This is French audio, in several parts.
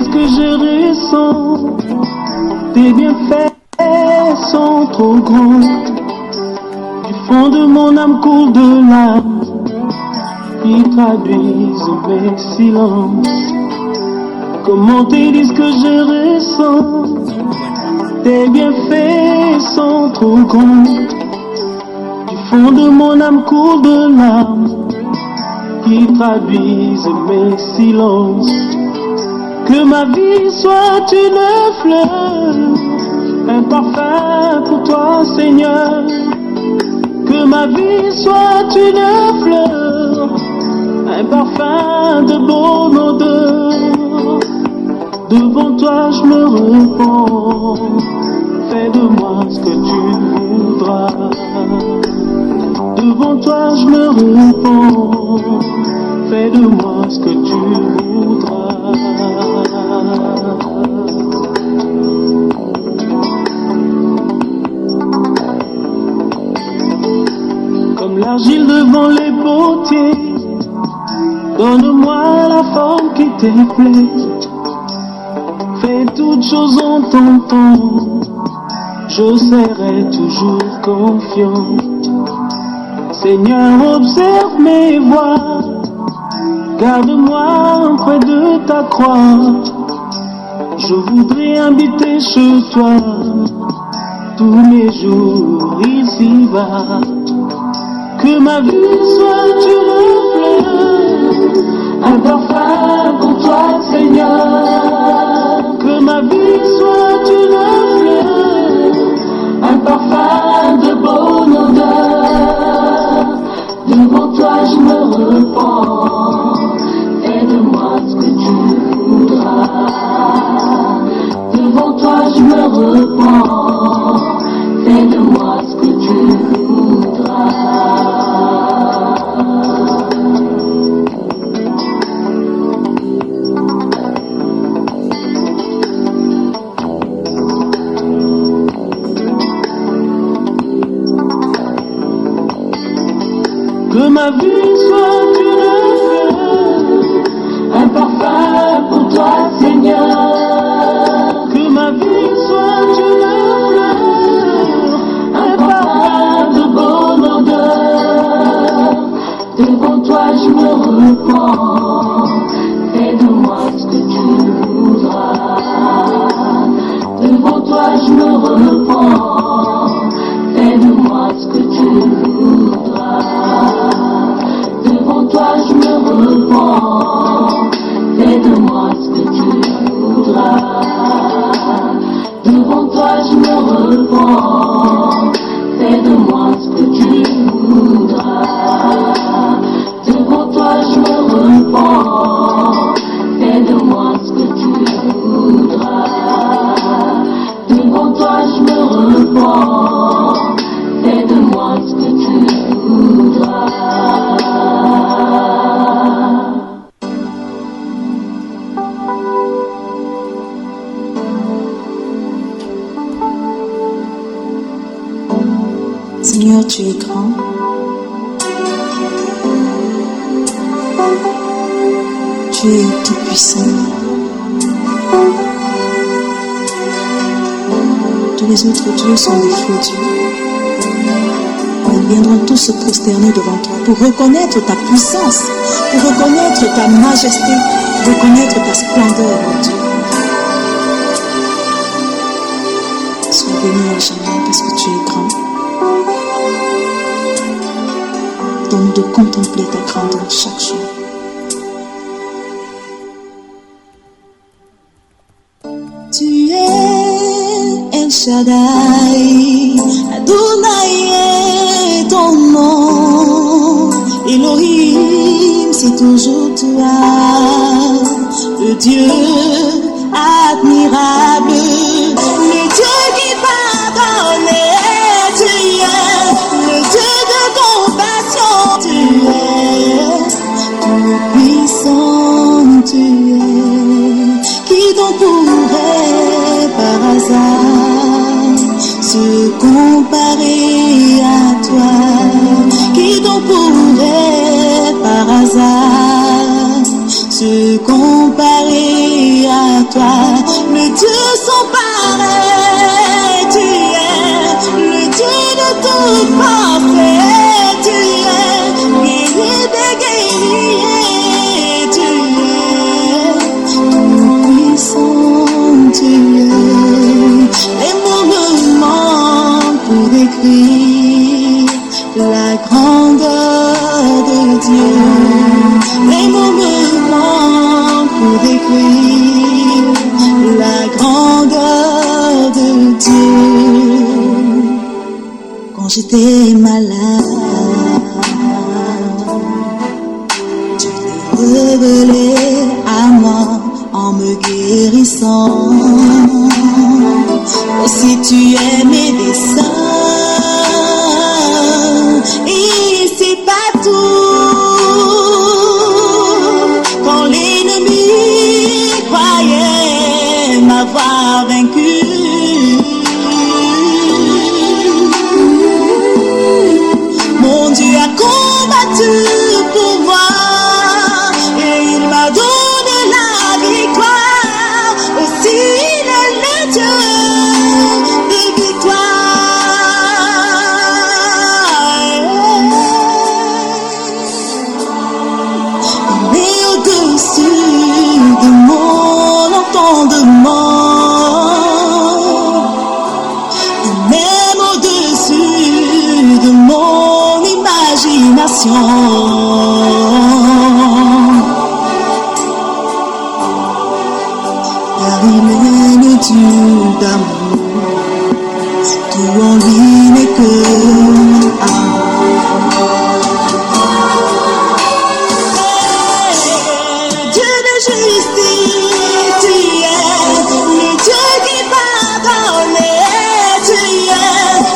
ce que je ressens. Tes bienfaits sont trop grands. Du fond de mon âme coule de larmes qui traduisent mes silences. Comment te dire ce que je ressens? Tes bienfaits sont trop grands. Du fond de mon âme coule de larmes qui traduisent mes silences. Que ma vie soit une fleur, un parfum pour toi, Seigneur. Que ma vie soit une fleur, un parfum de bonne odeur. Devant toi je me repens, fais de moi ce que tu voudras. Devant toi je me repens, fais de moi ce que tu voudras. Comme l'argile devant les potiers, donne-moi la forme qui te plaît. Fais toutes choses en ton temps, je serai toujours confiant. Seigneur, observe mes voies, garde-moi près de ta croix. Je voudrais habiter chez toi tous les jours ici-bas. Que ma vie soit une fleur, un parfum pour toi, Seigneur. Que ma vie soit une fleur, un parfum de bonne odeur. Devant toi je me repens, fais de moi ce que tu voudras. Devant toi je me repens, fais de moi ce que tu voudras. Que ma vie soit une fleur, un parfum pour toi, Seigneur. Que ma vie soit une fleur, un parfum de bonne odeur. Devant toi je me repens, fais de moi ce que tu voudras. Devant toi je me repens, fais de moi ce que tu voudras. Devant toi je me repens, fais de moi ce que tu voudras. Devant toi je me repens, fais de moi ce que tu voudras. Devant toi je me repens, fais de moi ce que tu voudras. Devant toi je me repens, fais de moi ce que tu voudras. Seigneur, tu es grand. Tu es tout-puissant. Tous les autres dieux sont des faux dieux. Ils viendront tous se prosterner devant toi pour reconnaître ta puissance, pour reconnaître ta majesté, pour reconnaître ta splendeur, mon Dieu. Sois béni à jamais parce que tu es grand. Donne-nous de contempler ta grandeur chaque jour. Tu es El Shaddai, Adonai est ton nom. Elohim, c'est toujours toi, le Dieu admirable, le Dieu qui pardonne. Tu es le Dieu de compassion. Tu es tout puissant. Tu es qui donc pourrait par hasard se comparer à toi? Qui donc pourrait par hasard se comparer à toi, le Dieu sans pareil, tu es le Dieu de toute parfait, tu es guéri des guerriers, tu es tout puissant, tu es. Les mots me manquent pour décrire la grandeur de Dieu. Les mots me manquent pour décrire la grandeur de Dieu. Quand j'étais malade, tu t'es révélé à moi en me guérissant. Aussi tu es médecin, et c'est pas tout. Quand l'ennemi croyait m'avoir vaincu, mon Dieu a combattu pour moi et il m'a donné la victoire. Aussi il est le Dieu de victoire. Mais au-dessus de mon entendement, même au-dessus de mon imagination, car il est le Dieu d'amour, tout en lui n'est que amour. Dieu de justice, tu es le Dieu qui pardonne, tu es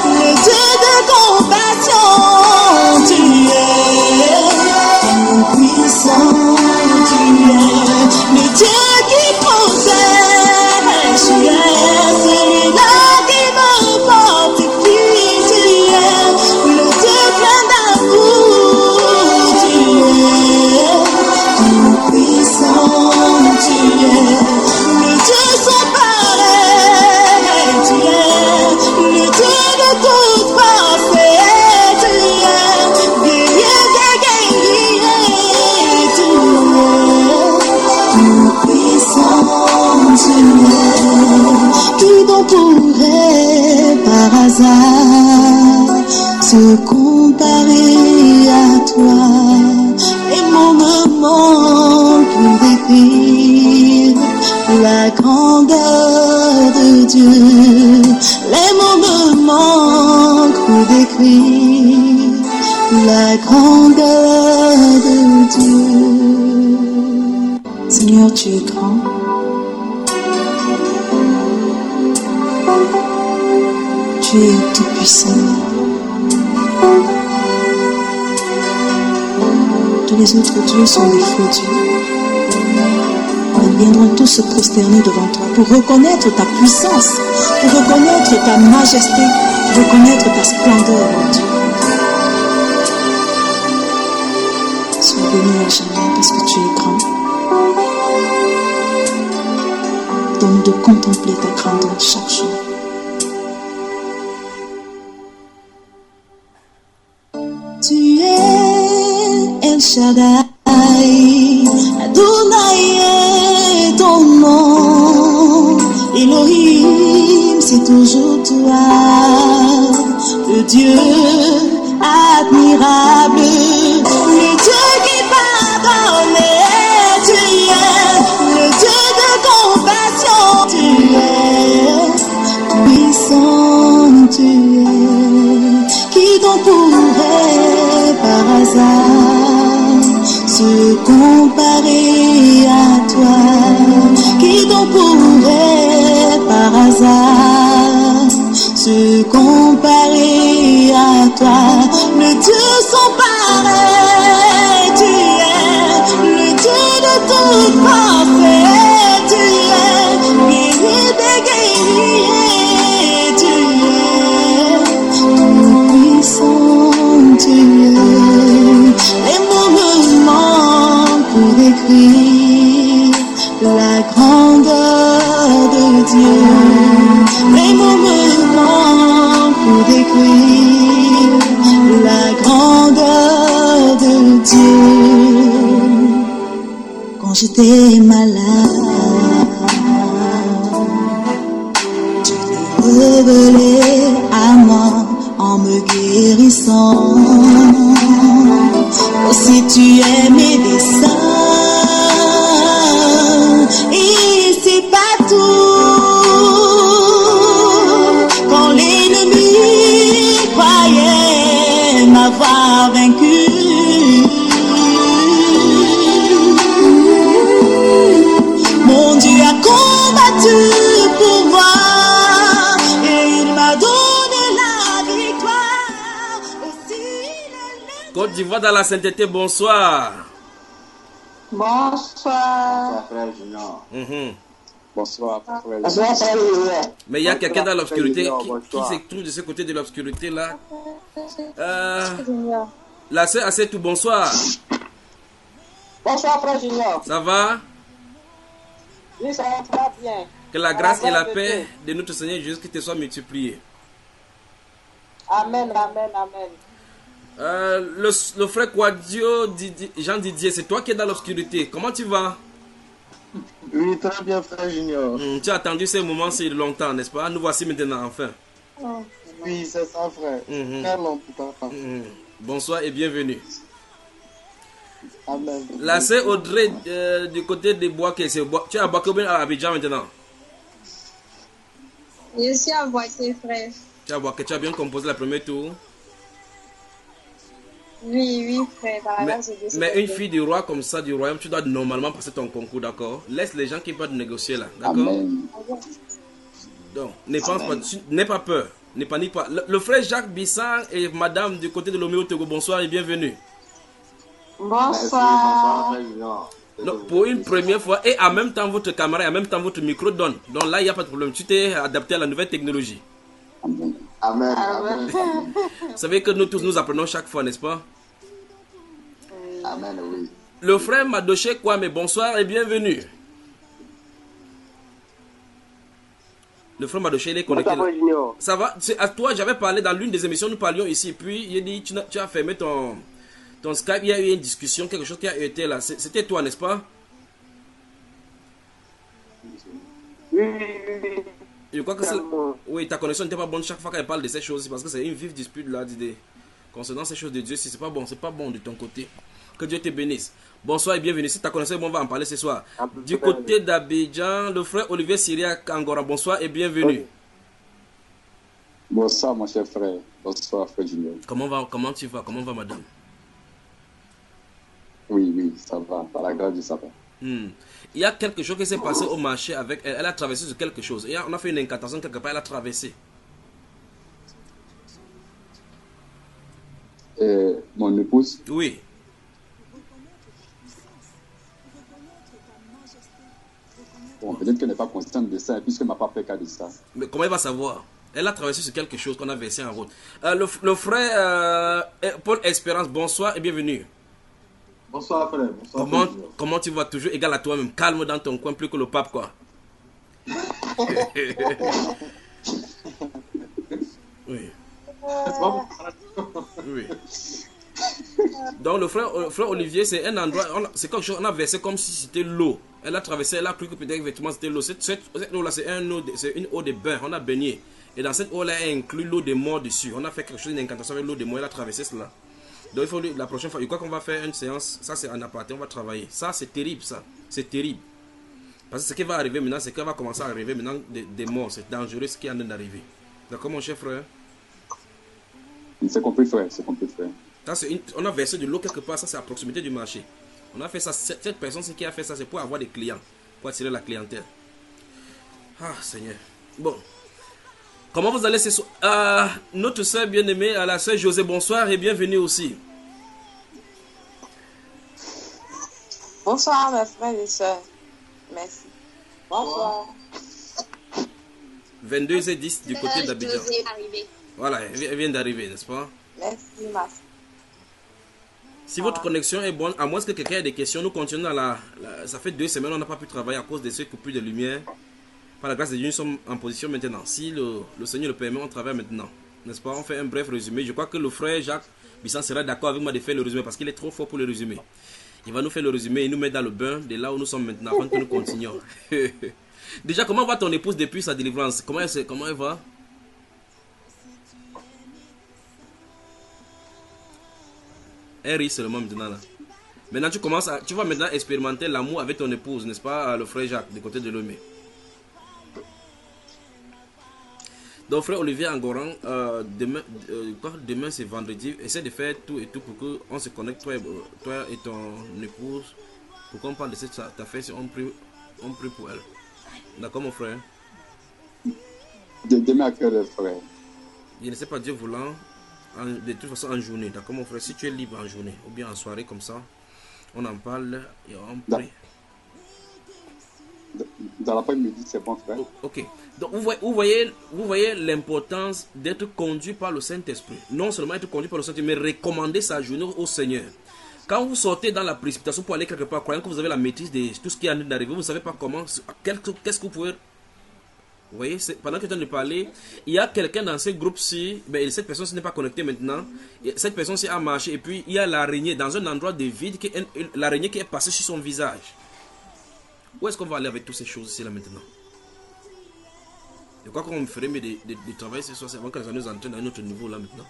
le Dieu de compassion, tu es tout puissant, tu es le Dieu qui protège, tu es celui-là qui me fortifie, tu es le Dieu plein d'amour, tu es tout puissant, tu es le Dieu sans pareil, tu es le Dieu de toute parfait, tu es guerrier des guerriers, tu es tout puissant, tu es. Qui donc pourrait par hasard se comparer à toi? Les mots me manquent pour décrire la grandeur de Dieu. Les mots me manquent pour décrire la grandeur de Dieu. Seigneur, tu es grand. Tu es tout puissant. Tous les autres dieux sont des faux dieux. Ils viendront tous se prosterner devant toi pour reconnaître ta puissance, pour reconnaître ta majesté, pour reconnaître ta splendeur, mon Dieu. Sois béni à jamais parce que tu es grand. Donne de contempler ta grandeur chaque jour. Tu es El Shaddai, Adonai est ton nom. Elohim, c'est toujours toi, le Dieu admirable, le Dieu qui pardonne, tu es le Dieu de compassion, tu es puissant, tu es. Qui donc pourrait par hasard se comparer à toi? Qui donc pourrait par hasard se comparer à toi? Le Dieu sans pareil, tu es le Dieu de toute parfait, tu es guéri des guerriers, tu es tout puissant, tu es. Les mots me manquent pour décrire la grandeur de Dieu. Les mots me manquent pour décrire la grandeur de Dieu. Quand j'étais malade, tu t'es révélé à moi en me guérissant. Aussi tu es médecin, et c'est pas tout. Quand l'ennemi croyait m'avoir vaincu, mon Dieu a combattu pour moi et il m'a donné la victoire. Aussi Côte d'Ivoire dans la sainteté, bonsoir. Bonsoir. Frère Junior. Mhm. Bonsoir, frère Bonsoir, frère Junior. Mais il y a quelqu'un dans l'obscurité Bonsoir. qui se trouve de ce côté de l'obscurité là. La sœur Assetou, bonsoir. Bonsoir, frère Junior. Ça va? Oui, ça va très bien. Que la grâce et la paix de notre Seigneur Jésus-Christ te soient multipliées. Amen, amen, amen. Le frère Quadio, Jean Didier, c'est toi qui es dans l'obscurité. Comment tu vas? Oui, très bien, frère Junior. Tu as attendu ces moments si longtemps, n'est-ce pas? Nous voici maintenant enfin. Oui, c'est ça, frère. Mhm. Très longtemps. Bonsoir et bienvenue. Amen. La sœur Audrey du côté des bois, tu es à Bakobin à Abidjan maintenant. Je suis à Boaké, frère. Tu as bien composé la première tour. Oui, oui, frère. Par la Mais, grâce de Dieu, c'est mais bon. une fille du roi comme ça, du royaume, tu dois normalement passer ton concours, d'accord? Laisse les gens qui peuvent négocier là, d'accord? Amen. Donc, n'aie pas peur, ne panique pas. Le frère Jacques Bissang et madame du côté de l'Oméo Togo, bonsoir et bienvenue. Merci, bonsoir, Bonsoir. frère Junior. Donc, pour une première fois, et en même temps votre caméra et en même temps votre micro donne. Donc là, il n'y a pas de problème. Tu t'es adapté à la nouvelle technologie. Amen. Amen. Amen. Vous savez que nous tous, nous apprenons chaque fois, n'est-ce pas? Amen, oui. Le frère Madoché Kwame, bonsoir et bienvenue. Le frère Madoché, il est connecté. Bonsoir, frère Junior. Ça va? C'est à toi, j'avais parlé dans l'une des émissions, nous parlions ici. Puis, il a dit, tu as fermé ton Skype, il y a eu une discussion, quelque chose qui a été là. C'était toi, n'est-ce pas? Oui, oui, oui. Je crois que c'est... Tellement. Oui, ta connexion n'était pas bonne chaque fois qu'elle parle de ces choses, parce que c'est une vive dispute là, concernant ces choses de Dieu. Si c'est pas bon de ton côté. Que Dieu te bénisse. Bonsoir et bienvenue. Si ta connexion est bonne, on va en parler ce soir. Du côté d'Abidjan, le frère Olivier Syria Kangora, bonsoir et bienvenue. Bonsoir, mon cher frère. Bonsoir, frère Junior. Comment tu vas? Comment va madame? Oui, oui, ça va. Par la grâce du Seigneur. Il y a quelque chose qui s'est passé au marché avec elle. Elle a traversé sur quelque chose. Et on a fait une incantation quelque part, elle a traversé. Mon épouse, Oui. bon, peut-être qu'elle n'est pas consciente de ça, puisqu'elle ne m'a pas fait cas de ça. Mais comment elle va savoir? Elle a traversé sur quelque chose qu'on a versé en route. Le frère Paul Espérance, bonsoir et bienvenue. Bonsoir, frère. Bonsoir, Comment tu vas? Toujours égal à toi-même, calme dans ton coin, plus que le pape, quoi. Oui. Oui. Donc le frère Olivier, c'est un endroit, c'est quelque chose, on a versé comme si c'était l'eau. Elle a traversé, elle a cru que peut-être effectivement c'était l'eau. Cette eau-là, c'est une eau de bain, on a baigné. Et dans cette eau-là, elle inclut l'eau des morts dessus. On a fait quelque chose, une incantation avec l'eau des morts, elle a traversé cela. Donc il faut la prochaine fois, je crois qu'on va faire une séance, ça c'est en aparté, on va travailler. Ça c'est terrible, ça, c'est terrible. Parce que ce qui va arriver maintenant, c'est qu'il va commencer à arriver maintenant des morts, c'est dangereux ce qui est en train d'arriver. D'accord mon cher frère? C'est compris, frère, c'est compris, frère. On a versé de l'eau quelque part, ça c'est à proximité du marché. On a fait ça, cette personne qui a fait ça, c'est pour avoir des clients, pour attirer la clientèle. Ah Seigneur. Bon. Comment vous allez ce soir? Notre soeur bien-aimée, la soeur José, bonsoir et bienvenue aussi. Bonsoir, mes frères et sœurs. Merci. Bonsoir. 22h10 du côté d'Abidjan. José est arrivé. Voilà, elle vient d'arriver, n'est-ce pas? Merci, ma soeur. Si votre connexion est bonne, à moins que quelqu'un ait des questions, nous continuons dans ça fait 2 semaines, on n'a pas pu travailler à cause de ces coupures de lumière. Par la grâce de Dieu, nous sommes en position maintenant. Si le Seigneur le permet, on travaille maintenant. N'est-ce pas? On fait un bref résumé. Je crois que le frère Jacques Bissan sera d'accord avec moi de faire le résumé parce qu'il est trop fort pour le résumé. Il va nous faire le résumé et nous mettre dans le bain de là où nous sommes maintenant afin que nous continuions. Déjà, comment va ton épouse depuis sa délivrance? Comment elle va? Elle rit seulement maintenant là. Maintenant tu vas maintenant expérimenter l'amour avec ton épouse, n'est-ce pas, le frère Jacques, du côté de Lomé. Donc frère Olivier Angoran, demain c'est vendredi, essaie de faire tout et tout pour qu'on se connecte, toi et ton épouse, pour qu'on parle de cette affaire, on prie pour elle. D'accord mon frère? Demain à quelle heure, frère? Je ne sais pas, Dieu voulant, de toute façon en journée, d'accord mon frère? Si tu es libre en journée, ou bien en soirée comme ça, on en parle et on prie. Dans l'après-midi, c'est bon, frère. Ok. Donc, vous voyez l'importance d'être conduit par le Saint-Esprit. Non seulement être conduit par le Saint-Esprit, mais recommander sa journée au Seigneur. Quand vous sortez dans la précipitation pour aller quelque part, croyant que vous avez la maîtrise de tout ce qui est en train d'arriver, vous ne savez pas comment, qu'est-ce que vous pouvez... Vous voyez, pendant que je viens de parler, il y a quelqu'un dans ce groupe-ci, cette personne n'est pas connectée maintenant, cette personne-ci a marché, et puis il y a l'araignée dans un endroit de vide, l'araignée qui est passée sur son visage. Où est-ce qu'on va aller avec toutes ces choses-ci là maintenant? Je crois qu'on me ferait mieux de travailler ce soir, avant que nous entraîne à un autre niveau là maintenant.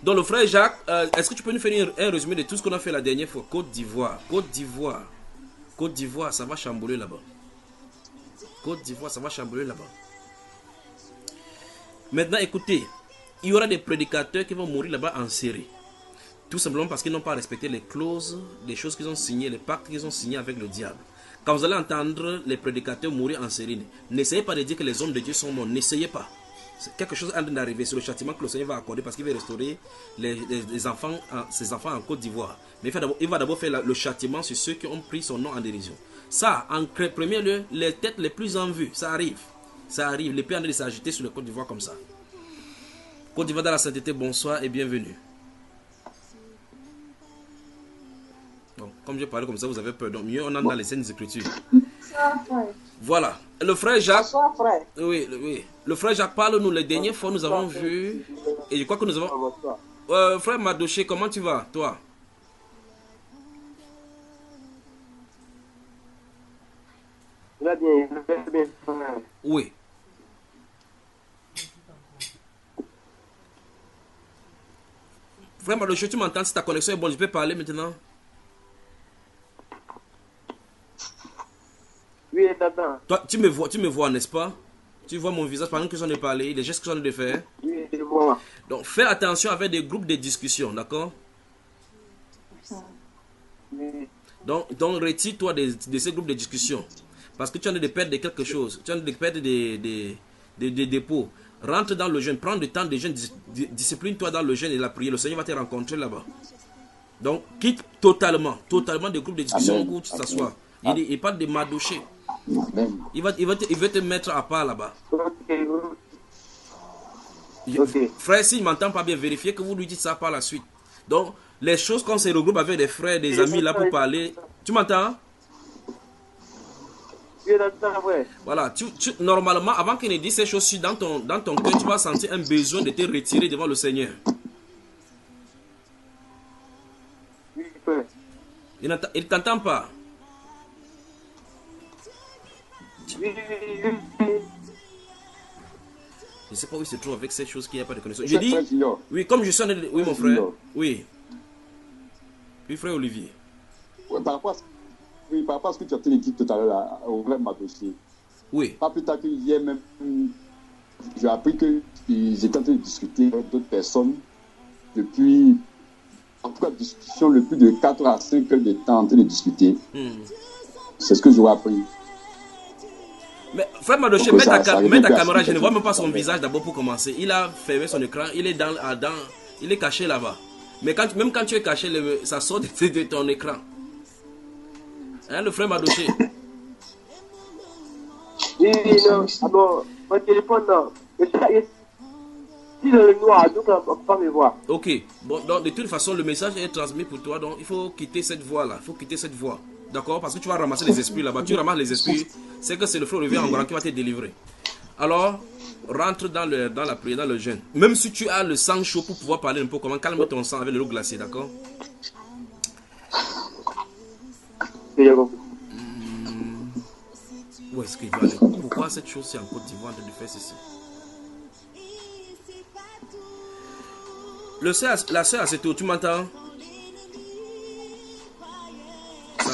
Donc le frère Jacques, est-ce que tu peux nous faire un résumé de tout ce qu'on a fait la dernière fois? Côte d'Ivoire, ça va chambouler là-bas. Côte d'Ivoire, ça va chambouler là-bas. Maintenant écoutez, il y aura des prédicateurs qui vont mourir là-bas en série. Tout simplement parce qu'ils n'ont pas respecté les clauses, les choses qu'ils ont signées, les pactes qu'ils ont signés avec le diable. Quand vous allez entendre les prédicateurs mourir en série, n'essayez pas de dire que les hommes de Dieu sont morts. N'essayez pas. C'est quelque chose en train d'arriver. C'est le châtiment que le Seigneur va accorder parce qu'il va restaurer ses enfants en Côte d'Ivoire. Mais il va d'abord faire le châtiment sur ceux qui ont pris son nom en dérision. Ça, en premier lieu, les têtes les plus en vue, ça arrive. Ça arrive. L'épée est en train de s'agiter sur le Côte d'Ivoire comme ça. Côte d'Ivoire dans la sainteté, bonsoir et bienvenue. Bon, comme je parlais comme ça, vous avez peur. Donc mieux on entre dans les scènes Écritures. Voilà. Le frère Jacques. Bonsoir, frère. Oui. Le frère Jacques, parle-nous. Les dernières fois, nous avons vu. Et je crois que nous avons. Frère Madoché, comment tu vas, toi? Je vais bien, frère. Oui. Frère Madoché, tu m'entends? Si ta connexion est bonne, je peux parler maintenant? Oui, t'attends. Toi, tu me vois, n'est-ce pas? Tu vois mon visage pendant que j'en ai parlé, les gestes que j'en ai fait. Oui, je vois. Donc, fais attention avec des groupes de discussion, d'accord? Oui. Donc retire-toi de ces groupes de discussion. Parce que tu en as de perdre quelque chose. Tu en as de perdre des dépôts. Rentre dans le jeûne, prends le temps de jeûne, discipline-toi dans le jeûne et la prière. Le Seigneur va te rencontrer là-bas. Donc, quitte totalement des groupes de discussion où tu t'assois. Il parle de Madouché. Il veut te mettre à part là-bas. Ok. Frère, s'il ne m'entend pas bien, vérifiez que vous lui dites ça par la suite. Donc, les choses qu'on se regroupe avec des frères, des amis là pour parler. Tu m'entends? Oui, t'attends, frère. Voilà, normalement, avant qu'il ne dise ces choses dans ton cœur, tu vas sentir un besoin de te retirer devant le Seigneur. Oui, frère. Il ne t'entend pas. Oui. Je ne sais pas où il se trouve avec ces choses qu'il n'y a pas de connaissance. Je dis, oui, comme je suis en train de... Oui, mon frère. Oui. Oui, frère Olivier. Oui, par rapport à ce que tu as dit tout à l'heure au frère Madoché. Oui. Pas plus tard qu'hier même, j'ai appris qu'ils étaient en train de discuter avec d'autres personnes depuis, en tout cas, discussion le plus de 4 à 5 heures de temps en train de discuter. C'est ce que j'ai appris. Mais frère Madoché, mets ta caméra, je ne vois même pas son visage d'abord pour commencer. Il a fermé son écran, il est il est caché là-bas. Mais même quand tu es caché, ça sort de ton écran. Hein, le frère Madoché? Oui, non. Alors, mon téléphone, non. Il est dans le noir, donc on ne peut pas me voir. Ok. Bon, donc de toute façon, le message est transmis pour toi, donc il faut quitter cette voie-là. Il faut quitter cette voie. D'accord? Parce que tu vas ramasser les esprits là-bas. Tu ramasses les esprits, c'est que c'est le frère Olivier Angoran qui va te délivrer. Alors, rentre dans la prière, dans le jeûne. Même si tu as le sang chaud pour pouvoir parler un peu, comment calme ton sang avec de l'eau glacée, d'accord? Où est-ce qu'il va aller? Pourquoi cette chose c'est en Côte d'Ivoire de faire ceci? La soeur, c'est tout, tu m'entends?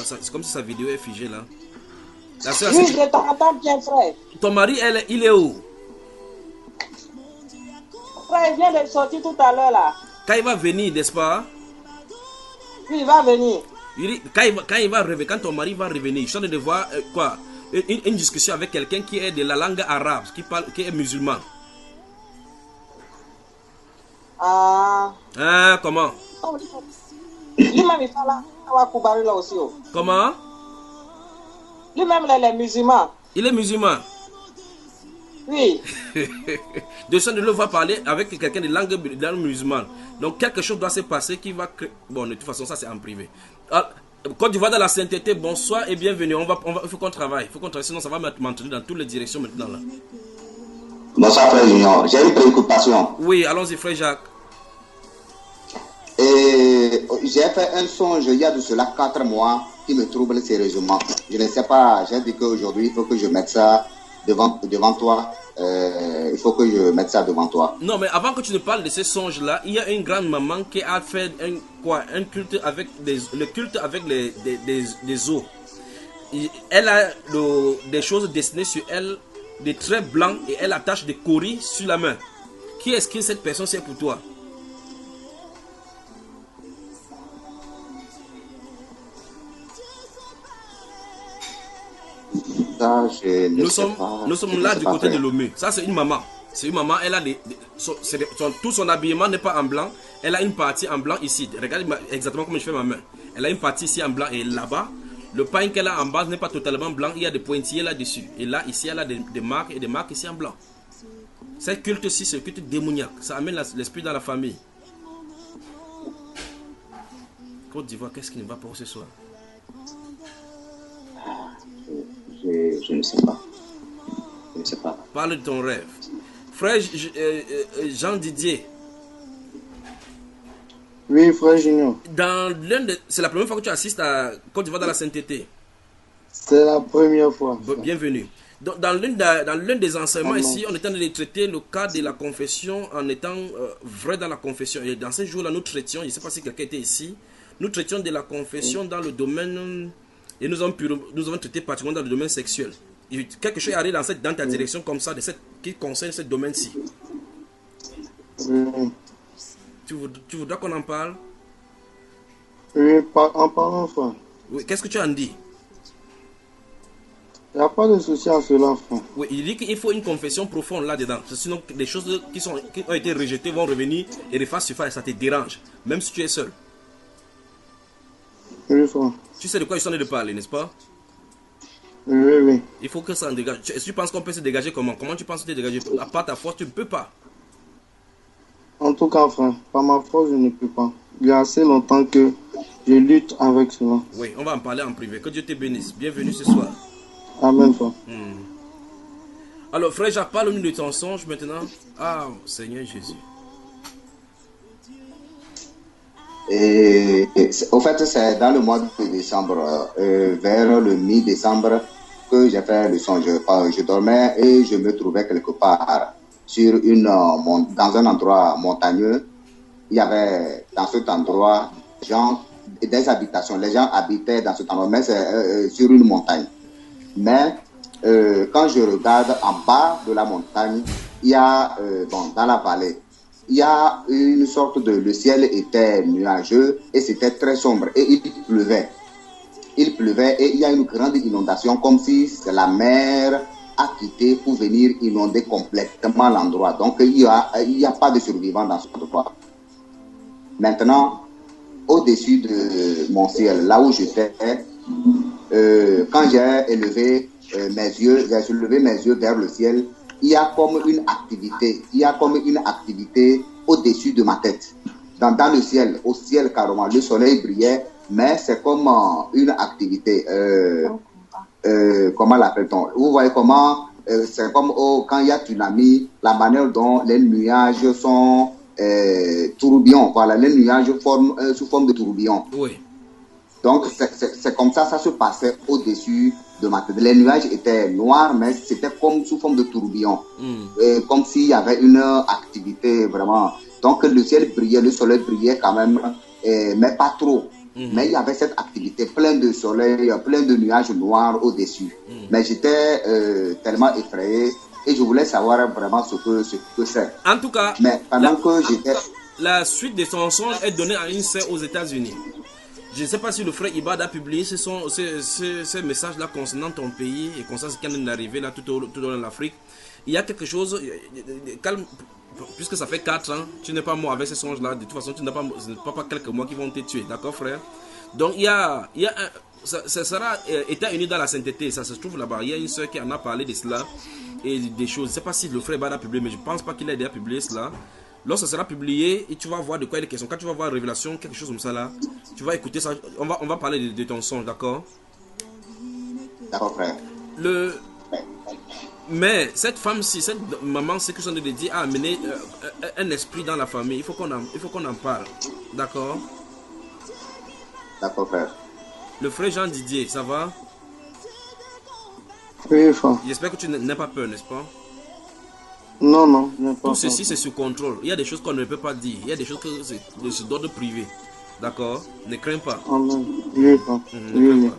C'est comme si sa vidéo est figée là. La soeur, oui, je t'entends bien, frère. Ton mari, il est où? Frère, il vient de sortir tout à l'heure là. Quand il va venir, n'est-ce pas? Oui, il va venir. Quand ton mari va revenir, je suis en train de voir une discussion avec quelqu'un qui est de la langue arabe, qui est musulman. Ah. Ah, comment? Lui-même, il parle à Koubarou là aussi. Comment? Lui-même, il est musulman. Il est musulman? Oui. De ça, de le voir parler avec quelqu'un de langue musulmane. Donc, quelque chose doit se passer qui va créer... Bon, de toute façon, ça, c'est en privé. Alors, quand tu vas dans la sainteté, bonsoir et bienvenue. Il faut qu'on travaille. Il faut qu'on travaille, sinon ça va m'entraîner dans toutes les directions maintenant. Là. Bonsoir, frère Junior. J'ai une préoccupation. Oui, allons-y, frère Jacques. Et j'ai fait un songe il y a de cela 4 mois qui me trouble sérieusement. Je ne sais pas, j'ai dit qu'aujourd'hui, il faut que je mette ça devant toi. Il faut que je mette ça devant toi. Non, mais avant que tu ne parles de ces songes-là, il y a une grande maman qui a fait un culte avec le culte avec des os. Elle a des choses dessinées sur elle, des traits blancs, et elle attache des coris sur la main. Qui est-ce que cette personne c'est pour toi? Ça, nous sommes là du côté de Lomé. Ça, c'est une maman. C'est une maman, elle a tout son habillement n'est pas en blanc. Elle a une partie en blanc ici. Regarde exactement comme je fais ma main. Elle a une partie ici en blanc et là-bas, le pain qu'elle a en bas n'est pas totalement blanc. Il y a des pointillés là-dessus. Et là, ici, elle a des marques et des marques ici en blanc. Cette culte-ci, c'est un culte démoniaque. Ça amène l'esprit dans la famille. Côte d'Ivoire, qu'est-ce qui ne va pas ce soir? Je ne sais pas. Je ne sais pas. Parle de ton rêve. Frère Jean Didier. Oui, frère Junior. C'est la première fois que tu assistes à Côte d'Ivoire dans la sainteté. C'est la première fois. Bienvenue. Dans l'un des enseignements ici, on est en train de traiter le cas de la confession en étant vrai dans la confession. Et dans ces jours-là, nous traitions, je ne sais pas si quelqu'un était ici, nous traitions de la confession dans le domaine, et nous avons traité particulièrement dans le domaine sexuel. Et quelque chose arrive dans ta direction comme ça, qui concerne ce domaine-ci. Oui. Tu voudras qu'on en parle? Oui, en parlant, frère. Oui, qu'est-ce que tu en dis? Il n'y a pas de souci à cela, frère. Oui, il dit qu'il faut une confession profonde là-dedans. Sinon, les choses qui ont été rejetées vont revenir et refaire surface, ça te dérange, même si tu es seul. Oui, frère. Tu sais de quoi je suis en train de parler, n'est-ce pas? Oui. Il faut que ça en dégage. Tu penses qu'on peut se dégager comment? Comment tu penses te dégager? À part ta force, tu ne peux pas. En tout cas, frère, par ma force, je ne peux pas. Il y a assez longtemps que je lutte avec cela. Oui, on va en parler en privé. Que Dieu te bénisse. Bienvenue ce soir. Amen, frère. Alors, frère Jacques, parle-nous de ton songe maintenant. Ah, Seigneur Jésus. Et au fait, c'est dans le mois de décembre, vers le mi-décembre, que j'ai fait le songe. Je dormais et je me trouvais quelque part dans un endroit montagneux. Il y avait dans cet endroit des habitations. Les gens habitaient dans cet endroit, mais c'est sur une montagne. Mais quand je regarde en bas de la montagne, il y a, dans la vallée, il y a une sorte de... Le ciel était nuageux et c'était très sombre et il pleuvait. Il pleuvait et il y a une grande inondation comme si la mer a quitté pour venir inonder complètement l'endroit. Donc il n'y a pas de survivants dans ce endroit. Maintenant, au-dessus de mon ciel, là où j'étais, quand j'ai élevé mes yeux vers le ciel, il y a comme une activité au-dessus de ma tête. Dans le ciel, au ciel carrément, le soleil brillait mais c'est comme une activité. Comment l'appelle-t-on? Vous voyez comment c'est comme quand il y a tsunami, la manière dont les nuages sont tourbillons. Voilà, les nuages forment sous forme de tourbillons. Oui. Donc, c'est comme ça se passait au-dessus de ma tête. Les nuages étaient noirs, mais c'était comme sous forme de tourbillon. Comme s'il y avait une activité vraiment. Donc, le ciel brillait, le soleil brillait quand même, mais pas trop. Mais il y avait cette activité, plein de soleil, plein de nuages noirs au-dessus. Mais j'étais tellement effrayé et je voulais savoir vraiment ce que c'est. En tout cas, mais pendant que j'étais... La suite de son songe est donnée à une sœur aux États-Unis. Je ne sais pas si le frère Ibad a publié ces messages-là concernant ton pays et concernant ce qui est arrivé là tout au long de l'Afrique. Il y a quelque chose, calme, puisque ça fait 4 ans, tu n'es pas mort avec ces songes-là. De toute façon, ce n'est pas quelques mois qui vont te tuer, d'accord frère? Donc ça sera États-Unis dans la sainteté, ça se trouve là-bas. Il y a une sœur qui en a parlé de cela et des choses. Je ne sais pas si le frère Ibad a publié, mais je ne pense pas qu'il a déjà publié cela. Lorsque ça sera publié, et tu vas voir de quoi il est question. Quand tu vas voir Révélation, quelque chose comme ça là, tu vas écouter ça. On va parler de ton songe, d'accord? D'accord, frère. Mais cette femme-ci, cette maman, c'est que son de dire, a amené un esprit dans la famille. Il faut qu'on en parle, d'accord? D'accord, frère. Le frère Jean Didier, ça va? Oui, frère. J'espère que tu n'as pas peur, n'est-ce pas? Non, tout ceci c'est sous contrôle. Il y a des choses qu'on ne peut pas dire. Il y a des choses que c'est d'ordre privé. D'accord? Ne crains pas. Amen. Oui, frère. Ne crains pas.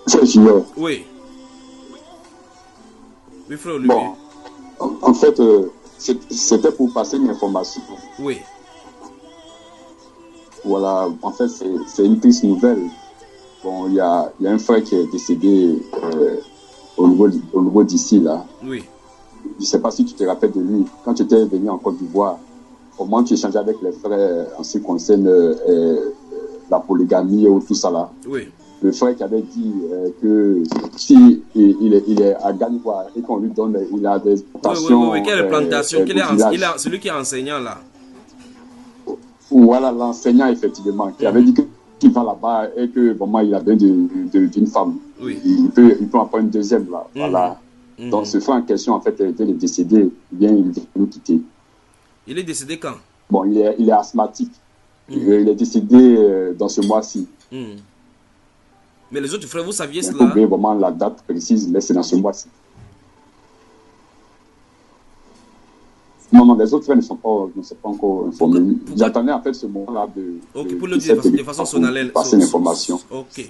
C'est Junior. Oui. Oui, frère Olivier. Bon, en fait, c'était pour passer une information. Oui. Voilà, en fait, c'est une triste nouvelle. Bon, il y a un frère qui est décédé au niveau d'ici, là. Oui. Je ne sais pas si tu te rappelles de lui. Quand tu étais venu en Côte d'Ivoire, comment tu échangeais avec les frères en ce qui concerne la polygamie ou tout ça, là. Oui. Le frère qui avait dit que si il est à Ganiwa et qu'on lui donne, il a des plantations. Oui, quelle plantation? Celui qui est enseignant, là. Voilà, l'enseignant, effectivement, qui avait dit qu'il va là-bas et que vraiment il a besoin d'une femme. Oui. Il peut en prendre une deuxième là. Voilà. Donc ce frère en question, en fait, il est décédé, bien il vient nous quitter. Il est décédé quand? Bon, il est asthmatique. Il est décédé dans ce mois-ci. Mais les autres frères, vous saviez cela? Il faut oublier vraiment la date précise, mais c'est dans ce mois-ci. Non, les autres frères ne sont pas encore informés. J'attendais en fait ce moment-là pour le dire de façon solennelle. Passer l'information. Ok.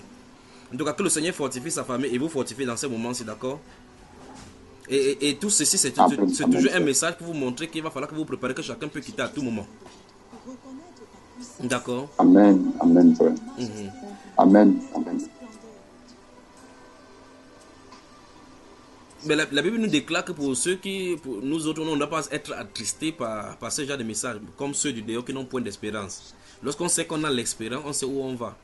En tout cas, que le Seigneur fortifie sa famille et vous fortifie dans ces moments-ci, d'accord? Et tout ceci, c'est toujours un message pour vous montrer qu'il va falloir que vous préparez, que chacun peut quitter à tout moment. D'accord? Amen, amen, frère. Amen, amen. Mais la Bible nous déclare que pour nous autres, on ne doit pas être attristés par ce genre de messages, comme ceux du dehors qui n'ont point d'espérance. Lorsqu'on sait qu'on a l'espérance, on sait où on va.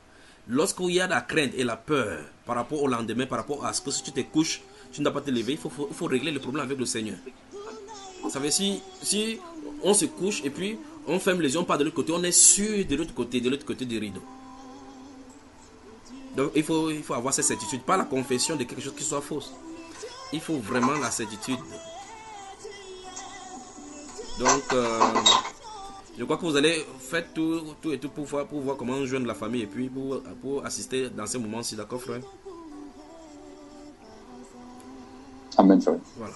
Lorsqu'il y a la crainte et la peur par rapport au lendemain, par rapport à ce que si tu te couches, tu ne dois pas te lever, il faut régler le problème avec le Seigneur. Vous savez, si on se couche et puis on ferme les yeux, on part de l'autre côté, on est sûr de l'autre côté du rideau. Donc il faut avoir cette certitude, pas la confession de quelque chose qui soit fausse. Il faut vraiment la certitude. Donc, je crois que vous allez faire tout et tout pour voir comment joindre la famille et puis pour assister dans ces moments-ci, d'accord, frère? Amen, frère. Voilà.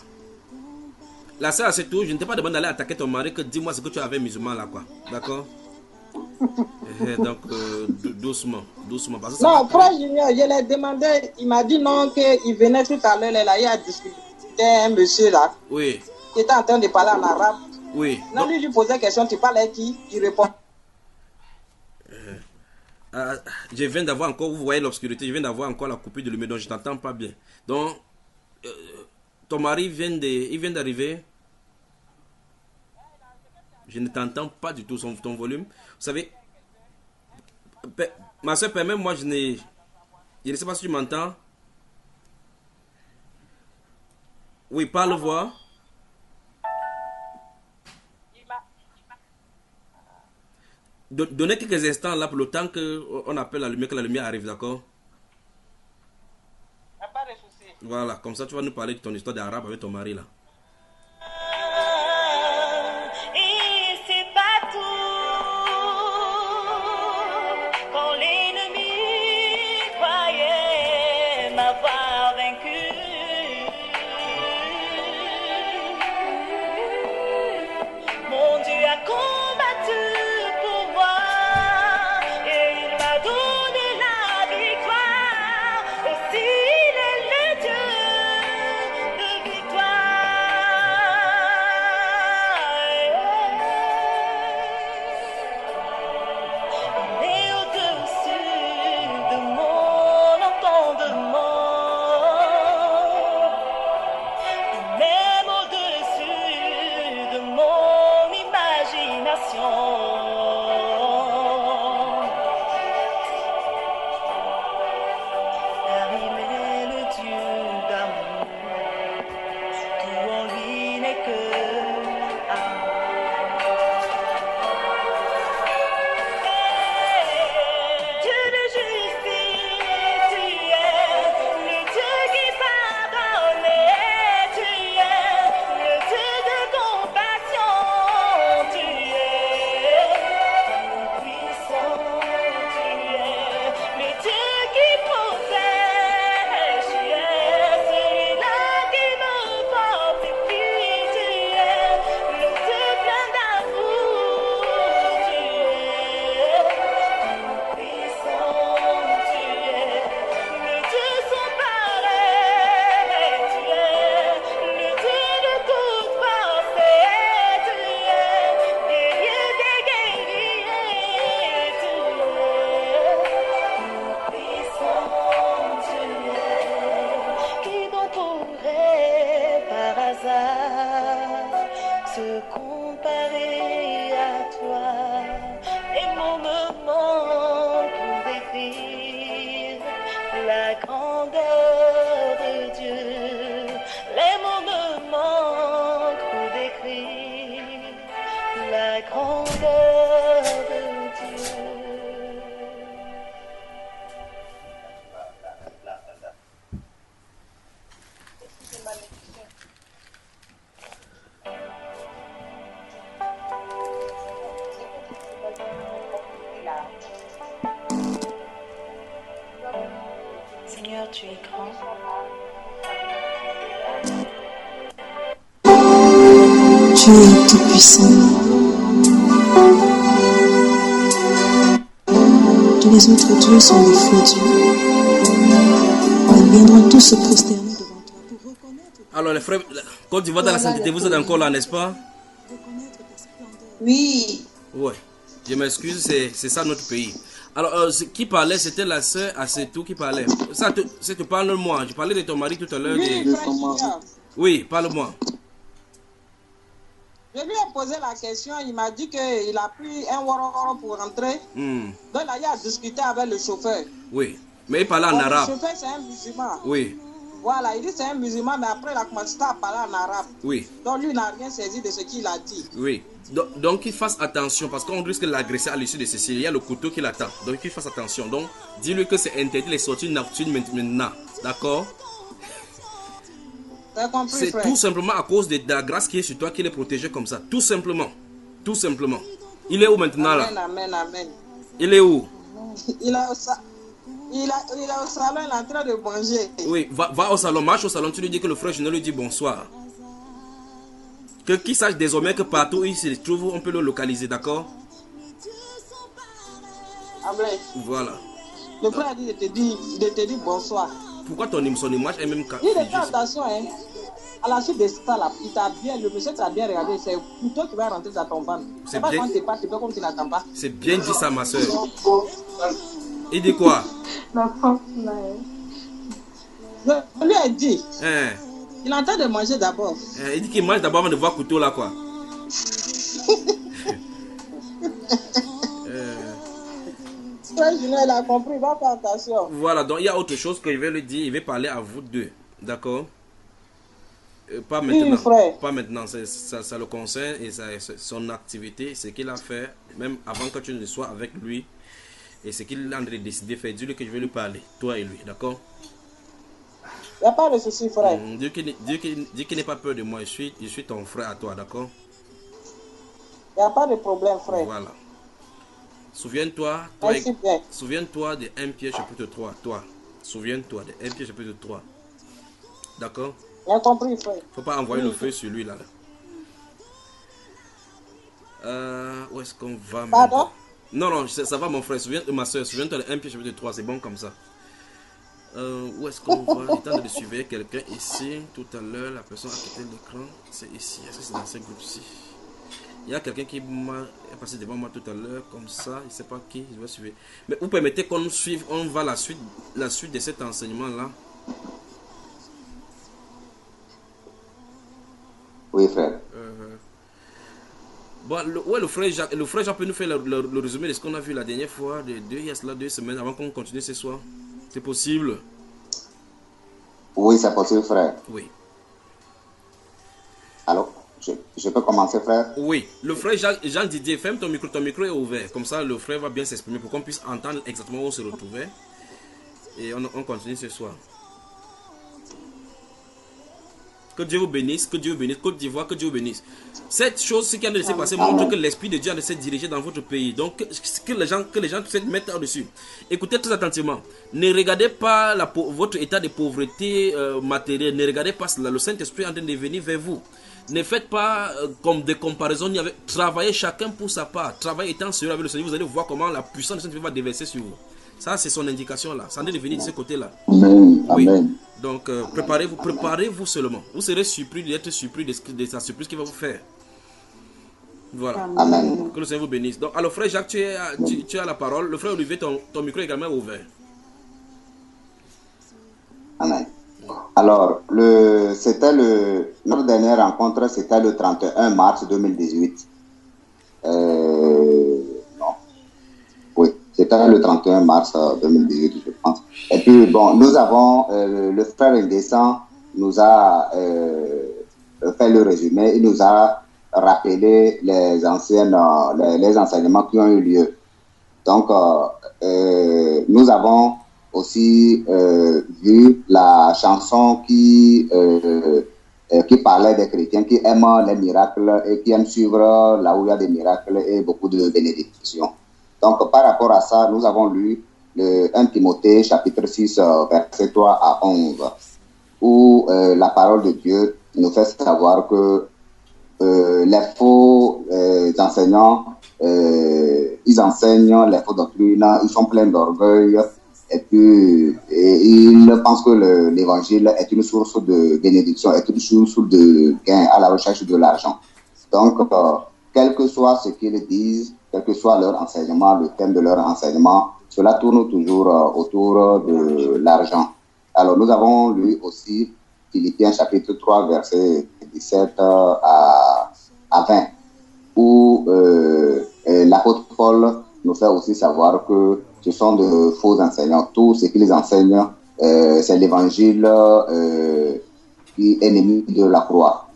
La sœur, c'est tout. Je ne t'ai pas demandé d'aller attaquer ton mari, que dis-moi ce que tu avais musulman là, quoi. D'accord? Donc, doucement. Parce que non, frère Junior, je l'ai demandé, il m'a dit non, qu'il venait tout à l'heure, là, il a discuté un monsieur là. Oui. Qui était en train de parler en arabe. Oui. Non, lui posait une question, tu parles avec qui? Il répond. Je viens d'avoir encore, vous voyez l'obscurité, je viens d'avoir encore la coupure de lumière, donc je ne t'entends pas bien. Donc, ton mari vient d'arriver. Je ne t'entends pas du tout ton volume. Vous savez, ma soeur, permets-moi, je ne sais pas si tu m'entends. Oui, parle, voix. Donnez quelques instants là pour le temps qu'on appelle la lumière, que la lumière arrive, d'accord? Y a pas de souci. Voilà, comme ça tu vas nous parler de ton histoire d'arabe avec ton mari là. Et c'est pas tout quand l'ennemi croyait m'avoir vaincu. Mon Dieu a combattu pour moi et il m'a donné la victoire. Aussi il est le Dieu de victoire. Il est au-dessus de mon entendement, même au-dessus de mon imagination. Car il est le Dieu d'amour, tout en lui n'est que amour. Dieu de justice, tu es le Dieu qui pardonne, tu es le Dieu de compassion, tu es puissant, tu es le Dieu qui protège, tu es celui-là qui me fortifie, tu es le Dieu plein d'amour, tu es puissant, tu es le Dieu sans pareil, tu es le Dieu de toute force, tu es guerrier des guerriers, tu es puissant, tu es qui donc pourrait par hasard se comparer à toi. Les mots me manquent pour décrire la grandeur de Dieu. Les mots me manquent pour décrire la grandeur de Dieu. Seigneur, tu es grand. Tu es tout-puissant. Tous les autres dieux sont des faux dieux. Ils viendront tous se prosterner devant toi pour reconnaître Alors les frères, quand tu vas dans la sainteté, vous êtes encore là, n'est-ce pas? ta splendeur. Oui. Ouais. Je m'excuse, c'est ça notre pays. Alors, qui parlait, c'était la sœur Assetou qui parlait. Ça te parle moi. Je parlais de ton mari tout à l'heure. Oui, de- frère Julien. Oui, parle-moi. Je lui ai posé la question, il m'a dit qu'il a pris un waroro pour rentrer. Hmm. Donc là, il a discuté avec le chauffeur. Oui. Mais il parlait en Bon, arabe. Le chauffeur, c'est un musulman. Oui. Voilà, il dit c'est un musulman, mais après, il a commencé à parler en arabe. Oui. Donc lui, il n'a rien saisi de ce qu'il a dit. Oui. Donc qu'il fasse attention parce qu'on risque de l'agresser à l'issue de ceci. Il y a le couteau qui l'attend. Donc qu'il fasse attention. Donc dis-lui que c'est interdit les sorties nocturnes maintenant. D'accord? T'as compris, C'est frère? tout simplement à cause de la grâce qui est sur toi qu'il est protégé comme ça. Tout simplement. Tout simplement. Il est où maintenant là? Amen, amen, amen. Il est où? Il est au salon, il est en train de manger. Oui, va au salon, marche au salon, tu lui dis que le frère Junel lui dit bonsoir. Qu'il sache désormais que partout où il se trouve, on peut le localiser, d'accord? Amen. Voilà. Le frère a dit de te dire bonsoir. Pourquoi son image est même Il fait attention, hein. À la suite de ça, là, le monsieur t'a bien regardé, c'est le couteau qui va rentrer dans ton ventre. C'est C'est pas bien. quand t'es pas, tu fais comme tu n'attends pas. C'est bien dit ça, ma soeur. Il dit quoi? Je lui ai dit, Hein? il est en train de manger d'abord. Il dit qu'il mange d'abord avant de voir couteau là, quoi. Frère Julien, il a compris, il va faire attention. Voilà, donc il y a autre chose que je vais lui dire. Il va parler à vous deux, d'accord? Pas Oui, maintenant. frère. Pas maintenant. Ça le concerne et son activité, ce qu'il a fait, même avant que tu ne sois avec lui, et ce qu'il a décidé de faire. Dis-lui que je vais lui parler, toi et lui, d'accord? Il n'y a pas de souci, frère. Dis qu'il n'ait pas peur de moi. Je suis ton frère à toi, d'accord? Il n'y a pas de problème, frère. Voilà. Souviens-toi, Merci bien. souviens-toi de 1 Pierre chapitre 3, toi. Souviens-toi de 1 Pierre chapitre 3. D'accord? J'ai compris, frère. Faut pas envoyer Oui. le feu sur lui là. Où est-ce qu'on va? Pardon? Non, ça va mon frère. Ma soeur, souviens-toi de 1 Pierre chapitre 3, c'est bon comme ça. Où est-ce qu'on va? J'étais en train de suivre quelqu'un ici. Tout à l'heure, la personne a quitté l'écran. C'est ici. Est-ce que c'est dans ce groupe-ci? Il y a quelqu'un qui est passé devant moi tout à l'heure, comme ça. Il ne sait pas qui. Je vais suivre. Mais vous permettez qu'on suive, on va la suite de cet enseignement-là. Oui, frère. Bon, le frère Jacques peut nous faire le résumé de ce qu'on a vu la dernière fois, il y a cela 2 semaines, avant qu'on continue ce soir. C'est possible? Oui, c'est possible, frère. Oui. Alors, je peux commencer, frère? Oui. Le frère Jean Didier, ferme ton micro est ouvert. Comme ça, le frère va bien s'exprimer pour qu'on puisse entendre exactement où on se retrouvait. Et on continue ce soir. Que Dieu vous bénisse, que Dieu vous bénisse, Côte d'Ivoire, que Dieu vous bénisse. Cette chose, ce qui a laissé passer, montre que l'Esprit de Dieu a laissé diriger dans votre pays. Donc, que les gens se mettent au-dessus. Écoutez très attentivement. Ne regardez pas votre état de pauvreté matérielle. Ne regardez pas cela. Le Saint-Esprit est en train de venir vers vous. Ne faites pas comme des comparaisons. Travaillez chacun pour sa part. Travaillez étant sérieux avec le Seigneur. Vous allez voir comment la puissance du Saint-Esprit va déverser sur vous. Ça, c'est son indication là. Ça en est de venir de ce côté-là. Amen. Oui. Amen. Donc, préparez-vous seulement. Vous serez surpris d'être surpris de la surprise qu'il va vous faire. Voilà. Amen. Que le Seigneur vous bénisse. Donc, alors, frère Jacques, tu as la parole. Le frère Olivier, ton micro est également ouvert. Amen. Alors, notre dernière rencontre, c'était le 31 mars 2018. Non. Oui, c'était le 31 mars 2018, je pense. Et puis, bon, nous avons, le frère Indécent nous a fait le résumé, il nous a rappelé les enseignements qui ont eu lieu. Donc, nous avons aussi vu la chanson qui parlait des chrétiens qui aiment les miracles et qui aiment suivre là où il y a des miracles et beaucoup de bénédictions. Donc, par rapport à ça, nous avons lu le 1 Timothée, chapitre 6, verset 3 à 11, où la parole de Dieu nous fait savoir que les faux enseignants, ils enseignent les faux doctrines, ils sont pleins d'orgueil, et puis ils pensent que l'évangile est une source de bénédiction, est une source de gain à la recherche de l'argent. Donc, quel que soit ce qu'ils disent, quel que soit leur enseignement, le thème de leur enseignement, cela tourne toujours autour de l'argent. Alors, nous avons lu aussi Philippiens chapitre 3, verset 17 à 20, où l'apôtre Paul nous fait aussi savoir que ce sont de faux enseignants. Tout ce qu'ils enseignent, c'est l'évangile qui est ennemi de la croix.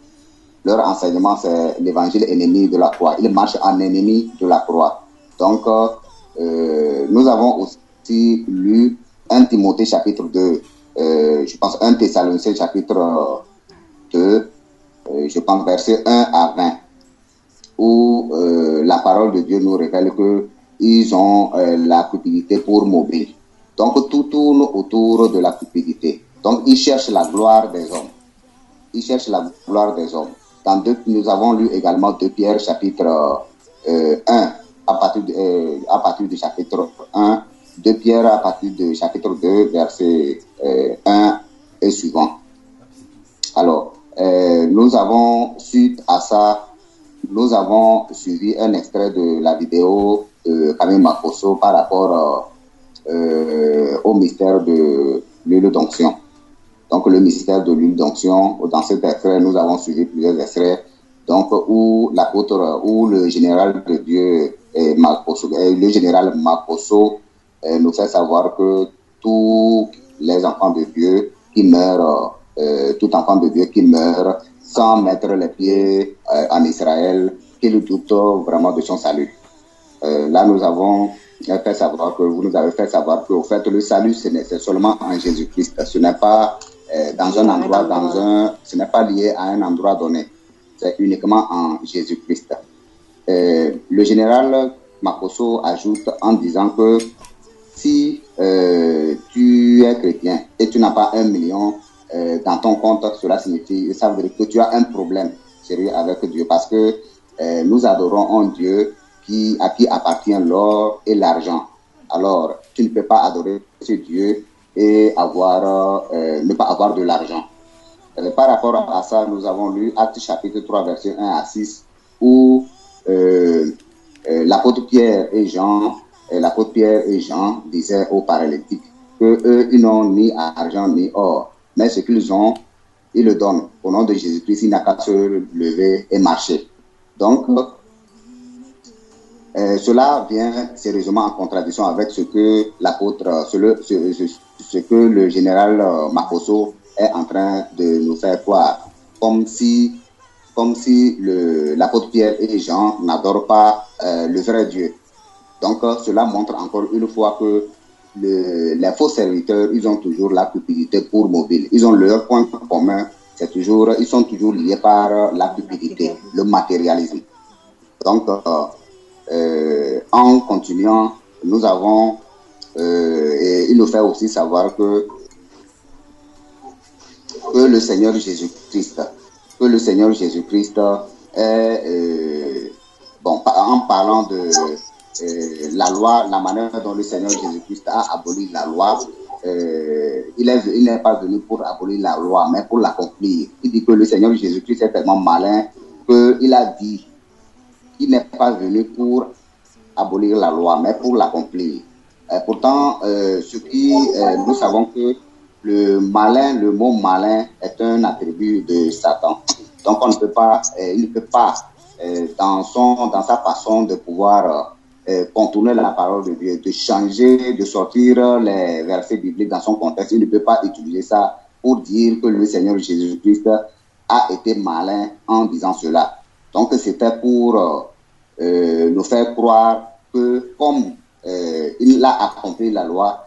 Leur enseignement, c'est l'évangile ennemi de la croix. Ils marchent en ennemi de la croix. Donc, nous avons aussi lu 1 Timothée chapitre 2, je pense 1 Thessaloniciens chapitre 2, je pense verset 1 à 20, où la parole de Dieu nous révèle que ils ont la cupidité pour mobile. Donc, tout tourne autour de la cupidité. Donc, ils cherchent la gloire des hommes. Ils cherchent la gloire des hommes. Nous avons lu également 2 Pierre chapitre 1, à partir du chapitre 1, 2 Pierre à partir du chapitre 2, verset 1 et suivant. Alors, nous avons, suite à ça, nous avons suivi un extrait de la vidéo de Camille Makosso par rapport au mystère de l'huile d'onction. Donc, le mystère de l'huile d'onction, dans cet extrait, nous avons suivi plusieurs extraits, donc, où l'apôtre, où le général de Dieu, le général Makosso, nous fait savoir que tous les enfants de Dieu qui meurent tout enfant de Dieu qui meurt sans mettre les pieds en Israël, qu'il doute vraiment de son salut. Là, nous avons fait savoir que vous nous avez fait savoir qu'au fait, le salut, c'est seulement en Jésus-Christ. Ce n'est pas dans un endroit, ce n'est pas lié à un endroit donné. C'est uniquement en Jésus-Christ. Le général Makosso ajoute en disant que si tu es chrétien et tu n'as pas 1 million dans ton compte, ça veut dire que tu as un problème sérieux avec Dieu, parce que nous adorons un Dieu à qui appartient l'or et l'argent. Alors, tu ne peux pas adorer ce Dieu et ne pas avoir de l'argent. Par rapport à ça, nous avons lu Actes chapitre 3, versets 1 à 6, où l'apôtre Pierre et Jean disaient aux paralytiques que eux, ils n'ont ni argent ni or, mais ce qu'ils ont, ils le donnent. Au nom de Jésus-Christ, il n'a qu'à se lever et marcher. Donc, cela vient sérieusement en contradiction avec ce que l'apôtre, ce que le général Makosso est en train de nous faire croire, comme si l'apôtre Pierre et Jean n'adorent pas le vrai Dieu. Donc, cela montre encore une fois que les faux serviteurs, ils ont toujours la cupidité pour mobile. Ils ont leur point commun, ils sont toujours liés par la cupidité, le matérialisme. Donc, en continuant, nous avons, et il nous fait aussi savoir que le Seigneur Jésus-Christ est, en parlant de la loi, la manière dont le Seigneur Jésus-Christ a aboli la loi, il n'est pas venu pour abolir la loi, mais pour l'accomplir. Il dit que le Seigneur Jésus-Christ est tellement malin qu'il a dit qu'il n'est pas venu pour abolir la loi, mais pour l'accomplir. Pourtant, nous savons que le mot malin est un attribut de Satan. Donc, il ne peut pas, dans sa façon de pouvoir contourner la parole de Dieu, de changer, de sortir les versets bibliques dans son contexte. Il ne peut pas utiliser ça pour dire que le Seigneur Jésus-Christ a été malin en disant cela. Donc, c'était pour nous faire croire que comme il a accompli la loi,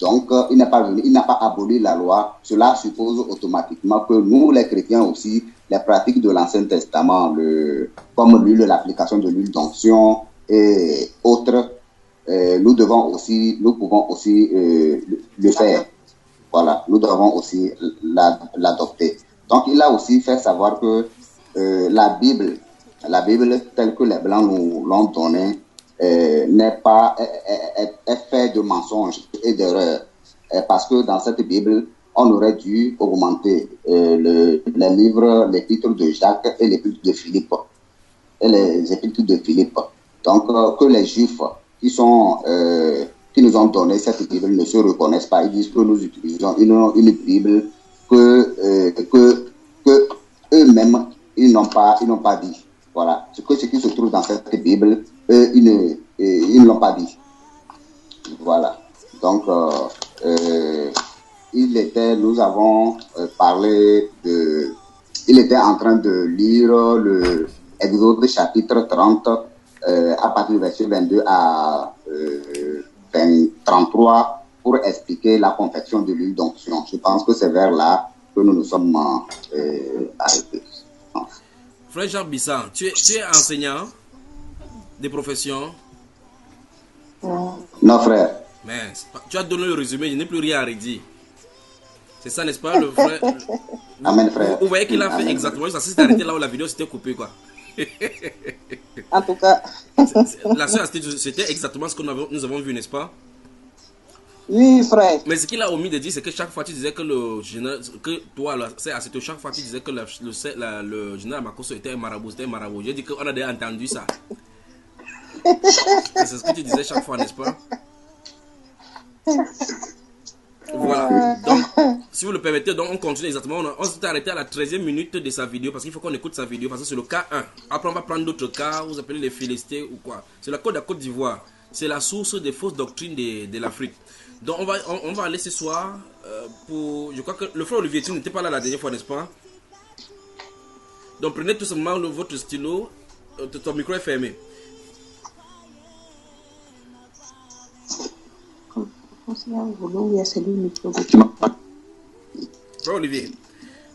donc il n'a pas aboli la loi. Cela suppose automatiquement que nous, les chrétiens aussi, les pratiques de l'Ancien Testament, comme l'application de l'huile d'onction et autres, nous pouvons aussi le faire. Voilà, nous devons aussi l'adopter. Donc, il a aussi fait savoir que la Bible telle que les Blancs nous l'ont donnée, est fait de mensonges et d'erreurs. Parce que dans cette Bible, on aurait dû augmenter l'épître de Jacques et l'épître de Philippe. Donc, que les Juifs qui nous ont donné cette Bible ne se reconnaissent pas. Ils disent que nous utilisons une Bible que eux-mêmes, ils n'ont pas dit. Voilà. Ce qui se trouve dans cette Bible, eux, ils ne l'ont pas dit. Voilà. Donc, nous avons parlé il était en train de lire le Exode chapitre 30, à partir du verset 22 à 33, pour expliquer la confection de l'huile d'onction. Je pense que c'est vers là que nous nous sommes arrêtés. Frère Jacques Bissan, tu es enseignant de profession? Non, frère. Mais tu as donné le résumé, je n'ai plus rien à redire. C'est ça, n'est-ce pas, le frère? Amen, frère. Vous voyez qu'il a fait exactement ça. Si c'est arrêté là où la vidéo s'était coupée, quoi. En tout cas. La soeur, c'était exactement ce que nous avons vu, n'est-ce pas? Oui, frère. Mais ce qu'il a omis de dire, c'est que chaque fois tu disais que le général, chaque fois tu disais que le général Makosso était un marabout, J'ai dit qu'on a déjà entendu ça. C'est ce que tu disais chaque fois, n'est-ce pas? Voilà. Donc, si vous le permettez, donc on continue exactement. On s'est arrêté à la 13e minute de sa vidéo parce qu'il faut qu'on écoute sa vidéo parce que c'est le cas 1. Après, on va prendre d'autres cas, vous appelez les Philistins ou quoi. C'est la Côte d'Ivoire. C'est la source des fausses doctrines de l'Afrique. Donc on va aller ce soir pour... Je crois que le frère Olivier, tu n'étais pas là la dernière fois, n'est-ce pas? Donc prenez tout simplement votre stylo. Ton micro est fermé. Frère Olivier.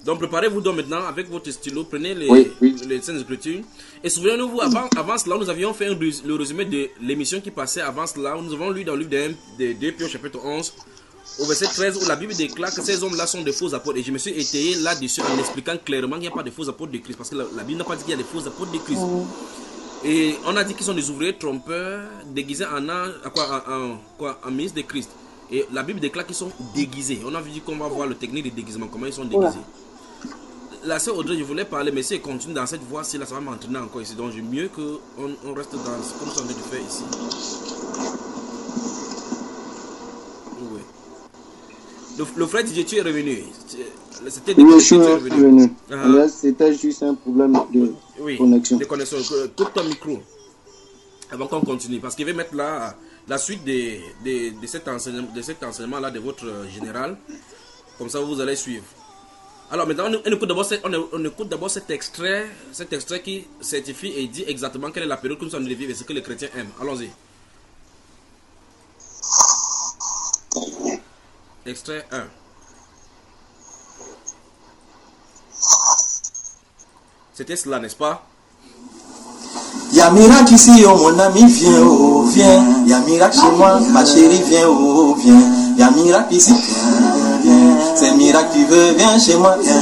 Donc préparez-vous donc maintenant avec votre stylo, prenez les scènes d'écriture. Et souvenez-vous, avant cela, nous avions fait le résumé de l'émission qui passait avant cela. Nous avons lu dans le livre de 2 Pierre chapitre 11, au verset 13, où la Bible déclare que ces hommes-là sont des faux apôtres. Et je me suis étayé là-dessus en expliquant clairement qu'il n'y a pas de faux apôtres de Christ. Parce que la Bible n'a pas dit qu'il y a des faux apôtres de Christ. Et on a dit qu'ils sont des ouvriers trompeurs, déguisés en ministre de Christ. Et la Bible déclare qu'ils sont déguisés. On a vu qu'on va voir le technique de déguisement, comment ils sont déguisés. La sœur Audrey, je voulais parler, mais si elle continue dans cette voie-ci, là, ça va m'entraîner encore ici. Donc, mieux qu'on reste dans ce que nous sommes en train de faire ici. Oui. Le frère DJ, tu es revenu. C'était des je suis revenu. C'était juste un problème de connexion. De connexion. Coupe ton micro avant qu'on continue. Parce qu'il va mettre là la suite de cet enseignement-là de votre général. Comme ça, vous allez suivre. Alors maintenant, on écoute d'abord cet extrait qui certifie et dit exactement quelle est la période que nous sommes en train de vivre et ce que les chrétiens aiment. Allons-y. Extrait 1. C'était cela, n'est-ce pas? Y'a miracle ici, oh mon ami, viens, oh viens. Y'a miracle chez moi, ma chérie, viens, oh viens. Y'a miracle ici, viens, viens. C'est miracle tu veux, viens chez moi, viens.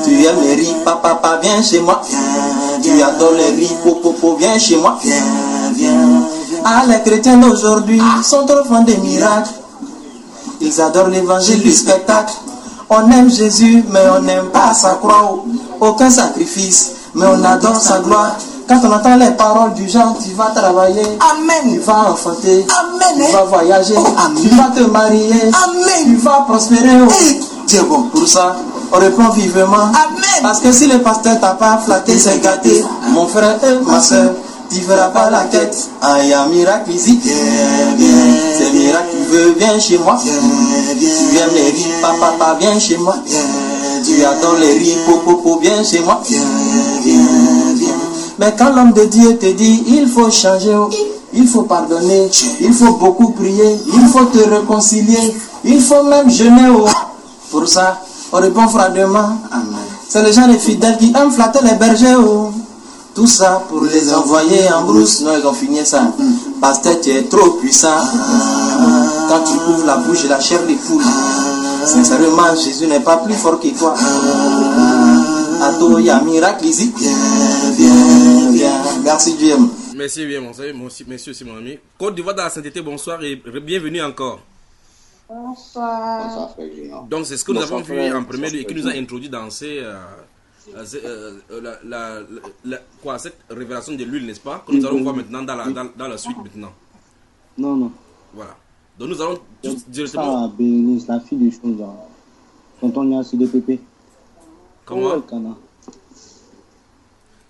Tu aimes les riz, papa, viens chez moi, viens. Tu adores les riz, popo, viens chez moi, viens, viens. Ah, les chrétiens d'aujourd'hui sont trop fans des miracles. Ils adorent l'évangile du spectacle. On aime Jésus, mais on n'aime pas sa croix. Aucun sacrifice, mais on adore sa gloire. Quand on entend les paroles du genre, tu vas travailler, amen. Tu vas enfanter, amen. Tu vas voyager, amen. Tu vas te marier, amen. Tu vas prospérer. Dieu bon, pour ça, on répond vivement, amen. Parce que si le pasteur t'a pas flatté, c'est gâté. Mon frère et ma soeur, tu verras pas la tête. Ah, y'a miracle ici, viens, viens. C'est miracle tu veux, viens chez moi, viens, viens. Tu aimes les riz, papa, viens chez moi, viens. Tu adores les riz, popo, viens chez moi, viens, viens, viens. Mais quand l'homme de Dieu te dit, il faut changer, il faut pardonner, il faut beaucoup prier, il faut te réconcilier, il faut même jeûner. Pour ça, on répond froidement, amen. C'est les gens les fidèles qui aiment flatter les bergers. Tout ça pour les envoyer en brousse. Non, ils ont fini ça. Pasteur, tu es trop puissant. Quand tu ouvres la bouche et la chair des poules. Sincèrement, Jésus n'est pas plus fort que toi. Attends, il y a un miracle ici. Viens. Merci Dieu. Merci bien, merci aussi mon ami. Côte d'Ivoire dans la sainteté, bonsoir et bienvenue encore. Bonsoir. Donc c'est ce que nous avons vu en premier lieu et qui nous a introduit dans cette révélation de l'huile, n'est-ce pas? Que nous allons voir maintenant dans la suite maintenant. Non. Voilà. Donc nous allons tous directement... Ça, Bénice, la fille des choses, tonton Nia sur DPP. Comment?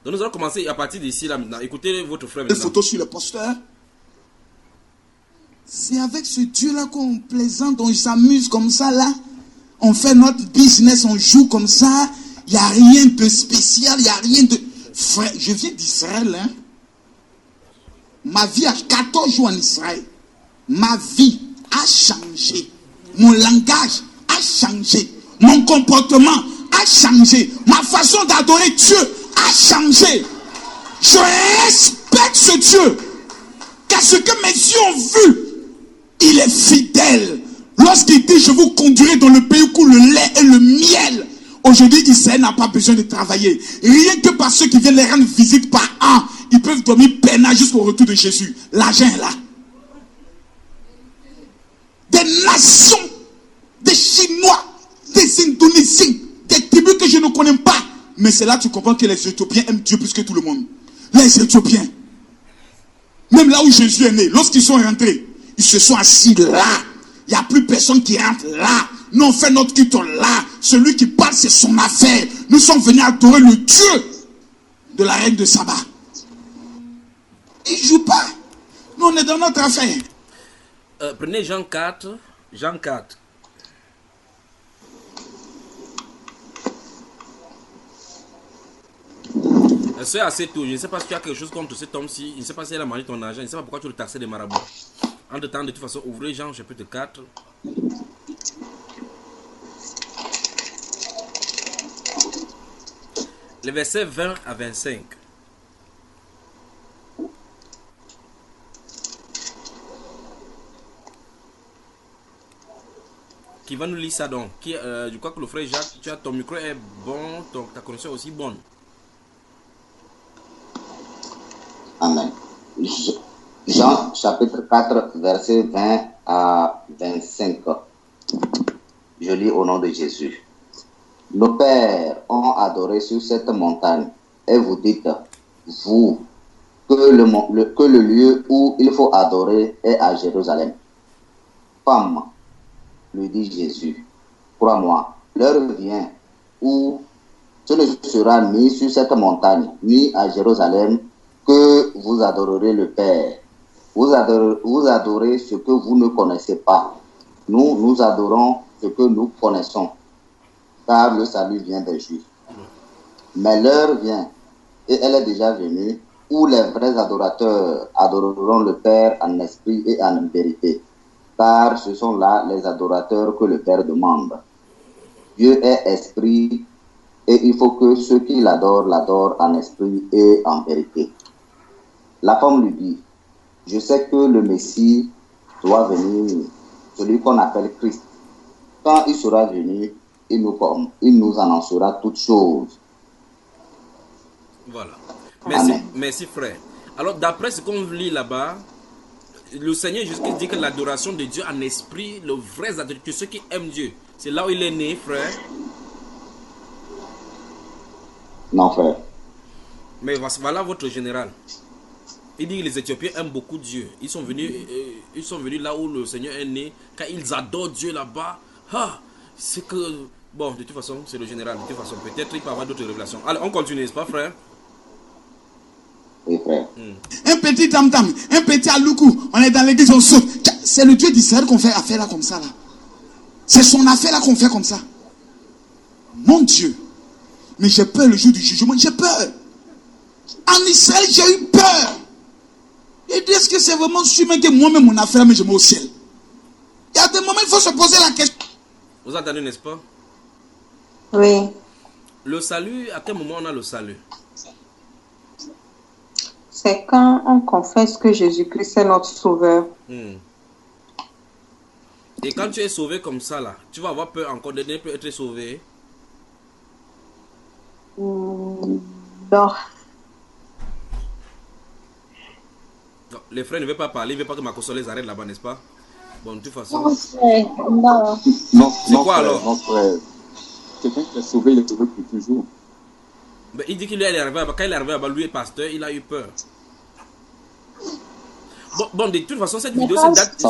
Donc nous allons commencer à partir d'ici là maintenant. Écoutez votre frère maintenant. Des photos sur le poster. C'est avec ce Dieu-là qu'on plaisante, on s'amuse comme ça là. On fait notre business, on joue comme ça. Il n'y a rien de spécial, il n'y a rien de... Frère, je viens d'Israël. Hein? Ma vie a 14 jours en Israël. Ma vie a changé. Mon langage a changé. Mon comportement a changé. Ma façon d'adorer Dieu a changé. Je respecte ce Dieu. Car ce que mes yeux ont vu, il est fidèle. Lorsqu'il dit, je vous conduirai dans le pays où coule le lait et le miel. Aujourd'hui, Israël n'a pas besoin de travailler. Rien que par ceux qui viennent les rendre visite par an, ils peuvent dormir peinard jusqu'au retour de Jésus. L'argent est là. Des nations, des Chinois, des Indonésiens, des tribus que je ne connais pas. Mais c'est là que tu comprends que les Éthiopiens aiment Dieu plus que tout le monde. Les Éthiopiens. Même là où Jésus est né, lorsqu'ils sont rentrés, ils se sont assis là. Il n'y a plus personne qui rentre là. Nous on fait notre culte là. Celui qui parle, c'est son affaire. Nous sommes venus adorer le Dieu de la reine de Saba. Il ne joue pas. Nous on est dans notre affaire. Prenez Jean 4, Jean 4. C'est assez tôt. Je ne sais pas si tu as quelque chose contre cet homme-ci. Je ne sais pas si elle a mangé ton argent. Je ne sais pas pourquoi tu le taxais des marabouts. En de temps, de toute façon, ouvrez Jean chapitre 4. Les versets 20 à 25. Qui va nous lire ça donc? Je crois que le frère Jacques, ton micro est bon, ta connexion est aussi bonne. Amen. Jean chapitre 4, versets 20 à 25. Je lis au nom de Jésus. Nos pères ont adoré sur cette montagne, et vous dites, vous, que le lieu où il faut adorer est à Jérusalem. Femme, lui dit Jésus, crois-moi, l'heure vient où ce ne sera ni sur cette montagne, ni à Jérusalem, que vous adorerez le Père. Vous adorez ce que vous ne connaissez pas. Nous adorons ce que nous connaissons, car le salut vient des Juifs. Mais l'heure vient, et elle est déjà venue, où les vrais adorateurs adoreront le Père en esprit et en vérité, car ce sont là les adorateurs que le Père demande. Dieu est esprit, et il faut que ceux qui l'adorent en esprit et en vérité. La femme lui dit, je sais que le Messie doit venir, celui qu'on appelle Christ. Quand il sera venu, il nous annoncera toutes choses. Voilà. Merci frère. Alors d'après ce qu'on lit là-bas, le Seigneur Jésus dit que l'adoration de Dieu en esprit, le vrai adorateur, ceux qui aiment Dieu, c'est là où il est né, frère. Non, frère. Mais voilà votre général. Il dit que les Éthiopiens aiment beaucoup Dieu. Ils sont venus là où le Seigneur est né. Quand ils adorent Dieu là-bas, c'est que... Bon, de toute façon, c'est le général. De toute façon, peut-être il peut avoir d'autres révélations. Allez, on continue, n'est-ce pas, frère? Oui, frère. Un petit tam-tam, un petit aloukou, on est dans l'église, on saute. C'est le Dieu d'Israël qu'on fait affaire là comme ça, là. C'est son affaire là qu'on fait comme ça. Mon Dieu. Mais j'ai peur le jour du jugement, j'ai peur. En Israël, j'ai eu peur. Et est-ce que c'est vraiment sûr que moi-même mon affaire, mais je vais au ciel? Il y a des moments, il faut se poser la question. Vous entendez, n'est-ce pas? Oui. Le salut, à quel moment on a le salut? C'est quand on confesse que Jésus-Christ est notre sauveur. Et quand tu es sauvé comme ça, là, tu vas avoir peur encore de ne plus être sauvé? Non. Non, les frères ne veulent pas parler, ils ne veulent pas que ma console les arrête là-bas, n'est-ce pas? Bon, de toute façon... Non. C'est quoi alors? Non, frère. Quelqu'un qui est sauvé, il est sauvé pour toujours. Mais il dit qu'il est arrivé, quand il est arrivé là-bas, lui est pasteur, il a eu peur. Bon, de toute façon, cette vidéo se date...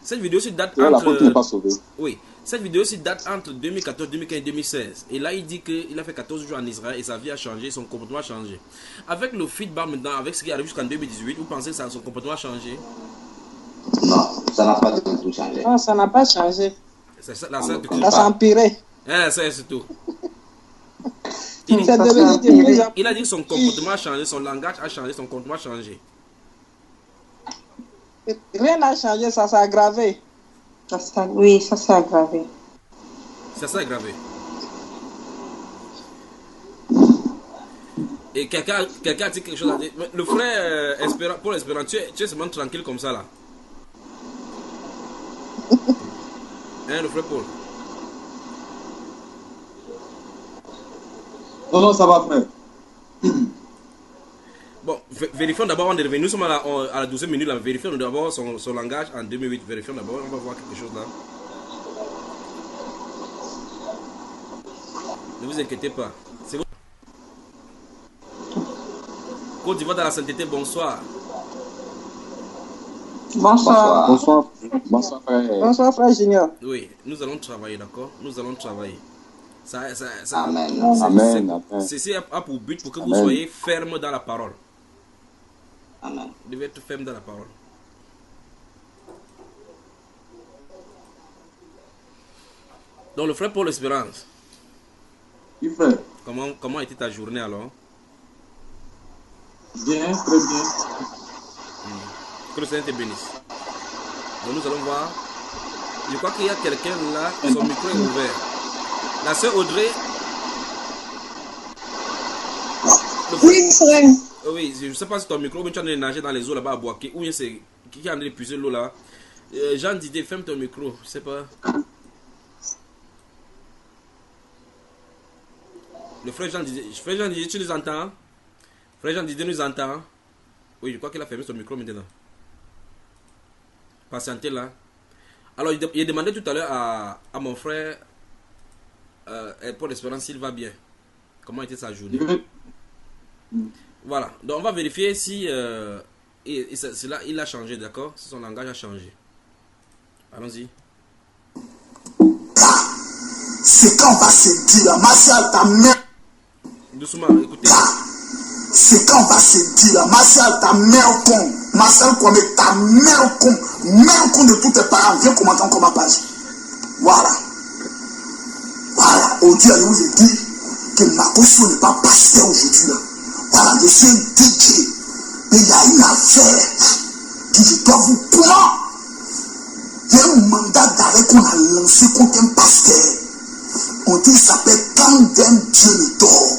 Cette vidéo se date entre... Oui, cette vidéo se date entre 2014, 2015 et 2016. Et là, il dit qu'il a fait 14 jours en Israël et sa vie a changé, son comportement a changé. Avec le feedback maintenant, avec ce qui arrive jusqu'en 2018, vous pensez que son comportement a changé? Non, ça n'a pas du tout changé. Non, ça n'a pas changé. Ça s'est empiré. C'est tout. Il a dit que son comportement a changé, son langage a changé, son comportement a changé. Rien n'a changé, ça s'est aggravé. Oui, ça s'est aggravé. Ça s'est aggravé. Et quelqu'un a dit quelque chose à dire. Le frère Paul Espérant, tu es seulement tranquille comme ça là. Hein, le frère Paul? Non, ça va, frère. Bon, vérifions d'abord, on est revenu, nous sommes à la 12e minute, là. Vérifions d'abord son langage en 2008. Vérifions d'abord, on va voir quelque chose là. Ne vous inquiétez pas. C'est vous. Côte d'Ivoire dans la sainteté, bonsoir. Bonsoir. Bonsoir, frère. Bonsoir, frère Junior. Oui, nous allons travailler, d'accord? Nous allons travailler. Amen. Ceci a pour but pour que vous soyez ferme dans la parole. Amen. Vous devez être ferme dans la parole. Donc le frère Paul Espérance. Oui, frère. Comment était ta journée alors? Bien, très bien. Que le Seigneur te bénisse. Donc nous allons voir. Je crois qu'il y a quelqu'un là, son micro est ouvert. La sœur Audrey. Oui, frère. Oui, je ne sais pas si ton micro, mais tu es en train de nager dans les eaux là-bas à Boaké. Ou bien c'est qui est en train de puiser l'eau là. Jean Didier, ferme ton micro. Je ne sais pas. Le frère Jean Didier, tu nous entends? Frère Jean Didier nous entend? Oui, je crois qu'il a fermé son micro maintenant. Patientez là. Alors, il a demandé tout à l'heure à mon frère Paul Espérance s'il va bien. Comment était sa journée? Voilà. Donc, on va vérifier si il a changé, d'accord? Si son langage a changé. Allons-y. C'est quand on va se dire, Martial, ta mère. Doucement, écoutez. C'est quand on va se dire, Martial, ta mère con. Martial, quoi, mais ta mère con. Mère con de tous tes parents. Viens commenter encore ma page. Voilà. Voilà. Aujourd'hui, je vous ai dit que ma caution n'est pas pasteur aujourd'hui. Là. Voilà, je suis un DJ. Mais il y a une affaire que je dois vous prendre. Il y a un mandat d'arrêt qu'on a lancé contre un pasteur. On dit qu'il s'appelle Kandem Dieu le dort.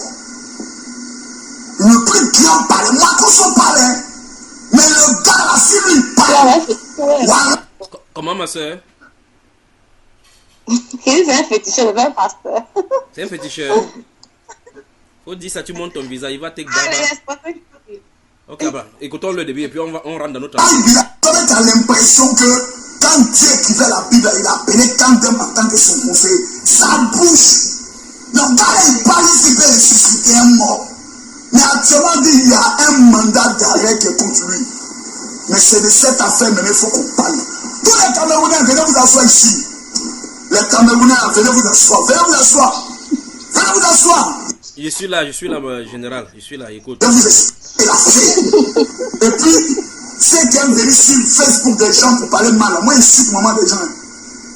Le prix bien parler, moi qu'on s'en parlait. Mais le gars là, s'il lui parle. Voilà. Comment ma soeur? C'est un féticheur, c'est un pasteur. C'est un féticheur. Faut dire ça, tu montes ton visage, il va te gagner. Ok, bah, écoutons le début et puis on rentre dans notre affaire. Tu as l'impression que quand Dieu écrivait la Bible, il appelait Kandem en tant que son conseiller. Ça bouge. Donc quand il parle, il peut ressusciter un mort. Mais actuellement, il y a un mandat d'arrêt qui est contre lui. Mais c'est de cette affaire, mais il faut qu'on parle. Tous les Camerounais, venez vous asseoir ici. Les Camerounais, venez vous asseoir. Venez vous asseoir. Venez vous asseoir. Je suis là, général. Je suis là, écoute. Et puis, ceux qui aiment venir sur Facebook des gens pour parler mal, moi, je suis maman des gens.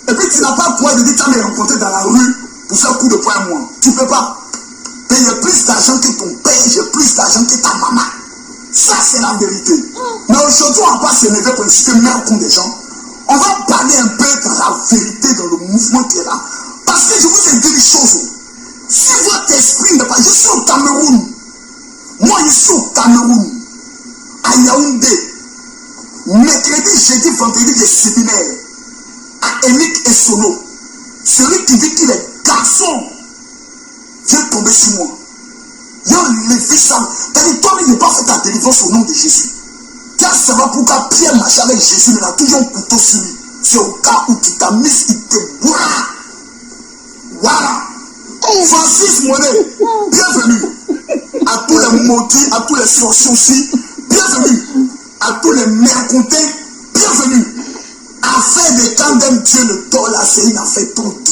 Et puis, tu n'as pas quoi de dire, tu as les rencontré dans la rue pour faire coup de poing à moi. Tu ne peux pas. J'ai plus d'argent que ton père, j'ai plus d'argent que ta maman. Ça, c'est la vérité. Mais aujourd'hui, on ne va pas s'élever pour insulter merde contre des gens. On va parler un peu dans la vérité, dans le mouvement qui est là. Parce que je vous ai dit une chose. Si votre esprit n'est pas... Je suis au Cameroun. Moi, je suis au Cameroun. À Yaoundé. Mercredi, jeudi, vendredi, des séminaires. À Émic et Sono. Celui qui dit qu'il est garçon. Viens tomber sur moi. Il y a un levé ça. T'as dit, toi, il n'est pas fait ta délivrance au nom de Jésus. Tu as savoir pourquoi Pierre marche avec Jésus, mais il a toujours un couteau sur lui. C'est au cas où tu t'as mis, il te boit. Voilà. Francis Monet, bienvenue. À tous les maudits, à tous les sorciers aussi, bienvenue. À tous les mercontins, bienvenue. Affaire de Kandem Dieu le tort là, c'est une affaire toute.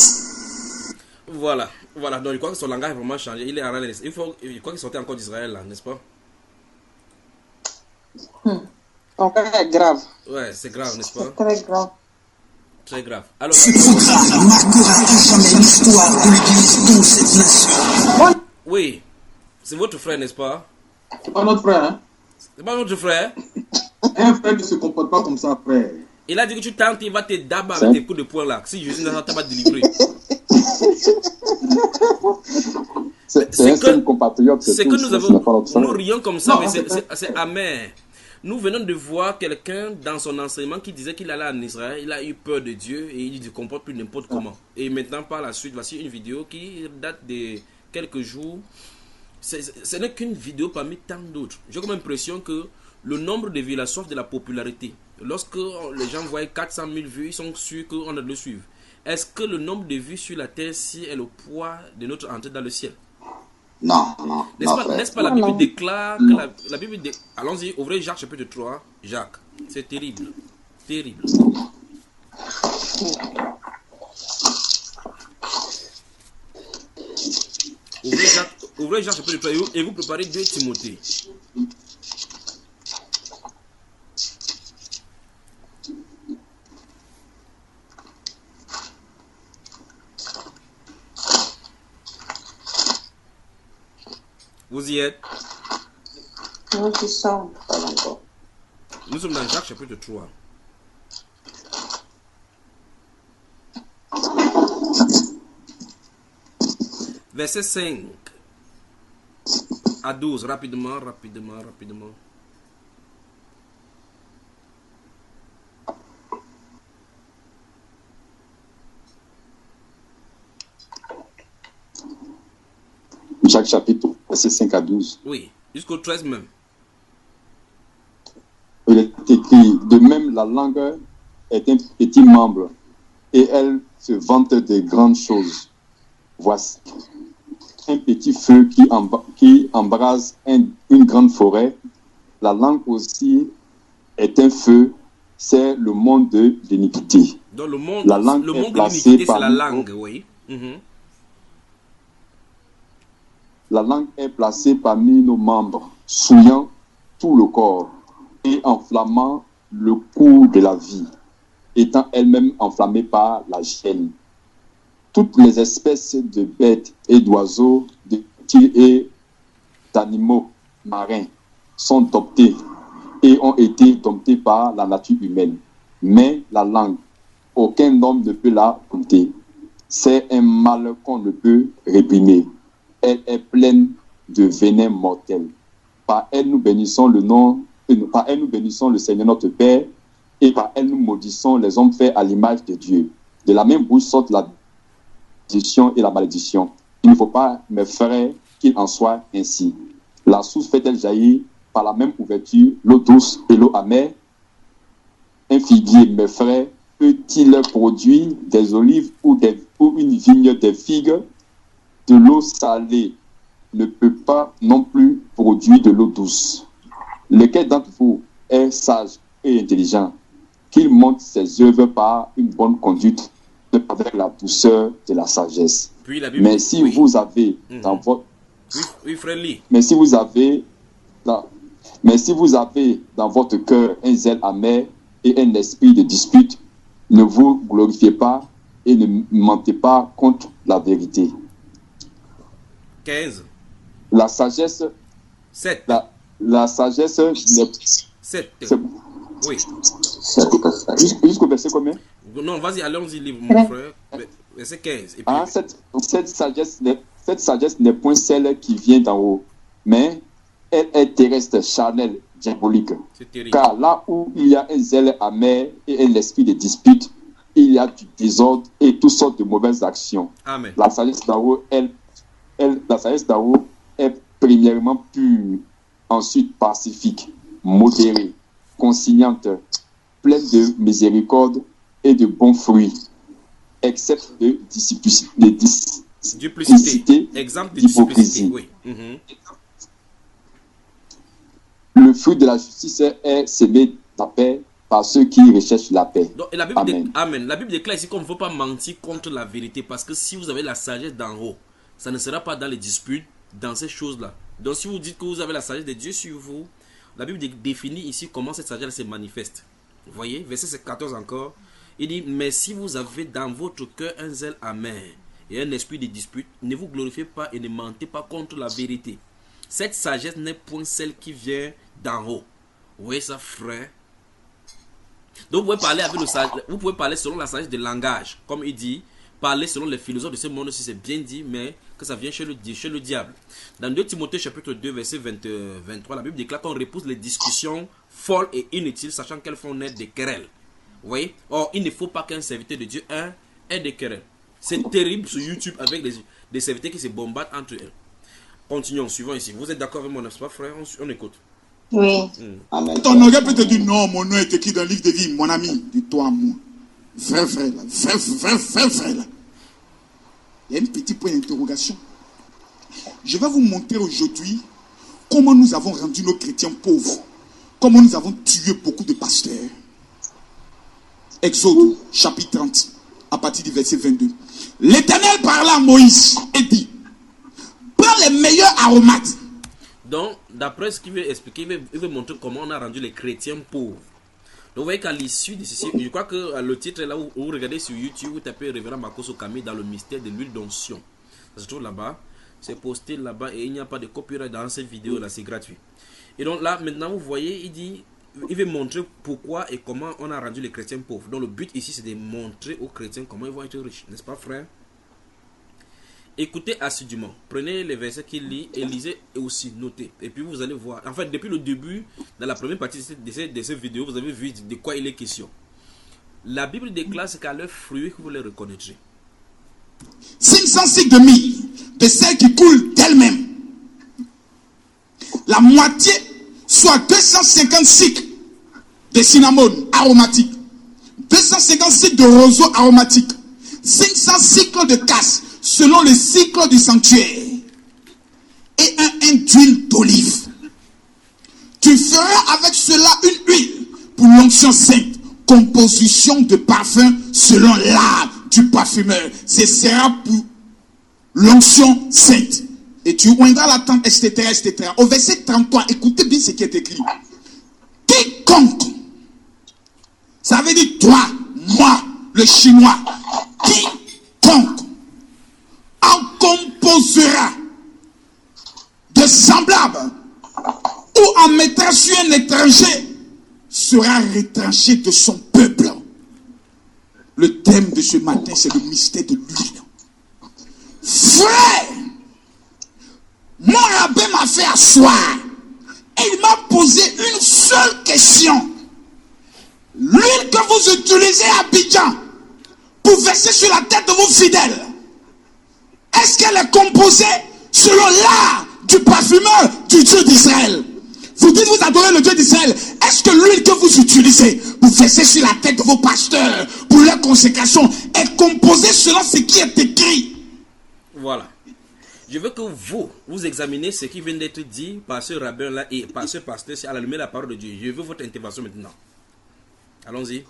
Voilà. Voilà, donc je crois que son langage a vraiment changé. Il est en Israël. Je crois qu'il sortait encore d'Israël là, n'est-ce pas? Ton cas est grave. Ouais, c'est grave, n'est-ce pas? C'est très grave. Très grave. Alors, ce programme marquera à jamais l'histoire de l'Église dans cette nation. Oui, c'est votre frère, n'est-ce pas? C'est pas notre frère, hein? C'est pas notre frère? Un frère ne se comporte pas comme ça, frère. Il a dit que tu tentes, il va te daber avec tes coups de poing là. Si Jésus n'a pas délivré. C'est un compatriote. C'est que nous avons. Nous rions comme ça, mais c'est amer. Nous venons de voir quelqu'un dans son enseignement qui disait qu'il allait en Israël, il a eu peur de Dieu et il ne se comporte plus n'importe comment. Et maintenant, par la suite, voici une vidéo qui date de quelques jours. Ce n'est qu'une vidéo parmi tant d'autres. J'ai comme l'impression que le nombre de vues, la soif de la popularité, lorsque les gens voient 400 000 vues, ils sont sûrs qu'on a de le suivre. Est-ce que le nombre de vues sur la terre-ci est le poids de notre entrée dans le ciel? Non. N'est-ce pas la Bible déclare que la Bible Allons-y, ouvrez Jacques chapitre 3. Jacques, c'est terrible. Terrible. Ouvrez Jacques chapitre 3 et vous préparez 2 Timothée. Vous y êtes? Nous y sommes, pas encore. Nous sommes dans Jacques chapitre 3. Verset 5 à 12, rapidement. Jacques chapitre, verset 5 à 12. Oui, jusqu'au 13 même. Il est écrit, de même la langue est un petit membre et elle se vante de grandes choses. Voici un petit feu qui embrase une grande forêt. La langue aussi est un feu, c'est le monde de l'iniquité. Dans le monde, la langue de placée l'iniquité, c'est la langue, oui. La langue est placée parmi nos membres, souillant tout le corps et enflammant le cours de la vie, étant elle-même enflammée par la gêne. Toutes les espèces de bêtes et d'oiseaux, de petits et d'animaux marins sont domptées et ont été domptées par la nature humaine. Mais la langue, aucun homme ne peut la dompter. C'est un mal qu'on ne peut réprimer. Elle est pleine de venin mortel. Par elle nous bénissons par elle nous bénissons le Seigneur notre Père, et par elle nous maudissons les hommes faits à l'image de Dieu. De la même bouche sortent la bénédiction et la malédiction. Il ne faut pas, mes frères, qu'il en soit ainsi. La source fait-elle jaillir par la même ouverture l'eau douce et l'eau amère? Un figuier, mes frères, peut-il produire des olives ou une vigne des figues? De l'eau salée ne peut pas non plus produire de l'eau douce. Lequel d'entre vous est sage et intelligent, qu'il montre ses œuvres par une bonne conduite avec la douceur de la sagesse. Puis la Bible, mais si vous avez dans votre mais si vous avez dans votre cœur un zèle amer et un esprit de dispute, ne vous glorifiez pas et ne mentez pas contre la vérité. 15. La sagesse 7. La sagesse 7. Oui. Jusqu'au verset combien? Non, vas-y, allons-y, livre, mon frère. Verset 15. Et puis... cette sagesse n'est point celle qui vient d'en haut, mais elle est terrestre, charnelle, diabolique. Car là où il y a un zèle amer et un esprit de dispute, il y a du désordre et toutes sortes de mauvaises actions. Amen. La sagesse d'en haut, la sagesse d'en haut est premièrement pure, ensuite pacifique, modérée, conciliante, pleine de miséricorde et de bons fruits, excepte de duplicité, exemple de d'hypocrisie. Oui. Le fruit de la justice est s'aimer la paix par ceux qui recherchent la paix. Donc, la Bible Amen. Amen. La Bible déclare ici qu'on ne faut pas mentir contre la vérité, parce que si vous avez la sagesse d'en haut, ça ne sera pas dans les disputes, dans ces choses-là. Donc si vous dites que vous avez la sagesse de Dieu sur vous, la Bible définit ici comment cette sagesse se manifeste. Vous voyez, verset 14 encore, il dit, mais si vous avez dans votre cœur un zèle amer et un esprit de dispute, ne vous glorifiez pas et ne mentez pas contre la vérité. Cette sagesse n'est point celle qui vient d'en haut. Vous voyez ça, frère? Donc vous pouvez parler avec vous pouvez parler selon la sagesse de langage, comme il dit, parler selon les philosophes de ce monde, si c'est bien dit, mais que ça vient chez le diable. Dans 2 Timothée chapitre 2 verset 23, la Bible déclare qu'on repousse les discussions folles et inutiles, sachant qu'elles font naître des querelles. Vous voyez? Or, il ne faut pas qu'un serviteur de Dieu ait des querelles. C'est terrible sur YouTube avec des serviteurs qui se bombardent entre eux. Continuons, suivons ici. Vous êtes d'accord avec moi, n'est-ce pas, frère? On écoute. Oui. Amen. Ton oreille peut te dire non, mon nom est écrit dans le livre de vie, mon ami. Dis-toi, moi. Vrai, là. Vrai, là. Il y a un petit point d'interrogation. Je vais vous montrer aujourd'hui comment nous avons rendu nos chrétiens pauvres. Comment nous avons tué beaucoup de pasteurs. Exode, chapitre 30, à partir du verset 22. L'Éternel parla à Moïse et dit, prends les meilleurs aromates. Donc, d'après ce qu'il veut expliquer, il veut montrer comment on a rendu les chrétiens pauvres. Donc, vous voyez qu'à l'issue de ceci, je crois que le titre est là où vous regardez sur YouTube, vous tapez Révérend Makoso Kami dans le mystère de l'huile d'onction. Ça se trouve là-bas. C'est posté là-bas et il n'y a pas de copyright dans cette vidéo là, c'est gratuit. Et donc là, maintenant, vous voyez, il veut montrer pourquoi et comment on a rendu les chrétiens pauvres. Donc le but ici, c'est de montrer aux chrétiens comment ils vont être riches, n'est-ce pas, frère? Écoutez assidûment, prenez les versets qu'il lit et lisez et aussi notez. Et puis vous allez voir, en fait, depuis le début, dans la première partie de cette vidéo, vous avez vu de quoi il est question. La Bible déclare qu'à leurs fruits, vous les reconnaîtrez. 500 cycles de myrrhe, de celles qui coulent d'elles-mêmes. La moitié, soit 250 cycles de cinnamome aromatique, 250 cycles de roseau aromatique, 500 cycles de casse, selon le cycle du sanctuaire, et un d'huile d'olive. Tu feras avec cela une huile pour l'onction sainte, composition de parfum selon l'art du parfumeur. Ce sera pour l'onction sainte. Et tu oindras la tente, etc., etc. Au verset 33, écoutez bien ce qui est écrit. Quiconque, ça veut dire toi, moi, le chinois, quiconque en composera de semblable ou en mettra sur un étranger sera retranché de son peuple. Le thème de ce matin, c'est le mystère de l'huile. Frère, mon rabbin m'a fait asseoir et il m'a posé une seule question. L'huile que vous utilisez à Abidjan pour verser sur la tête de vos fidèles, est-ce qu'elle est composée selon l'art du parfumeur du Dieu d'Israël? Vous dites vous adorez le Dieu d'Israël. Est-ce que l'huile que vous utilisez pour verser sur la tête de vos pasteurs pour leur consécration est composée selon ce qui est écrit? Voilà. Je veux que vous examinez ce qui vient d'être dit par ce rabbin-là et par ce pasteur à la lumière de la parole de Dieu. Je veux votre intervention maintenant. Allons-y.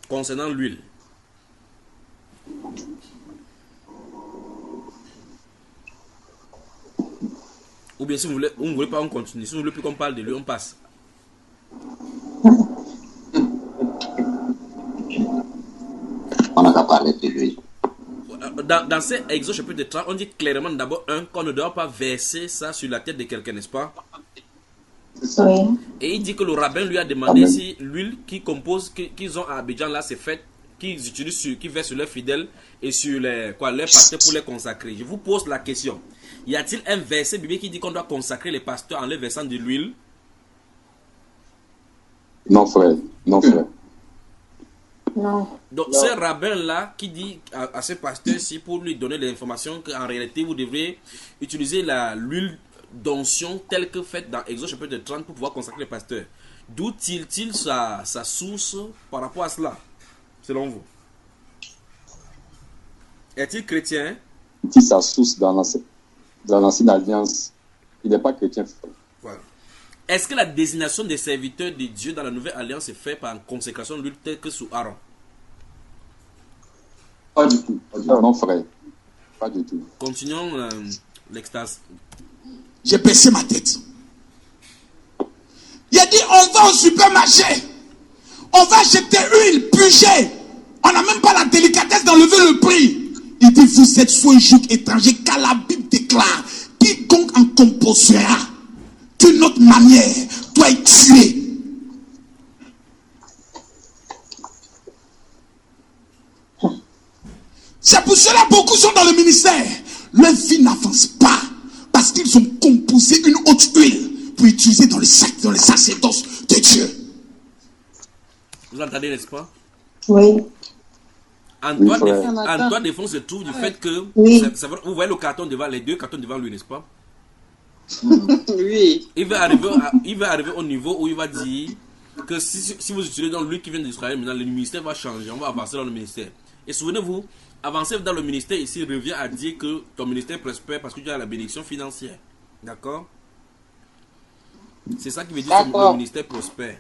Concernant l'huile. Ou bien si vous ne voulez pas, on continue. Si vous ne voulez plus qu'on parle de lui, on passe. On n'a qu'à parler de lui. Dans ces Exode chapitre 30, on dit clairement d'abord qu'on ne doit pas verser ça sur la tête de quelqu'un, n'est-ce pas? Oui. Et il dit que le rabbin lui a demandé si l'huile qu'ils ont à Abidjan là, c'est faite, qu'ils utilisent, qu'ils versent sur leurs fidèles et sur leurs pasteurs pour les consacrer. Je vous pose la question. Y a-t-il un verset biblique qui dit qu'on doit consacrer les pasteurs en leur versant de l'huile? Non, frère. Non, frère. Non. Donc, ce rabbin-là qui dit à ce pasteur-ci pour lui donner l'information qu'en réalité, vous devrez utiliser l'huile d'onction telle que faite dans Exode chapitre 30 pour pouvoir consacrer les pasteurs. D'où tire-t-il sa source par rapport à cela, selon vous? Est-il chrétien? Il tire sa source dans l'ancienne alliance. Il n'est pas chrétien. Voilà. Est-ce que la désignation des serviteurs de Dieu dans la nouvelle alliance est faite par une consécration de l'huile telle que sous Aaron? Pas du tout. Non, frère. Pas du tout. Continuons l'extase. J'ai baissé ma tête. Il a dit, on va au supermarché. On va acheter huile, purger. On n'a même pas la délicatesse d'enlever le prix. Il dit, vous êtes soit un joug étranger, car la Bible déclare, quiconque en composera d'une autre manière doit être tué. C'est pour cela beaucoup sont dans le ministère. Leur vie n'avance pas parce qu'ils ont composé une autre huile pour utiliser dans le sacerdoce de Dieu. Vous entendez, n'est-ce pas? Oui. Antoine défend se trouve du fait que vous voyez le carton devant, les deux cartons devant lui, n'est-ce pas? Oui. Il va arriver au niveau où il va dire que si vous utilisez dans l'huile qui vient d'Israël, maintenant le ministère va changer, on va avancer dans le ministère. Et souvenez-vous, avancer dans le ministère ici revient à dire que ton ministère prospère parce que tu as la bénédiction financière. D'accord? C'est ça qui veut dire que le ministère prospère.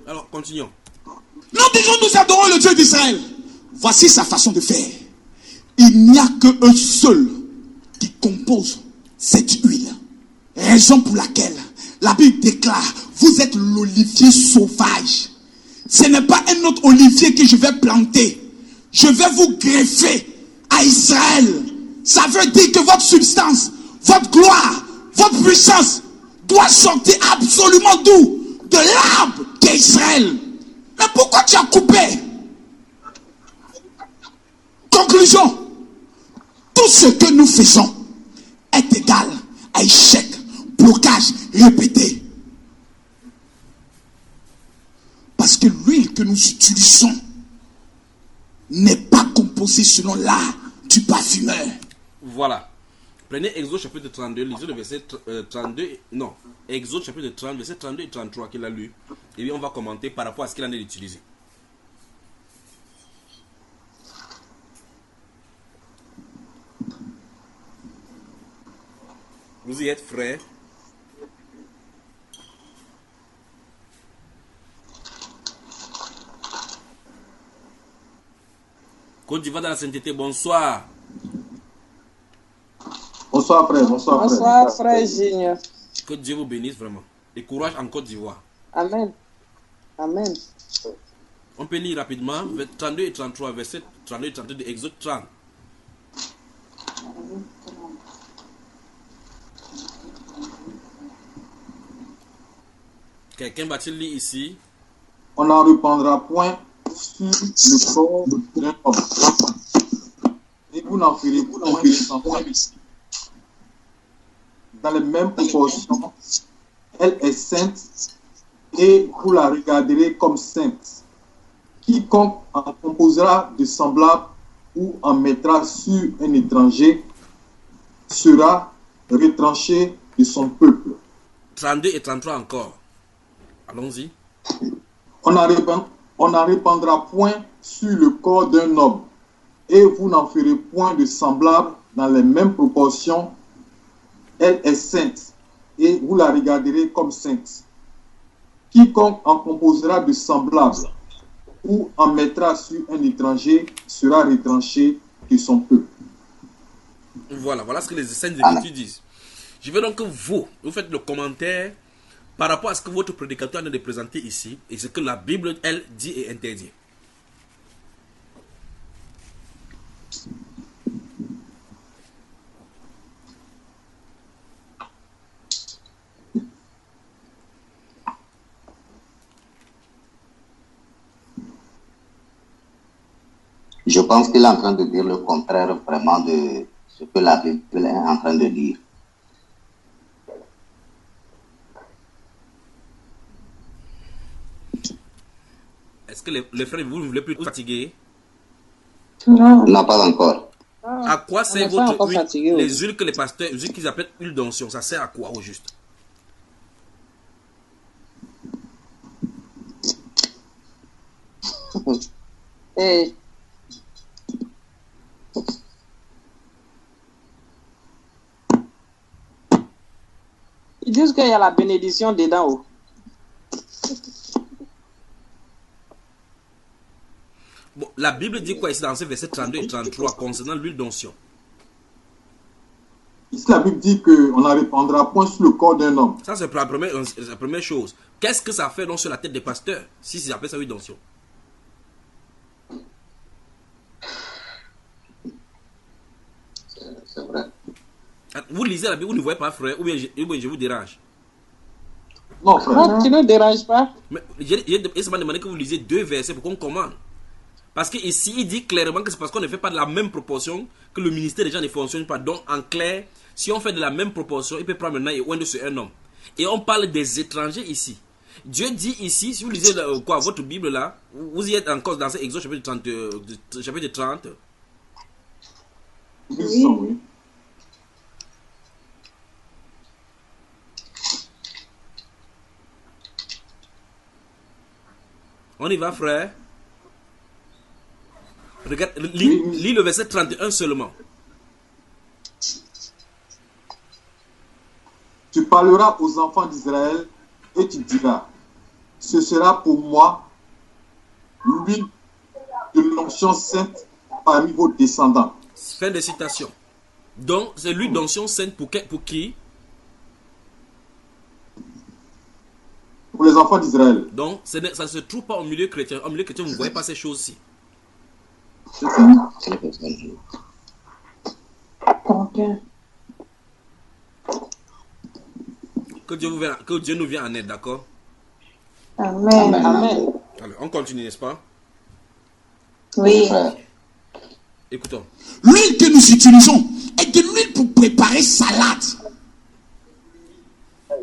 Alors, continuons. Nous disons, nous adorons le Dieu d'Israël. Voici sa façon de faire. Il n'y a qu'un seul qui compose cette huile. Raison pour laquelle la Bible déclare, vous êtes l'olivier sauvage. Ce n'est pas un autre olivier que je vais planter. Je vais vous greffer à Israël. Ça veut dire que votre substance, votre gloire, votre puissance doit sortir absolument d'où? De l'arbre qui est Israël. Mais pourquoi tu as coupé? Conclusion. Tout ce que nous faisons est égal à échec, blocage répété. Parce que l'huile que nous utilisons n'est pas composée selon l'art du parfumeur. Voilà. Prenez Exode chapitre 32, lisez le verset 32, non, Exode chapitre 30, verset 32 et 33 qu'il a lu. Et puis on va commenter par rapport à ce qu'il en est utilisé. Vous y êtes, frère? Côte d'Ivoire dans la sainteté, bonsoir. Bonsoir frère, bonsoir frère. Bonsoir frère Junior. Que Dieu vous bénisse vraiment. Et courage en Côte d'Ivoire. Amen. Amen. On peut lire rapidement 32 et 33, verset 32 et 33 de Exode 30. Quelqu'un va-t-il lire ici? On n'en reprendra point sur le corps d'un homme. Et vous n'en ferez point ici. Dans les mêmes proportions, elle est sainte et vous la regarderez comme sainte. Quiconque en composera de semblable ou en mettra sur un étranger sera retranché de son peuple. 32 et 33 encore. Allons-y. On n'en répandra point sur le corps d'un homme, et vous n'en ferez point de semblable dans les mêmes proportions. Elle est sainte, et vous la regarderez comme sainte. Quiconque en composera de semblable ou en mettra sur un étranger sera retranché de son peuple. Voilà, voilà ce que les Saintes Écritures disent. Je veux donc que vous faites le commentaire par rapport à ce que votre prédicateur vient de présenter ici et ce que la Bible, elle, dit et interdit. Je pense qu'il est en train de dire le contraire vraiment de ce que la Bible est en train de dire. Est-ce que les frères, vous ne voulez plus fatiguer? Non. Non, pas encore. À quoi sert votre huile? Les huiles que les pasteurs, les huiles qu'ils appellent huile d'onction, ça sert à quoi au juste? Hey. Ils disent qu'il y a la bénédiction dedans. Oh. Bon, la Bible dit quoi ici dans ce verset 32 et 33 concernant l'huile d'onction? Ici, la Bible dit qu'on n'en répandra point sur le corps d'un homme. Ça, c'est la première chose. Qu'est-ce que ça fait donc sur la tête des pasteurs si ils appellent ça huile d'onction? C'est vrai. Vous lisez la Bible, vous ne voyez pas, frère, ou bien je vous dérange? Non, frère. Non, tu ne déranges pas. Mais il m'a demandé que vous lisez 2 versets pour qu'on commande. Parce qu'ici, il dit clairement que c'est parce qu'on ne fait pas de la même proportion que le ministère des gens ne fonctionne pas. Donc, en clair, si on fait de la même proportion, il peut prendre maintenant et oindre sur un homme. Et on parle des étrangers ici. Dieu dit ici, si vous lisez votre Bible là, vous y êtes encore dans cet Exode chapitre 30. Chapitre 30. Oui. On y va, frère. Regarde, lis le verset 31 seulement. Tu parleras aux enfants d'Israël et tu diras, ce sera pour moi l'huile de l'onction sainte parmi vos descendants. Fin de citation. Donc, c'est l'huile d'onction sainte pour qui? Pour les enfants d'Israël. Donc, ça ne se trouve pas au milieu chrétien. Au milieu chrétien, vous ne voyez pas ces choses-ci. C'est ça. Ok. Que Dieu nous vienne en aide, d'accord? Amen. Amen. Alors, on continue, n'est-ce pas? Oui. Écoutons. L'huile que nous utilisons est de l'huile pour préparer salade.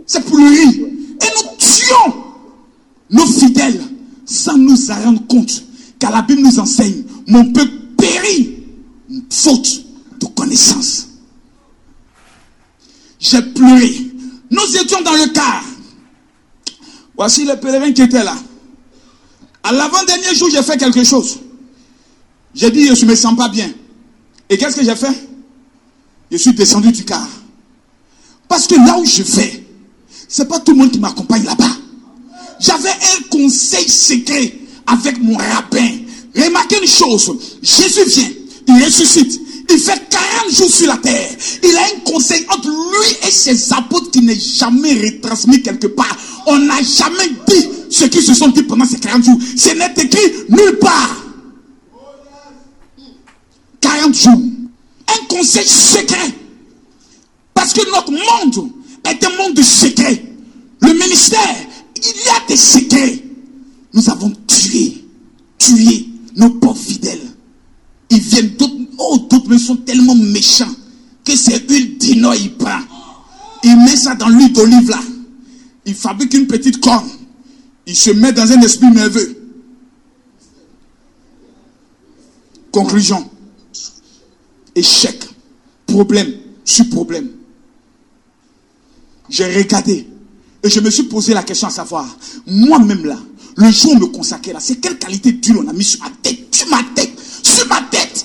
C'est pour le riz. Et nous tuons nos fidèles sans nous en rendre compte. Car la Bible nous enseigne, mon peuple périt faute de connaissance. J'ai pleuré. Nous étions dans le car. Voici le pèlerin qui était là. À l'avant-dernier jour, j'ai fait quelque chose. J'ai dit, je ne me sens pas bien. Et qu'est-ce que j'ai fait? Je suis descendu du car. Parce que là où je vais, c'est pas tout le monde qui m'accompagne là-bas. J'avais un conseil secret avec mon rabbin. Remarquez une chose. Jésus vient, il ressuscite. Il fait 40 jours sur la terre. Il a un conseil entre lui et ses apôtres qui n'est jamais retransmis quelque part. On n'a jamais dit ce qu'ils se sont dit pendant ces 40 jours. Ce n'est écrit nulle part. 40 jours. Un conseil secret. Parce que notre monde est un monde de secrets. Le ministère, il y a des secrets. Nous avons tué nos pauvres fidèles. Ils viennent d'autres mais sont tellement méchants que c'est huile d'inoï il prend. Il met ça dans l'huile d'olive là. Il fabrique une petite corne. Il se met dans un esprit nerveux. Conclusion. Échec. Problème sur problème. J'ai regardé et je me suis posé la question à savoir, moi-même là, le jour où on me consacrait là, c'est quelle qualité d'huile on a mis sur ma tête? Sur ma tête. Sur ma tête.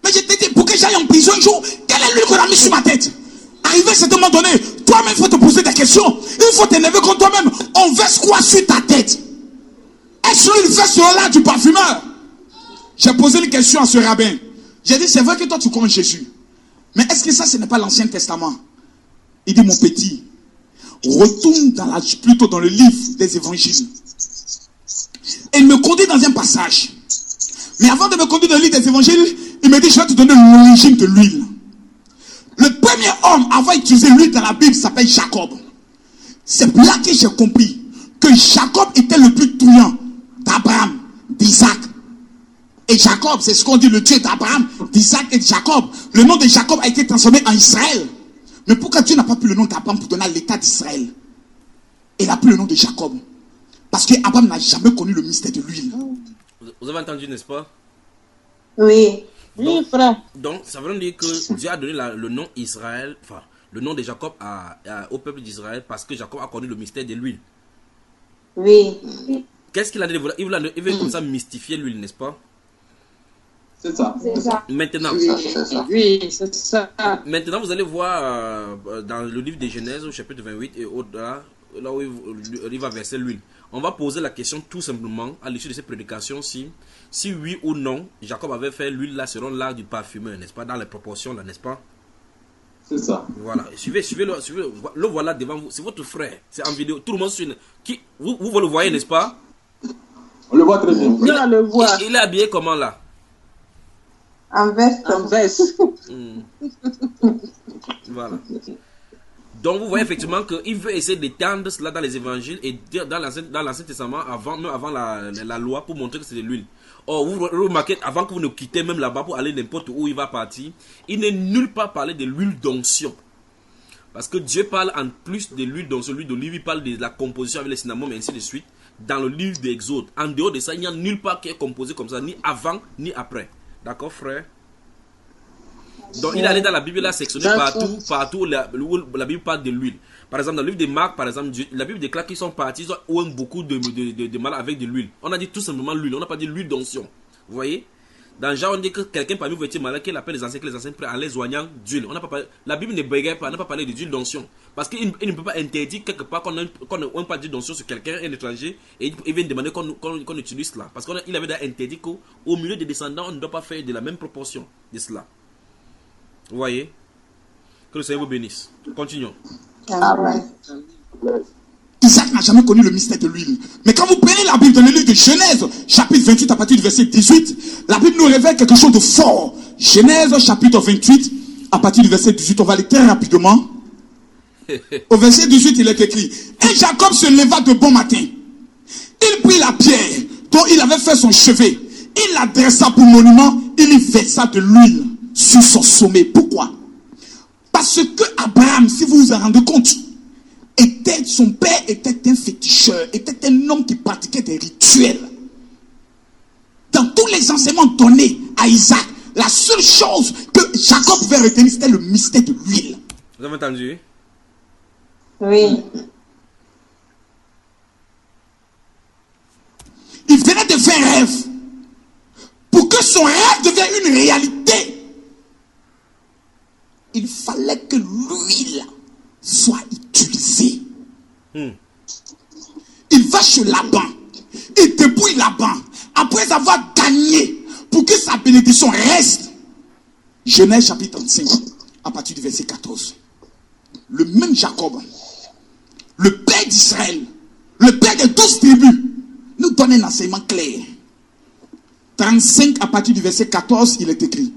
Mais je t'ai dit, pour que j'aille en prison un jour, quelle est l'huile qu'on a mis sur ma tête? Arrivé à un certain moment donné, toi-même, il faut te poser des questions. Il faut t'énerver contre toi-même. On verse quoi sur ta tête? Est-ce l'huile verse là du parfumeur? J'ai posé une question à ce rabbin. J'ai dit, c'est vrai que toi, tu connais Jésus. Mais est-ce que ça, ce n'est pas l'Ancien Testament? Il dit, mon petit, retourne plutôt dans le livre des évangiles. Et il me conduit dans un passage. Mais avant de me conduire dans le livre des évangiles, il me dit, je vais te donner l'origine de l'huile. Le premier homme à avoir utilisé l'huile dans la Bible s'appelle Jacob. C'est là que j'ai compris que Jacob était le plus touillant d'Abraham, d'Isaac. Et Jacob, c'est ce qu'on dit, le Dieu d'Abraham, d'Isaac et de Jacob. Le nom de Jacob a été transformé en Israël. Mais pourquoi Dieu n'a pas pris le nom d'Abraham pour donner à l'état d'Israël? Il a pris le nom de Jacob. Parce qu'Abraham n'a jamais connu le mystère de l'huile. Vous avez entendu, n'est-ce pas? Oui. Donc, Oui, frère. Donc, ça veut dire que Dieu a donné le nom Israël, enfin, le nom de Jacob au peuple d'Israël parce que Jacob a connu le mystère de l'huile. Oui. Qu'est-ce qu'il a dit? Il veut comme ça mystifier l'huile, n'est-ce pas? C'est ça. Maintenant, Oui, c'est ça. Maintenant, vous allez voir dans le livre des Genèse, au chapitre 28 et au-delà, là où il va verser l'huile. On va poser la question tout simplement à l'issue de cette prédication si oui ou non Jacob avait fait l'huile là selon l'art du parfumeur, n'est-ce pas, dans les proportions là, n'est-ce pas? C'est ça. Voilà, suivez-le, le voilà devant vous, c'est votre frère, c'est en vidéo, tout le monde suit. Vous le voyez, n'est-ce pas? On le voit très bien. Il est habillé comment là? En veste. En veste. Voilà. Donc vous voyez effectivement qu'il veut essayer d'étendre cela dans les évangiles et dans l'Ancien Testament, même avant la loi, pour montrer que c'est de l'huile. Or, vous remarquez, avant que vous ne quittez même là-bas pour aller n'importe où il va partir, il n'est nulle part parlé de l'huile d'onction. Parce que Dieu parle en plus de l'huile d'onction, l'huile d'olive, il parle de la composition avec le cinnamon, et ainsi de suite, dans le livre d'Exode. En dehors de ça, il n'y a nulle part qui est composé comme ça, ni avant, ni après. D'accord, frère? Donc, il est allé dans la Bible, il a sectionné partout où la Bible parle de l'huile. Par exemple, dans le livre de Marc, par exemple, la Bible déclare qu'ils sont partis, ils ont beaucoup de mal avec de l'huile. On a dit tout simplement l'huile, on n'a pas dit l'huile d'onction. Vous voyez? Dans Jean, on dit que quelqu'un parmi vous était malade, qu'il appelle les anciens prêts en les soignant d'huile. La Bible ne bégaye pas, n'a pas parlé d'huile d'onction. Parce qu'il ne peut pas interdire quelque part qu'on n'ait pas d'huile d'onction sur quelqu'un, un étranger, et il vient demander qu'on utilise cela. Parce qu'il avait interdit qu'au milieu des descendants, on ne doit pas faire de la même proportion de cela. Vous voyez? Que le Seigneur vous bénisse. Continuons. Amen. Isaac n'a jamais connu le mystère de l'huile. Mais quand vous prenez la Bible dans le livre de Genèse, chapitre 28, à partir du verset 18, la Bible nous révèle quelque chose de fort. Genèse, chapitre 28, à partir du verset 18, on va aller très rapidement. Au verset 18, il est écrit: et Jacob se leva de bon matin. Il prit la pierre dont il avait fait son chevet. Il la dressa pour monument. Il y versa de l'huile sur son sommet. Pourquoi? Parce que Abraham, si vous vous en rendez compte, son père était un féticheur, était un homme qui pratiquait des rituels. Dans tous les enseignements donnés à Isaac, la seule chose que Jacob pouvait retenir, c'était le mystère de l'huile. Vous avez entendu? Oui. Il venait de faire un rêve. Pour que son rêve devienne une réalité, il fallait que l'huile soit utilisée. Il va chez Laban. Il dépouille Laban. Après avoir gagné, pour que sa bénédiction reste. Genèse chapitre 35, à partir du verset 14. Le même Jacob, le père d'Israël, le père des 12 tribus, nous donne un enseignement clair. 35 à partir du verset 14, il est écrit: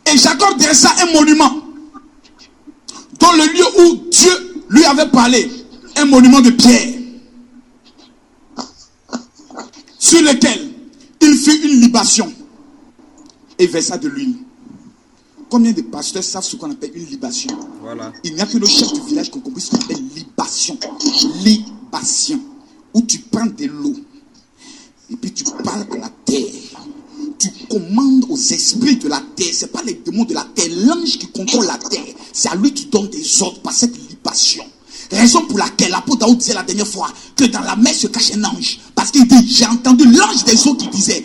et Jacob dressa un monument dans le lieu où Dieu lui avait parlé, un monument de pierre, sur lequel il fit une libation et versa de l'huile. Combien de pasteurs savent ce qu'on appelle une libation? Voilà. Il n'y a que le chef du village qui comprend ce qu'on appelle libation. Libation. Où tu prends de l'eau et puis tu parles à la terre. Tu commandes aux esprits de la terre. Ce n'est pas les démons de la terre. L'ange qui contrôle la terre, c'est à lui qui donne des ordres par cette libation. Raison pour laquelle l'apôtre Daoud disait la dernière fois que dans la mer se cache un ange. Parce qu'il dit: j'ai entendu l'ange des eaux qui disait.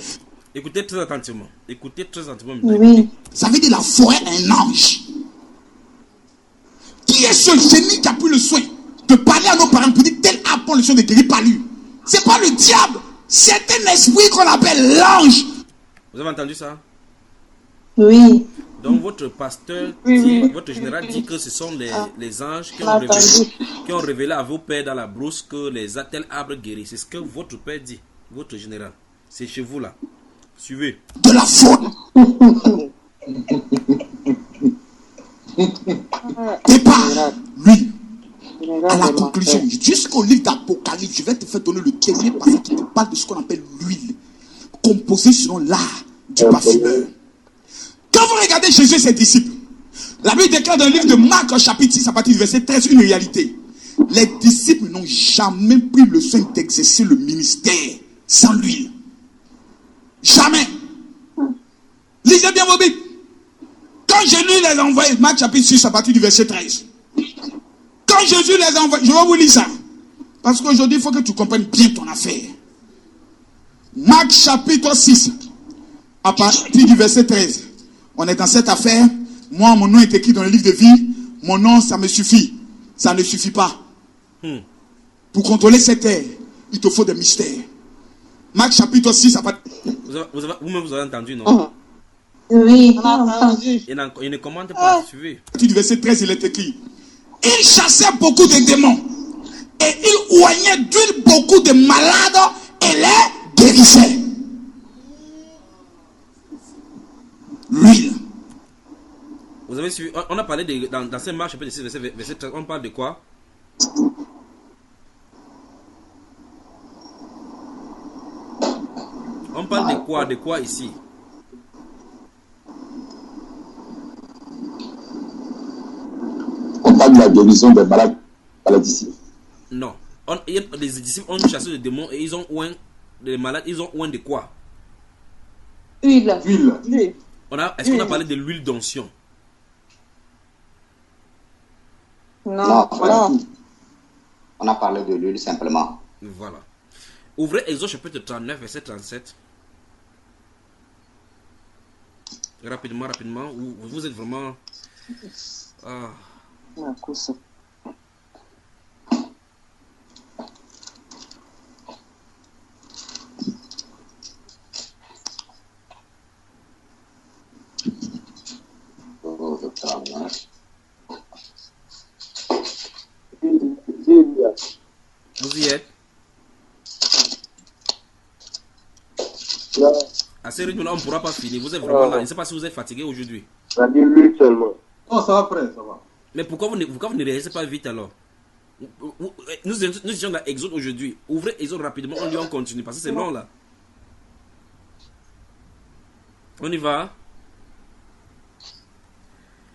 Écoutez très attentivement. Écoutez très attentivement. Oui. Ça veut dire la forêt a un ange. Qui est ce génie qui a pris le soin de parler à nos parents pour dire tel apprend le soin de guérir par lui? C'est pas le diable. C'est un esprit qu'on appelle l'ange. Vous avez entendu ça? Oui. Donc votre pasteur, votre général dit que ce sont les anges qui ont révélé à vos pères dans la brousse que tel arbre guérit. C'est ce que votre père dit, votre général. C'est chez vous là. Suivez. De la faune. Départ, lui, à la conclusion, jusqu'au livre d'Apocalypse, je vais te faire donner le dernier passage qui te parle de ce qu'on appelle l'huile, composée selon l'art du parfumeur. Quand vous regardez Jésus et ses disciples, la Bible déclare dans le livre de Marc, chapitre 6, à partir du verset 13, une réalité. Les disciples n'ont jamais pris le soin d'exercer le ministère sans l'huile. Jamais. Lisez bien vos Bibles. Quand Jésus les a envoyés, Marc chapitre 6 à partir du verset 13. Quand Jésus les a envoyés, je vais vous lire ça. Parce qu'aujourd'hui, il faut que tu comprennes bien ton affaire. Marc chapitre 6 à partir du verset 13. On est dans cette affaire. Moi, mon nom est écrit dans le livre de vie. Mon nom, ça me suffit. Ça ne suffit pas. Pour contrôler cette terre, il te faut des mystères. Marc chapitre 6 à partir... Vous-même, vous avez entendu, non? Oui, On a entendu. Il ne commente pas, suivez. À partir du verset 13, il est écrit: il chassait beaucoup de démons et il oignait d'huile beaucoup de malades et les guérissait. L'huile. Vous avez suivi, on a parlé dans ces marches, chapitre 6, verset 13, on parle de quoi? On parle de quoi? De quoi ici? On parle de la guérison des malades ici. Non. Les disciples ont chassé les démons et ils ont oint les malades. Ils ont oint de quoi? Huile. Est-ce qu'on a parlé de l'huile d'onction? Non. On a parlé de l'huile simplement. Voilà. Ouvrez Exode chapitre 39, verset 37. Rapidement. Vous êtes vraiment... À ce rythme-là, on ne pourra pas finir. Vous êtes vraiment là. Je ne sais pas si vous êtes fatigué aujourd'hui. Ça dit lui seulement. Non, ça va, frère, ça va. Mais pourquoi vous ne réagissez pas vite alors? Nous étions dans Exode aujourd'hui. Ouvrez Exode rapidement, on lit, on continue. Parce que c'est long là. On y va.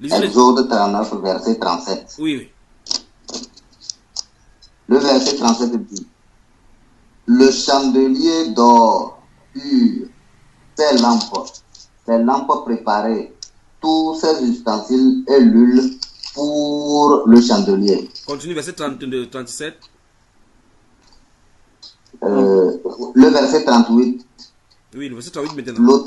Exode 39, verset 37. Oui. Le verset 37 dit: le chandelier d'or pur, ses lampes préparées, tous ses ustensiles et l'huile pour le chandelier. Continue, verset 37. Le verset 38. Oui, le verset 38 maintenant.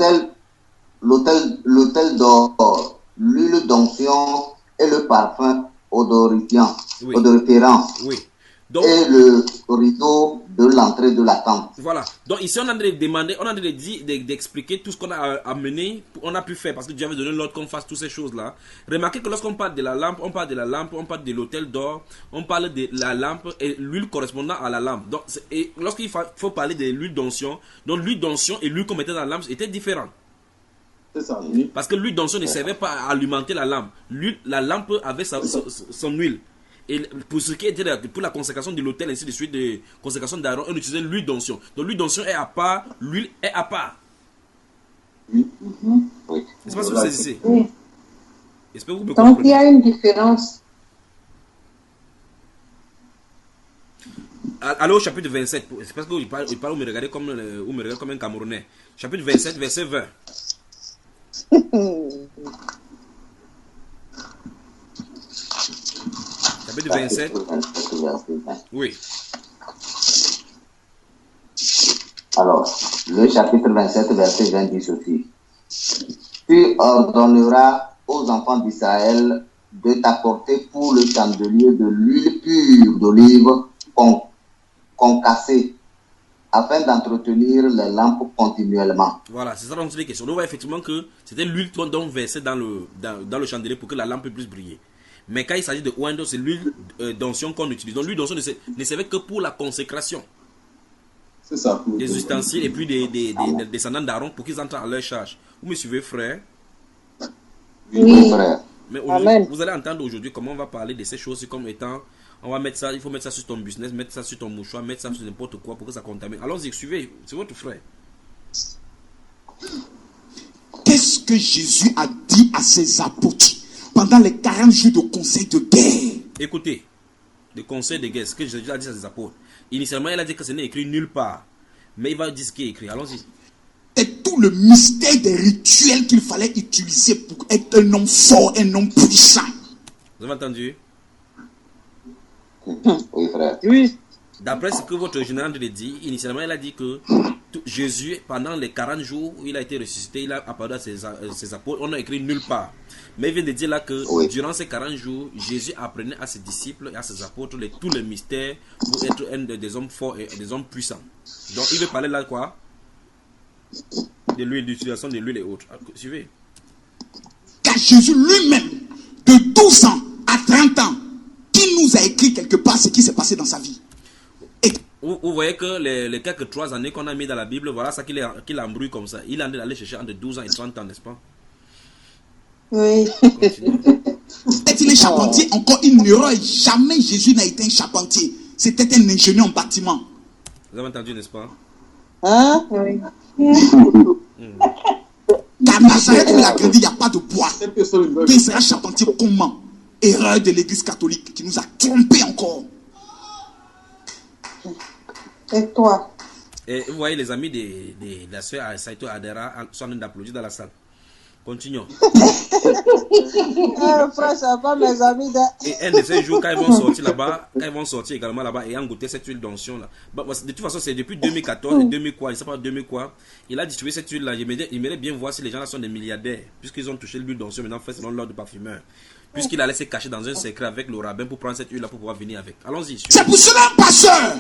L'autel d'or, l'huile d'onction et le parfum odoriférant. Oui. Donc, et le rideau de l'entrée de la tente. Voilà. Donc ici on a demandé, on a d'expliquer tout ce qu'on a amené, on a pu faire parce que Dieu avait donné l'ordre qu'on fasse toutes ces choses-là. Remarquez que lorsqu'on parle de la lampe, on parle de l'autel d'or, on parle de la lampe et l'huile correspondant à la lampe. Donc, et lorsqu'il faut parler de l'huile d'onction, donc l'huile d'onction et l'huile qu'on mettait dans la lampe étaient différents. C'est ça, oui. Parce que l'huile d'onction ne servait pas à alimenter la lampe. La lampe avait son huile. Et pour ce qui était pour la consécration de l'autel, ainsi de suite, de consécration d'Aaron, on utilisait l'huile d'onction. Donc l'huile d'onction est à part, l'huile est à part. Oui. Oui. Je ne sais pas si vous saisissez. Oui. J'espère que vous me Donc comprenez. il y a une différence. Allez au chapitre 27. C'est parce que il parle, vous me regardez comme un Camerounais. Chapitre 27, verset 20. Chapitre 27. Oui. Alors, le chapitre 27, verset 20 dit ceci: tu ordonneras aux enfants d'Israël de t'apporter pour le chandelier de l'huile pure d'olive concassée, afin d'entretenir les lampes continuellement. Voilà, c'est ça dont il est question. On voit effectivement que c'était l'huile qu'on versait dans le chandelier pour que la lampe puisse briller. Mais quand il s'agit de oindre, c'est l'huile d'onction qu'on utilise. Donc l'huile d'onction ne servait que pour la consécration. C'est ça. Des ustensiles et puis des descendants d'Aaron pour qu'ils entrent à leur charge. Vous me suivez, frère? Oui, frère. Mais aujourd'hui, vous allez entendre aujourd'hui comment on va parler de ces choses comme étant, on va mettre ça, il faut mettre ça sur ton business, mettre ça sur ton mouchoir, mettre ça sur n'importe quoi pour que ça contamine. Allons-y, suivez, c'est votre frère. Qu'est-ce que Jésus a dit à ses apôtres pendant les 40 jours de conseil de guerre? Écoutez, le conseil de guerre, ce que Jésus a dit à ses apôtres. Initialement, il a dit que ce n'est écrit nulle part. Mais il va dire ce qui est écrit. Allons-y. Et tout le mystère des rituels qu'il fallait utiliser pour être un homme fort, un homme puissant. Vous avez entendu? Oui, frère. Oui. D'après ce que votre général dit, initialement, il a dit que Jésus, pendant les 40 jours où il a été ressuscité, il a apparu à ses apôtres. On n'a écrit nulle part. Mais il vient de dire là que durant ces 40 jours, Jésus apprenait à ses disciples et à ses apôtres tous les mystères pour être un des hommes forts et des hommes puissants. Donc il veut parler là quoi? De l'huile, d'utilisation de l'huile et autres. Suivez. Car Jésus lui-même, de 12 ans à 30 ans, il nous a écrit quelque part ce qui s'est passé dans sa vie. Et vous voyez que les quelques 3 années qu'on a mis dans la Bible, voilà ça qu'il embrouille comme ça. Il en est allé chercher entre 12 ans et 30 ans, n'est-ce pas? Oui. Et il est charpentier, encore il n'aura jamais Jésus n'a été un charpentier. C'était un ingénieur en bâtiment. Vous avez entendu, n'est-ce pas? Hein? Oui. Car Nazareth, où il a grandi, il n'y a pas de bois. Il sera charpentier comment? Erreur de l'église catholique qui nous a trompés encore. Et toi? Et vous voyez les amis de la soeur Saito Adera sont en train d'applaudir dans la salle. Continuons. Frère, c'est pas mes amis de... Et un de ces jours, quand ils vont sortir là-bas, quand ils vont sortir également là-bas et en goûter cette huile d'onction là. De toute façon, c'est depuis 2014 et 2000 quoi, je sais pas 2000 quoi. Il a distribué cette huile là. Il aimerait bien voir si les gens là sont des milliardaires, puisqu'ils ont touché l'huile d'onction maintenant fait selon l'ordre de parfumeur. Puisqu'il allait se cacher dans un secret avec le rabbin pour prendre cette huile là pour pouvoir venir avec. Allons-y. C'est pour cela, pasteur,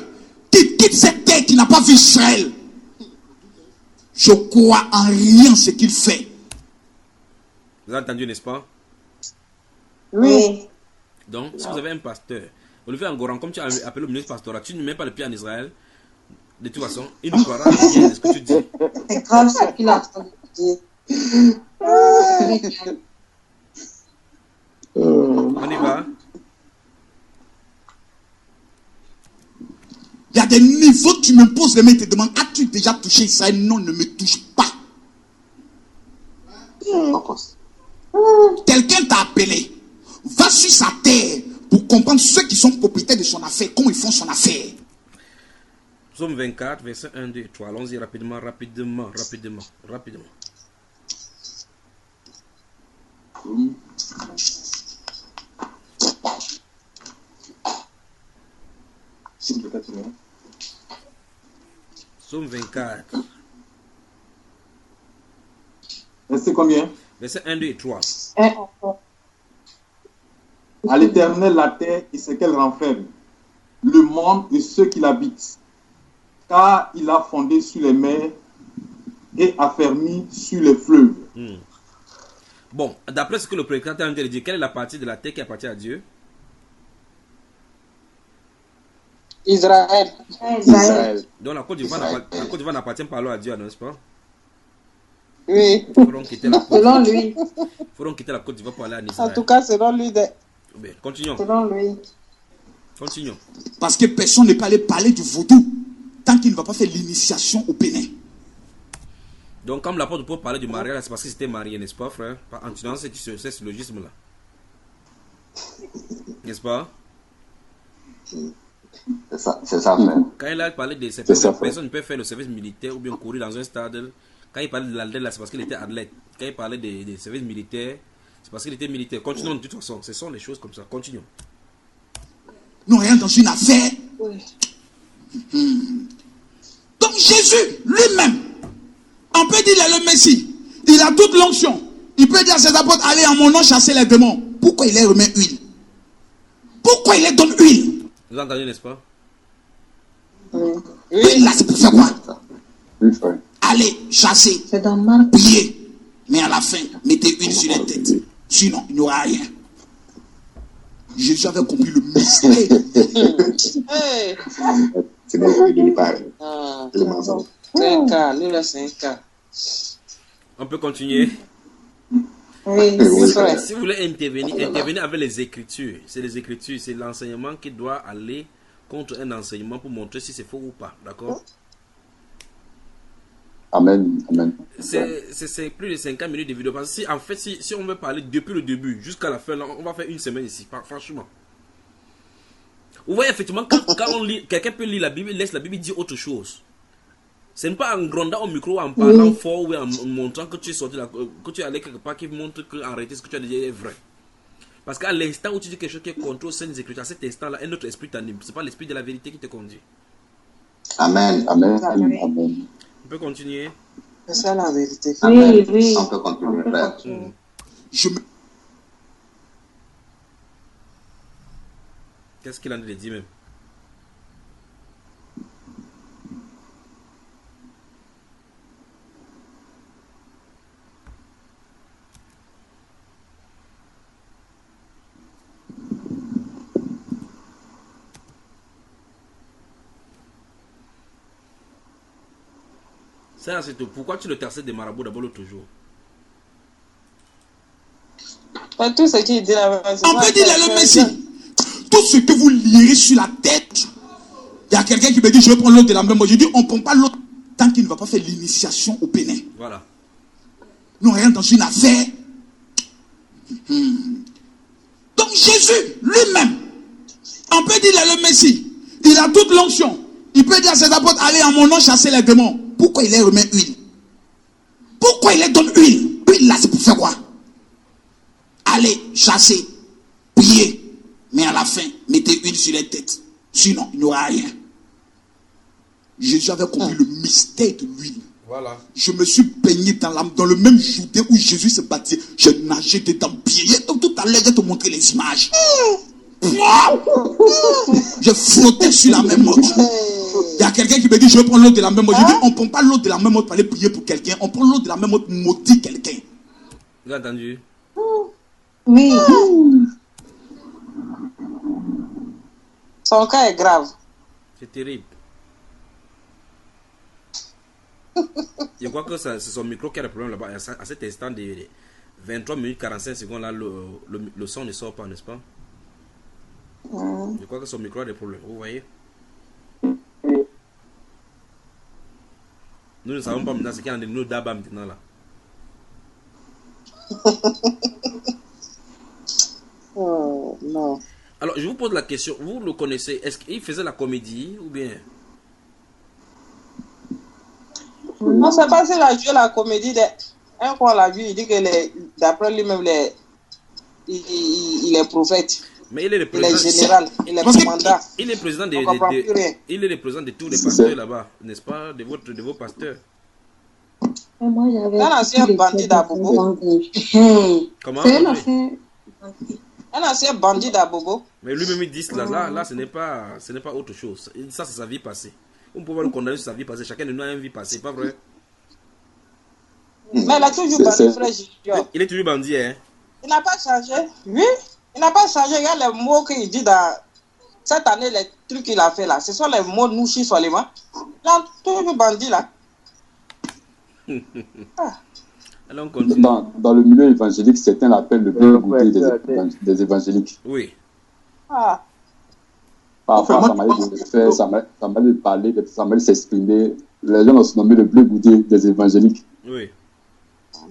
qui quitte cette terre qui n'a pas vu Israël. Je crois en rien ce qu'il fait. Vous avez entendu, n'est-ce pas? Oui. Donc, si vous avez un pasteur, Olivier Angoran, comme tu as appelé le ministre pastoral, tu ne mets pas le pied en Israël. De toute façon, il ne croira rien de ce que tu dis. C'est grave ce qu'il est en train de dire. On y va. Il y a des niveaux, tu me poses les mains et te demandes, as-tu déjà touché Israël? Non, ne me touche pas. Quelqu'un t'a appelé. Va sur sa terre pour comprendre ceux qui sont propriétaires de son affaire, comment ils font son affaire. Psaume 24, verset 1, 2, 3. Allons-y rapidement. Psaume 24. Verset combien? Verset 1, 2 et 3. À l'Éternel la terre et ce qu'elle renferme, le monde et ceux qui l'habitent. Car il a fondé sur les mers et affermi sur les fleuves. Bon, d'après ce que le prédicateur vient de dire, quelle est la partie de la terre qui appartient à Dieu? Israël. Donc la Côte d'Ivoire n'appartient pas alors à Dieu, n'est-ce pas? Oui. Selon lui. Il faut donc quitter la Côte d'Ivoire pour aller en Israël. En tout cas, selon lui. Bien, continuons. Selon lui. Continuons. Parce que personne n'est pas allé parler du vaudou tant qu'il ne va pas faire l'initiation au Bénin. Donc, comme l'apôtre Paul parlait du mariage, c'est parce qu'il s'était marié, n'est-ce pas, frère? En tenant ce syllogisme-là. N'est-ce pas? C'est ça, frère. Quand il a parlé de ces personnes ne peuvent faire le service militaire ou bien courir dans un stade. Quand il parlait de l'athlète, c'est parce qu'il était athlète. Quand il parlait des services militaires, c'est parce qu'il était militaire. Continuons de toute façon. Ce sont les choses comme ça. Continuons. Nous rien dans une affaire. Donc Jésus lui-même, on peut dire il est le Messie. Il a toute l'onction. Il peut dire à ses apôtres, allez en mon nom chasser les démons. Pourquoi il les remet huile? Pourquoi il les donne huile? Vous entendez, n'est-ce pas? Huile là, c'est pour faire quoi? Allez chasser, prier. Mais à la fin, mettez huile sur les têtes. Sinon, il n'y aura rien. Jésus avait compris le mystère. C'est bon, il n'est pas. On peut continuer. Oui, si vous voulez intervenir avec les Écritures. C'est les Écritures, c'est l'enseignement qui doit aller contre un enseignement pour montrer si c'est faux ou pas. D'accord? Amen. Amen. C'est plus de 50 minutes de vidéo. Parce que si on veut parler depuis le début jusqu'à la fin, là, on va faire une semaine ici. Franchement. Vous voyez, effectivement, quand on lit, quelqu'un peut lire la Bible, laisse la Bible dire autre chose. Ce n'est pas en grondant au micro, en parlant fort ou en montrant que tu es sorti là, que tu es allé quelque part qui montre qu'en réalité ce que tu as dit est vrai. Parce qu'à l'instant où tu dis quelque chose qui est contre aux saintes écritures, à cet instant-là, un autre esprit t'anime. Ce n'est pas l'esprit de la vérité qui te conduit. Amen. Amen. On peut continuer. C'est ça la vérité. Oui. On peut continuer, frère. Qu'est-ce qu'il en a dit même? Ça, c'est tout. Pourquoi tu le terces des marabouts d'abord l'autre jour? Pas tout ce qu'il dit là. On peut dire le Messie. Tout ce que vous lirez sur la tête, il y a quelqu'un qui me dit je vais prendre l'autre de la même mot. Je dis on ne prend pas l'autre tant qu'il ne va pas faire l'initiation au Bénin. Voilà. Nous rien dans une affaire. Donc Jésus lui-même, on peut dire le Messie. Il a toute l'onction. Il peut dire à ses apôtres allez en mon nom chasser les démons. Pourquoi il les remet huile? Pourquoi il les donne huile? Huile là, c'est pour faire quoi? Allez chasser, prier. Mais à la fin, mettez huile sur les têtes. Sinon, il n'y aura rien. Jésus avait compris le mystère de l'huile. Voilà. Je me suis baigné dans le même Jourdain où Jésus se battait. Je nageais dedans bien. Tout à l'heure, je vais te montrer les images. Je flottais sur la même mode. Il y a quelqu'un qui me dit je vais prendre l'autre de la même mode. Je dis on ne prend pas l'autre de la même mode pour aller prier pour quelqu'un. On prend l'autre de la même mode pour maudire quelqu'un. Vous avez entendu? Oui. Son cas est grave. C'est terrible. Je crois que c'est son micro qui a le problème là-bas. À cet instant de 23 minutes 45 secondes, là, le son ne sort pas, n'est-ce pas? Je crois que son micro a des problèmes. Vous voyez? Nous ne savons pas maintenant ce qu'il y a de nous d'abord maintenant là. Oh, non. Alors, je vous pose la question. Vous le connaissez? Est-ce qu'il faisait la comédie ou bien? Non, c'est pas s'il a joué la comédie. Un fois, on l'a vu, il dit que d'après lui-même, il est prophète. Mais il est le président. Il est général, il est commandant. Il est président il est le président de tous les pasteurs là-bas, n'est-ce pas? De vos pasteurs. Moi, j'avais un ancien bandit d'Abobo. Comment? Un ancien bandit d'Abobo. Mais lui-même il dit là, ce n'est pas autre chose. Ça, c'est sa vie passée. On peut pas le condamner sur sa vie passée. Chacun de nous a une vie passée, pas vrai? Mais il a toujours bandit, frère Junior. Il est toujours bandit, hein? Il n'a pas changé. Oui, il n'a pas changé. Regarde les mots qu'il dit dans cette année, les trucs qu'il a fait là. Ce sont les mots nouchis seulement. Il a toujours bandit là. Alors on continue. Dans le milieu évangélique, certains l'appellent le blé goûté des évangéliques. Oui. Parfois, ça m'allait de faire, ça m'allait de parler, ça m'allait de s'exprimer. Les gens l'ont surnommé le blé goûté des évangéliques. Oui.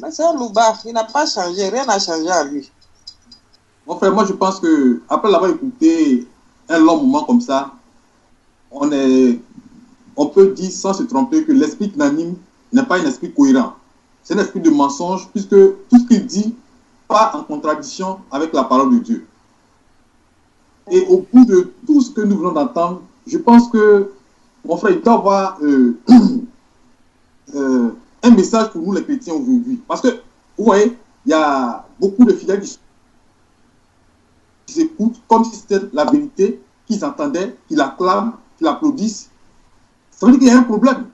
Mais c'est un loupard, il n'a pas changé, rien n'a changé à lui. Mon frère, moi je pense que après l'avoir écouté un long moment comme ça, on peut dire sans se tromper que l'esprit qui l'anime n'est pas un esprit cohérent. C'est un esprit de mensonge puisque tout ce qu'il dit part en contradiction avec la parole de Dieu. Et au bout de tout ce que nous venons d'entendre, je pense que mon frère, il doit avoir un message pour nous les chrétiens aujourd'hui. Parce que, vous voyez, il y a beaucoup de fidèles qui s'écoutent comme si c'était la vérité, qu'ils entendaient, qu'ils acclament, qu'ils applaudissent. Ça veut dire qu'il y a un problème.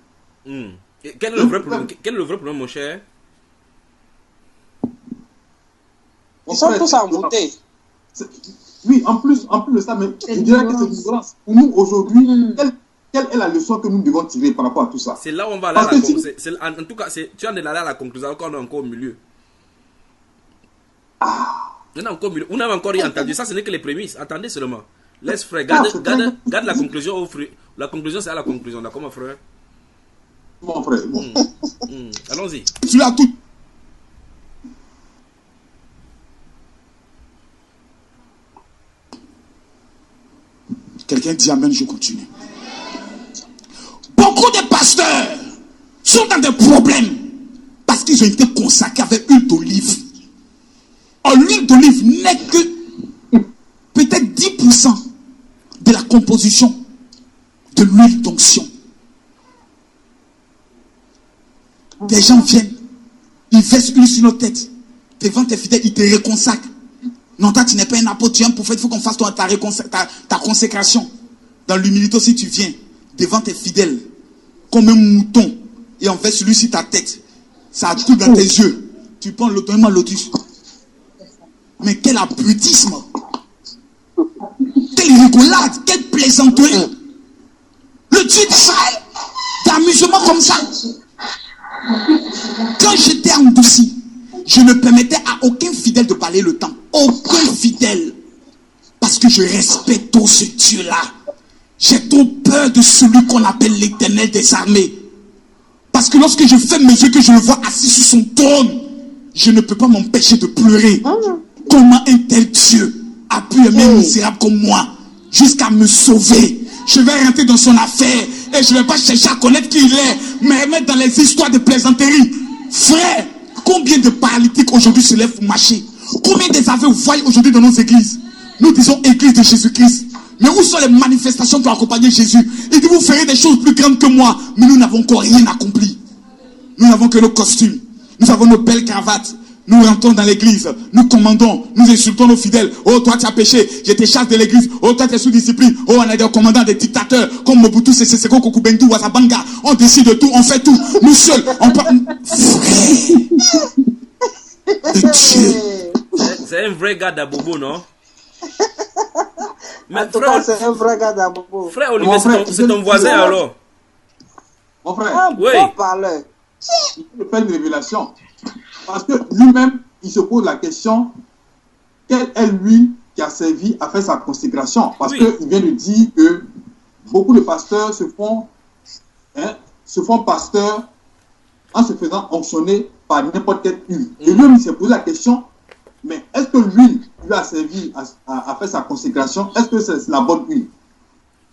Et quel est le vrai problème? Quel est le vrai problème, mon cher? Ils sont tous envoûtés. Oui, en plus de ça, mais je dirais que c'est une ignorance. Pour nous, aujourd'hui, quelle est la leçon que nous devons tirer par rapport à tout ça? C'est là où on va aller à la conclusion. En tout cas, tu en es allé à la conclusion, encore on est encore au milieu. On est encore au milieu. On n'a encore rien entendu. Ça, ce n'est que les prémices. Attendez seulement. Laisse frère, garde la conclusion au fruit. La conclusion, c'est à la conclusion. D'accord, mon frère? Mon frère. Allons-y. Tu l'as tout. Quelqu'un dit amen, je continue. Beaucoup de pasteurs sont dans des problèmes parce qu'ils ont été consacrés avec huile d'olive. Or, l'huile d'olive n'est que peut-être 10% de la composition de l'huile d'onction. Des gens viennent, ils versent l'huile sur nos têtes. Devant tes fidèles, ils te réconsacrent. Non, toi, tu n'es pas un apôtre, tu es un prophète, il faut qu'on fasse ta consécration. Dans l'humilité aussi, tu viens devant tes fidèles, comme un mouton, et on verse celui sur ta tête. Ça coule dans tes yeux. Tu prends l'autonomie lotus. Mais quel abrutisme! Quelle rigolade! Quelle plaisanterie! Le Dieu d'Israël, d'amusement comme ça. Quand j'étais endouci, je ne permettais à aucun fidèle de parler le temps. Aucun fidèle. Parce que je respecte tout ce Dieu-là. J'ai trop peur de celui qu'on appelle l'Éternel des armées. Parce que lorsque je ferme mes yeux, que je le vois assis sur son trône, je ne peux pas m'empêcher de pleurer. Comment un tel Dieu a pu aimer un misérable comme moi jusqu'à me sauver? Je vais rentrer dans son affaire et je ne vais pas chercher à connaître qui il est, mais mettre dans les histoires de plaisanterie. Frère, combien de paralytiques aujourd'hui se lèvent pour marcher? Combien des aveugles vous voyez aujourd'hui dans nos églises? Nous disons église de Jésus-Christ. Mais où sont les manifestations pour accompagner Jésus? Il dit vous ferez des choses plus grandes que moi. Mais nous n'avons encore rien accompli. Nous n'avons que nos costumes. Nous avons nos belles cravates. Nous rentrons dans l'église. Nous commandons. Nous insultons nos fidèles. Oh, toi tu as péché. Je te chasse de l'église. Oh, toi tu es sous discipline. Oh, on a des commandants, des dictateurs. Comme Mobutu, Seko, Kukubendu, Wazabanga. On décide de tout. On fait tout. Nous seuls. On parle. Frère. C'est un vrai gars d'Abobo, non? Mais frère, c'est un vrai gars d'Abobo. Frère Olivier, c'est ton voisin alors? Mon frère. Un bon parleur. Il peut faire une révélation. Parce que lui-même, il se pose la question, quelle est l'huile qui a servi à faire sa consécration? Parce qu'il vient de dire que beaucoup de pasteurs se font pasteurs en se faisant onctionner par n'importe quelle huile. Et lui, il s'est posé la question, mais est-ce que l'huile lui a servi à faire sa consécration? Est-ce que c'est la bonne huile?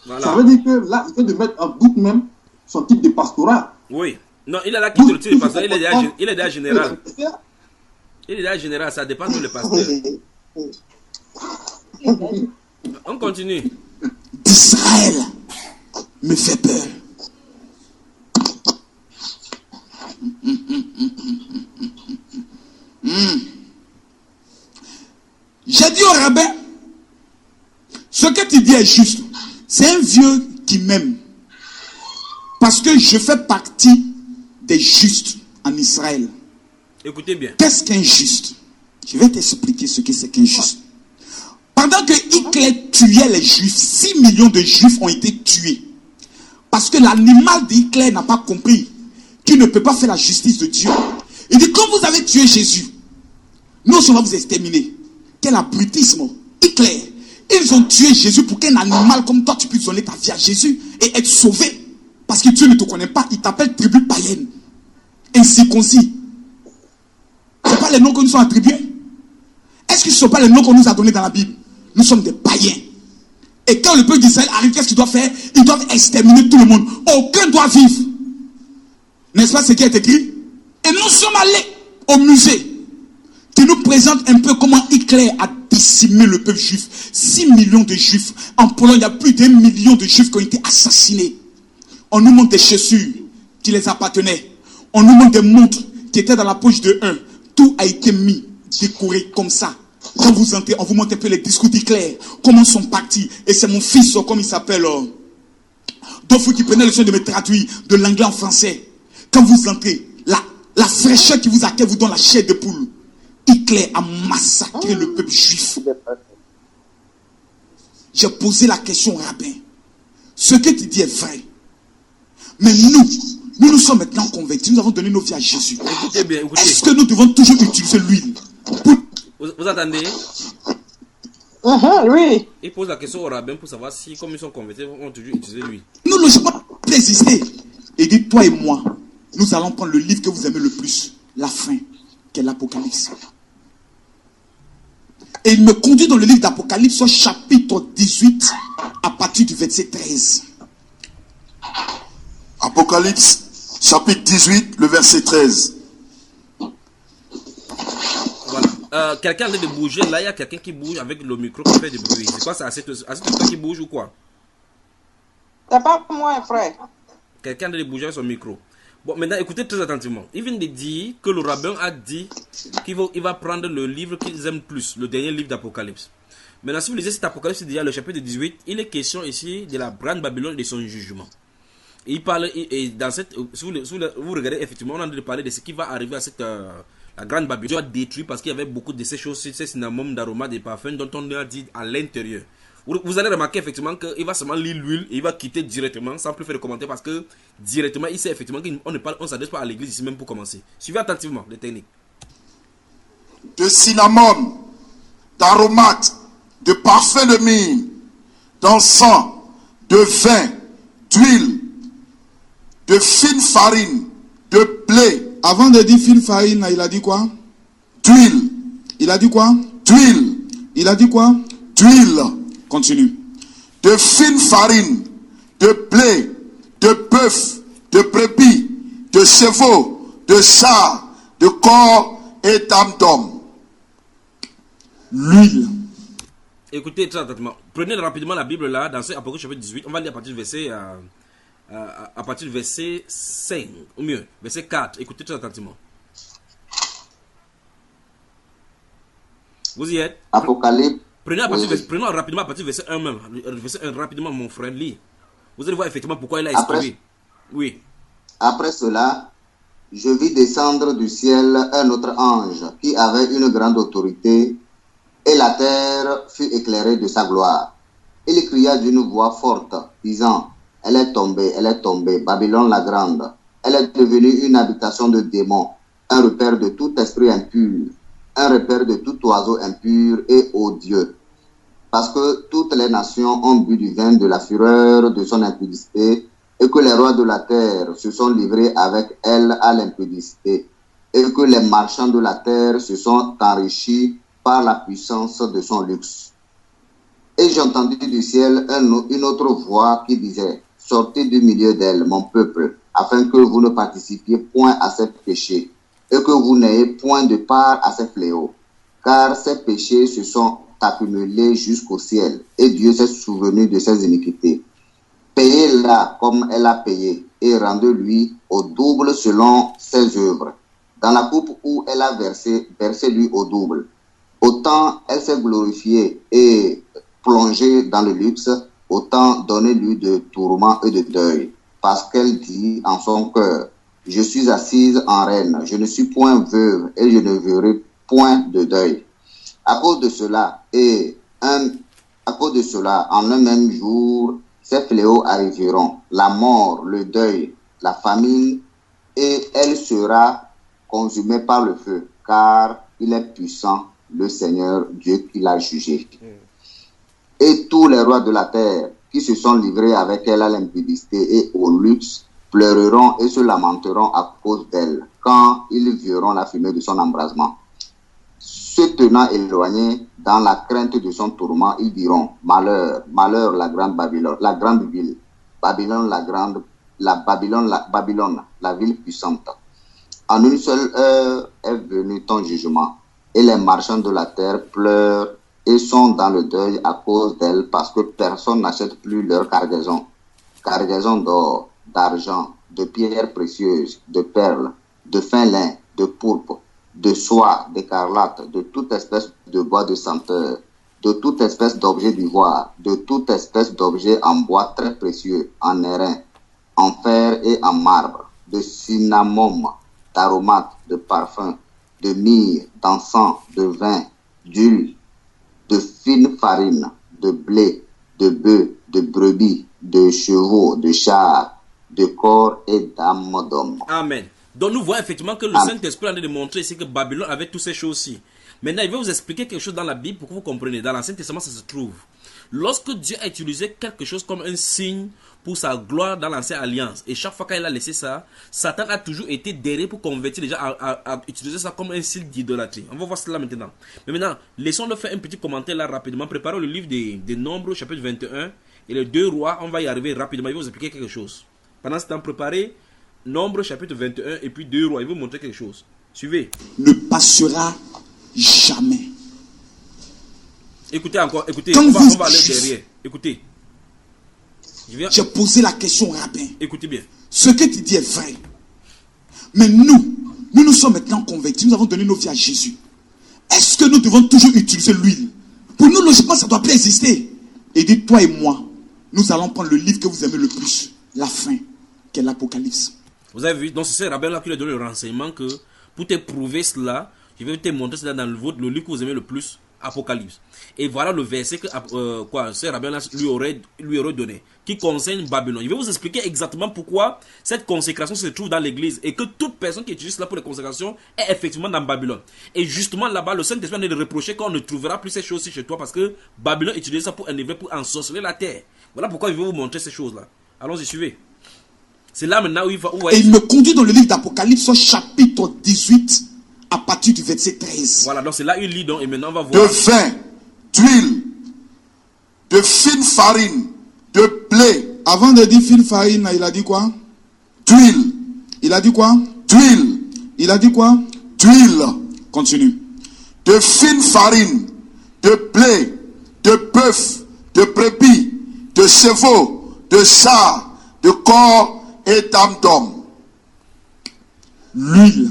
Voilà. Ça veut dire que là, il vient de mettre en doute même son type de pastorat. Oui. Non, il a là qui le tue parce qu'il est déjà général. Il est déjà général, ça dépend de le pasteur. On continue. D'Israël me fait peur. J'ai dit au rabbin, ce que tu dis est juste. C'est un vieux qui m'aime. Parce que je fais partie des justes en Israël. Écoutez bien. Qu'est-ce qu'un juste? Je vais t'expliquer ce que c'est qu'un juste. Pendant que Hitler tuait les juifs, 6 millions de juifs ont été tués. Parce que l'animal d'Hitler n'a pas compris qu'il ne peut pas faire la justice de Dieu. Il dit, quand vous avez tué Jésus, nous on va vous exterminer. Quel abrutisme. Hitler, ils ont tué Jésus pour qu'un animal comme toi, tu puisses donner ta vie à Jésus et être sauvé. Parce que Dieu ne te connaît pas, il t'appelle tribu païenne. Incirconcis. Ce n'est pas les noms que nous sommes attribués. Est-ce que ce ne sont pas les noms qu'on nous a donnés dans la Bible? Nous sommes des païens. Et quand le peuple d'Israël arrive, qu'est-ce qu'ils doivent faire? Ils doivent exterminer tout le monde. Aucun doit vivre. N'est-ce pas ce qui est écrit? Et nous sommes allés au musée qui nous présente un peu comment Hitler a décimé le peuple juif. 6 millions de juifs. En Pologne, il y a plus d'1 million de juifs qui ont été assassinés. On nous montre des chaussures qui les appartenaient. On nous montre des montres qui étaient dans la poche de un. Tout a été mis, décoré comme ça. Quand vous entrez, on vous montre un peu les discours d'Hitler, comment ils sont partis. Et c'est mon fils, comme il s'appelle, Dofou, qui prenait le soin de me traduire de l'anglais en français. Quand vous entrez, la fraîcheur qui vous accueille vous donne la chair de poule. Hitler a massacré le peuple juif. J'ai posé la question au rabbin. Ce que tu dis est vrai. Mais nous sommes maintenant convertis. Nous avons donné nos vies à Jésus. Écoutez bien, écoutez. Est-ce que nous devons toujours utiliser l'huile? Vous attendez? Oui. Il pose la question au rabbin pour savoir si, comme ils sont convertis, on toujours utiliser l'huile. Nous ne sommes pas résister. Et dit, toi et moi, nous allons prendre le livre que vous aimez le plus, la fin, qui est l'Apocalypse. Et il me conduit dans le livre d'Apocalypse au chapitre 18, à partir du verset 13. Apocalypse, chapitre 18, le verset 13. Voilà. Quelqu'un a l'air de bouger. Là, il y a quelqu'un qui bouge avec le micro qui fait du bruit. C'est quoi ça? C'est toi qui bouge ou quoi? C'est pas moi, frère. Quelqu'un a l'air de bouger avec son micro. Bon, maintenant, écoutez très attentivement. Il vient de dire que le rabbin a dit qu'il va prendre le livre qu'ils aiment plus, le dernier livre d'Apocalypse. Maintenant, si vous lisez cet Apocalypse, déjà le chapitre 18, il est question ici de la grande Babylone et de son jugement. Et il parle, et dans cette, si vous regardez, effectivement, on a parlé de ce qui va arriver à cette la grande Babylone. Dieu a détruit parce qu'il y avait beaucoup de ces choses, ces cinnamons, d'aromates, des parfums dont on a dit à l'intérieur. Vous allez remarquer effectivement qu'il va seulement lire l'huile et il va quitter directement sans plus faire de commentaires parce que directement il sait effectivement qu'on ne s'adresse pas à l'église ici même pour commencer. Suivez attentivement les techniques. De cinnamon, d'aromates, de parfums de myrrhe, d'encens, de vin, d'huile, de fine farine, de blé. Avant de dire fine farine, il a dit quoi? D'huile. Il a dit quoi? D'huile. Il a dit quoi? D'huile. Continue. De fine farine, de blé, de bœuf, de brebis, de chevaux, de chars, de corps et d'âmes d'hommes. L'huile. Écoutez très attentivement. Prenez rapidement la Bible là, dans ce Apocalypse chapitre 18. On va lire à partir du verset, à partir du verset 5, ou mieux, verset 4. Écoutez très attentivement. Vous y êtes? Apocalypse. Prenez rapidement à partir du verset 1 même. Verset 1 rapidement, mon frère, lis. Vous allez voir effectivement pourquoi il a exprimé. Oui. Après cela, je vis descendre du ciel un autre ange qui avait une grande autorité, et la terre fut éclairée de sa gloire. Il cria d'une voix forte, disant: Elle est tombée, Babylone la grande. Elle est devenue une habitation de démons, un repère de tout esprit impur, un repère de tout oiseau impur et odieux. Parce que toutes les nations ont bu du vin de la fureur de son impudicité, et que les rois de la terre se sont livrés avec elle à l'impudicité, et que les marchands de la terre se sont enrichis par la puissance de son luxe. Et j'ai entendu du ciel une autre voix qui disait, « Sortez du milieu d'elle, mon peuple, afin que vous ne participiez point à ses péchés, et que vous n'ayez point de part à ses fléaux, car ses péchés se sont accumulés jusqu'au ciel, et Dieu s'est souvenu de ses iniquités. Payez-la comme elle a payé, et rendez-lui au double selon ses œuvres. Dans la coupe où elle a versé, versez-lui au double. Autant elle s'est glorifiée et plongée dans le luxe, autant donnez-lui de tourments et de deuil, parce qu'elle dit en son cœur, je suis assise en reine, je ne suis point veuve, et je ne verrai point de deuil. À cause de cela, en un même jour, ces fléaux arriveront, la mort, le deuil, la famine, et elle sera consumée par le feu, car il est puissant, le Seigneur Dieu qui l'a jugé. Et tous les rois de la terre qui se sont livrés avec elle à l'impudicité et au luxe pleureront et se lamenteront à cause d'elle, quand ils verront la fumée de son embrasement. Se tenant éloignés dans la crainte de son tourment, ils diront, malheur, malheur, la grande Babylone, la grande ville, Babylone, la ville puissante. En une seule heure est venu ton jugement, et les marchands de la terre pleurent et sont dans le deuil à cause d'elle, parce que personne n'achète plus leur cargaison d'or, d'argent, de pierres précieuses, de perles, de fin lin, de pourpre, de soie, d'écarlate, de toute espèce de bois de senteur, de toute espèce d'objet d'ivoire, de toute espèce d'objet en bois très précieux, en airain, en fer et en marbre, de cinnamome, d'aromates, de parfums, de myrrhe, d'encens, de vin, d'huile, de fine farine, de blé, de bœufs, de brebis, de chevaux, de chars, de corps et d'âmes d'hommes. Amen. Donc nous voyons effectivement que le Saint-Esprit a démontré ici que Babylone avait toutes ces choses-ci. Maintenant, il va vous expliquer quelque chose dans la Bible pour que vous compreniez. Dans l'Ancien Testament, ça se trouve. Lorsque Dieu a utilisé quelque chose comme un signe pour sa gloire dans l'Ancienne Alliance, et chaque fois qu'il a laissé ça, Satan a toujours été derrière pour convertir les gens à utiliser ça comme un signe d'idolâtrie. On va voir cela maintenant. Mais maintenant, laissons-le faire un petit commentaire là rapidement. Préparons le livre des Nombres, chapitre 21, et les 2 rois, on va y arriver rapidement. Il va vous expliquer quelque chose. Pendant ce temps, préparez Nombre chapitre 21 et puis 2 rois. Il va vous montrer quelque chose. Suivez. Ne passera jamais. Écoutez encore, écoutez, on va aller derrière. Écoutez. J'ai posé la question au rabbin. Écoutez bien. Ce que tu dis est vrai. Mais nous sommes maintenant convertis. Nous avons donné nos vies à Jésus. Est-ce que nous devons toujours utiliser l'huile? Pour nous, logiquement, ça ne doit plus exister. Et dit, toi et moi, nous allons prendre le livre que vous aimez le plus. La fin, qui est l'Apocalypse. Vous avez vu, donc c'est ce rabbin-là qui lui a donné le renseignement que pour te prouver cela, je vais te montrer cela dans le livre que vous aimez le plus, Apocalypse. Et voilà le verset que ce rabbin-là lui aurait donné, qui concerne Babylone. Je vais vous expliquer exactement pourquoi cette consécration se trouve dans l'église et que toute personne qui utilise cela pour les consécrations est effectivement dans Babylone. Et justement là-bas, le Saint-Esprit a de reprocher qu'on ne trouvera plus ces choses-ci chez toi parce que Babylone utilise ça pour enlever, pour ensorceler la terre. Voilà pourquoi je vais vous montrer ces choses-là. Allons-y, suivez. C'est là maintenant où il va... Et il me conduit dans le livre d'Apocalypse, chapitre 18, à partir du verset 13. Voilà, donc c'est là où il lit, donc, et maintenant on va voir... De vin, d'huile, de fine farine, de blé. Avant de dire fine farine, il a dit quoi? D'huile. Il a dit quoi? D'huile. Il a dit quoi? D'huile. Continue. De fine farine, de blé, de bœuf, de brebis, de chevaux, de chars, de corps et d'âme d'homme. L'huile.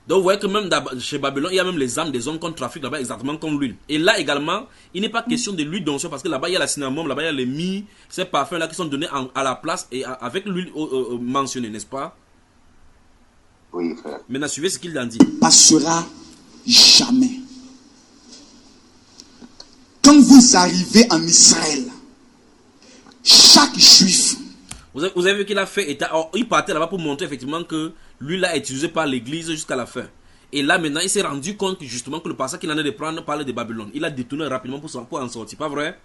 Donc vous voyez que même chez Babylone, il y a même les âmes des hommes qu'on trafique là-bas exactement comme l'huile. Et là également, il n'est pas question de l'huile d'onction parce que là-bas il y a la cinnamome, là-bas il y a les myrrhes, ces parfums-là qui sont donnés à la place et avec l'huile mentionnée, n'est-ce pas? Oui, frère. Maintenant, suivez ce qu'il en dit. Passera jamais. Quand vous arrivez en Israël, chaque juif. Vous avez vu qu'il a fait état. Il partait là-bas pour montrer effectivement que lui là est utilisé par l'église jusqu'à la fin. Et là maintenant il s'est rendu compte que justement que le passage qu'il en a de prendre parlait de Babylone. Il a détourné rapidement pour en sortir, pas vrai?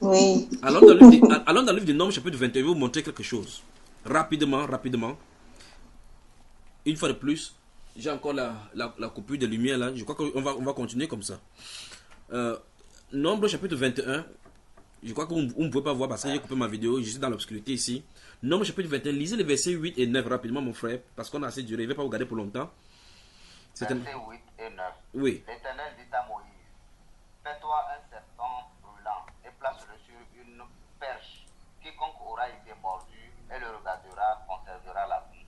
Oui. Allons dans le livre de Nombres chapitre 21, je vais vous montrer quelque chose. Rapidement. Une fois de plus, j'ai encore la coupure de lumière là. Je crois qu'on va continuer comme ça. Nombres chapitre 21. Je crois que vous ne pouvez pas voir parce que j'ai coupé ma vidéo. Je suis dans l'obscurité ici. Nombres chapitre 21. Lisez les versets 8 et 9 rapidement, mon frère. Parce qu'on a assez duré. Je ne vais pas vous garder pour longtemps. Versets 8 et 9. Oui. L'Éternel dit à Moïse, fais-toi un serpent brûlant et place-le sur une perche. Quiconque aura été mordu et le regardera conservera la vie.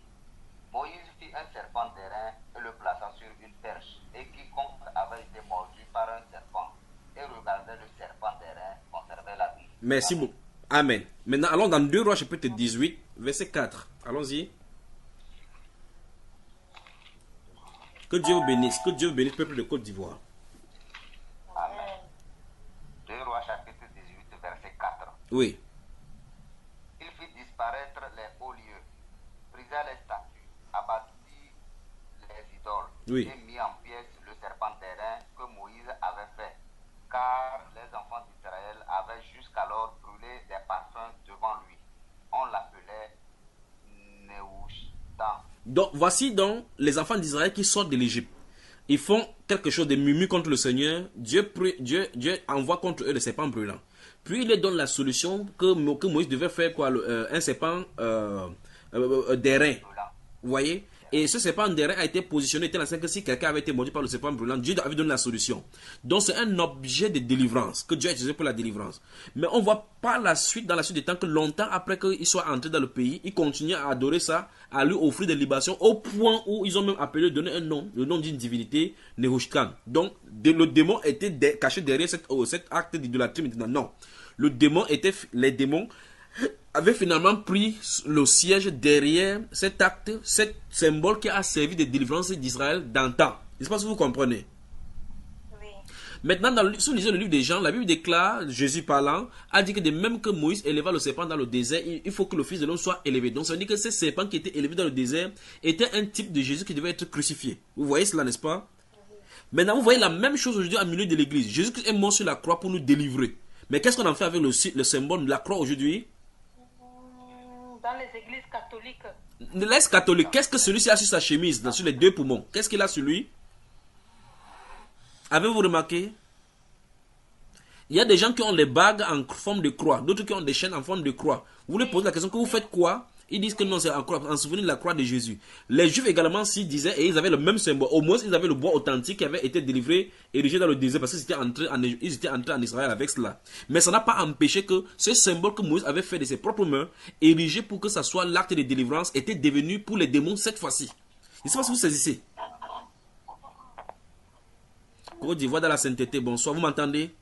Moïse fit un serpent d'airain et le plaça sur une perche. Et quiconque avait été mordu par un serpent et regardait le serpent d'airain conservait la vie. Merci beaucoup. Amen. Maintenant, allons dans 2 Rois chapitre 18, verset 4. Allons-y. Que Dieu vous bénisse. Que Dieu vous bénisse, peuple de Côte d'Ivoire. Amen. 2 Rois chapitre 18, verset 4. Oui. Il fit disparaître les hauts lieux, brisa les statues, abattit les idoles, Oui. et mit en pièces le serpent d'airain que Moïse avait fait, car les enfants d'Israël avaient jusqu'alors brûlé des parfums devant lui. On l'appelait Nehushtan. Donc, voici donc les enfants d'Israël qui sortent de l'Égypte. Ils font quelque chose de murmure contre le Seigneur. Dieu envoie contre eux le serpent brûlant. Puis il leur donne la solution que Moïse devait faire quoi, un serpent d'airain. Vous voyez? Et ce serpent d'airain a été positionné tel que si quelqu'un avait été mordu par le serpent brûlant, Dieu avait donné la solution. Donc c'est un objet de délivrance que Dieu a utilisé pour la délivrance. Mais on voit par la suite, dans la suite des temps, que longtemps après qu'il soit entré dans le pays, il continue à adorer ça, à lui offrir des libations, au point où ils ont même appelé, donné un nom, le nom d'une divinité, Nehushtan. Donc le démon était caché derrière cet acte d'idolâtrie. Maintenant, non. Les démons avaient finalement pris le siège derrière cet acte, cet symbole qui a servi de délivrance d'Israël d'antan. Je ne sais pas si vous comprenez. Oui. Maintenant, si vous lisez le livre des Jean, la Bible déclare, Jésus parlant, a dit que de même que Moïse éleva le serpent dans le désert, il faut que le Fils de l'homme soit élevé. Donc ça veut dire que ce serpent qui était élevé dans le désert était un type de Jésus qui devait être crucifié. Vous voyez cela, n'est-ce pas? Maintenant, vous voyez la même chose aujourd'hui au milieu de l'église. Jésus est mort sur la croix pour nous délivrer. Mais qu'est-ce qu'on en fait avec le symbole de la croix aujourd'hui? Dans les églises catholiques. L'Église catholique, qu'est-ce que celui-ci a sur sa chemise, sur les deux poumons? Qu'est-ce qu'il a sur lui? Avez-vous remarqué? Il y a des gens qui ont les bagues en forme de croix, d'autres qui ont des chaînes en forme de croix. Vous voulez poser la question que vous faites quoi? Ils disent que non, c'est en souvenir de la croix de Jésus. Les Juifs également s'y disaient, et ils avaient le même symbole. Au moins, ils avaient le bois authentique qui avait été délivré, érigé dans le désert, parce qu'ils étaient entrés en Israël avec cela. Mais ça n'a pas empêché que ce symbole que Moïse avait fait de ses propres mains, érigé pour que ça soit l'acte de délivrance, était devenu pour les démons cette fois-ci. Je ne sais pas si vous saisissez. Côte d'Ivoire dans la sainteté, bonsoir, vous m'entendez?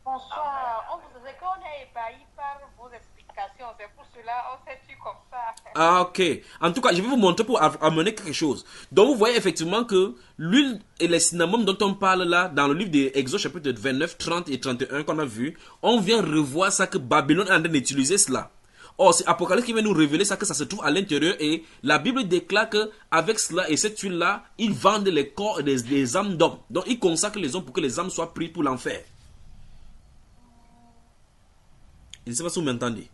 Bonsoir, on vous dit qu'on est ébahi par vos explications, c'est pour cela on s'est tué comme ça. Ah, ok. En tout cas, je vais vous montrer pour amener quelque chose. Donc, vous voyez effectivement que l'huile et les cinnamons dont on parle là, dans le livre d'Exode chapitre 29, 30 et 31 qu'on a vu, on vient revoir ça que Babylone est en train d'utiliser cela. Or, c'est Apocalypse qui vient nous révéler ça, que ça se trouve à l'intérieur, et la Bible déclare qu'avec cela et cette huile-là, ils vendent les corps et les âmes d'hommes. Donc, ils consacrent les hommes pour que les âmes soient prises pour l'enfer. Je ne sais pas si vous m'entendez.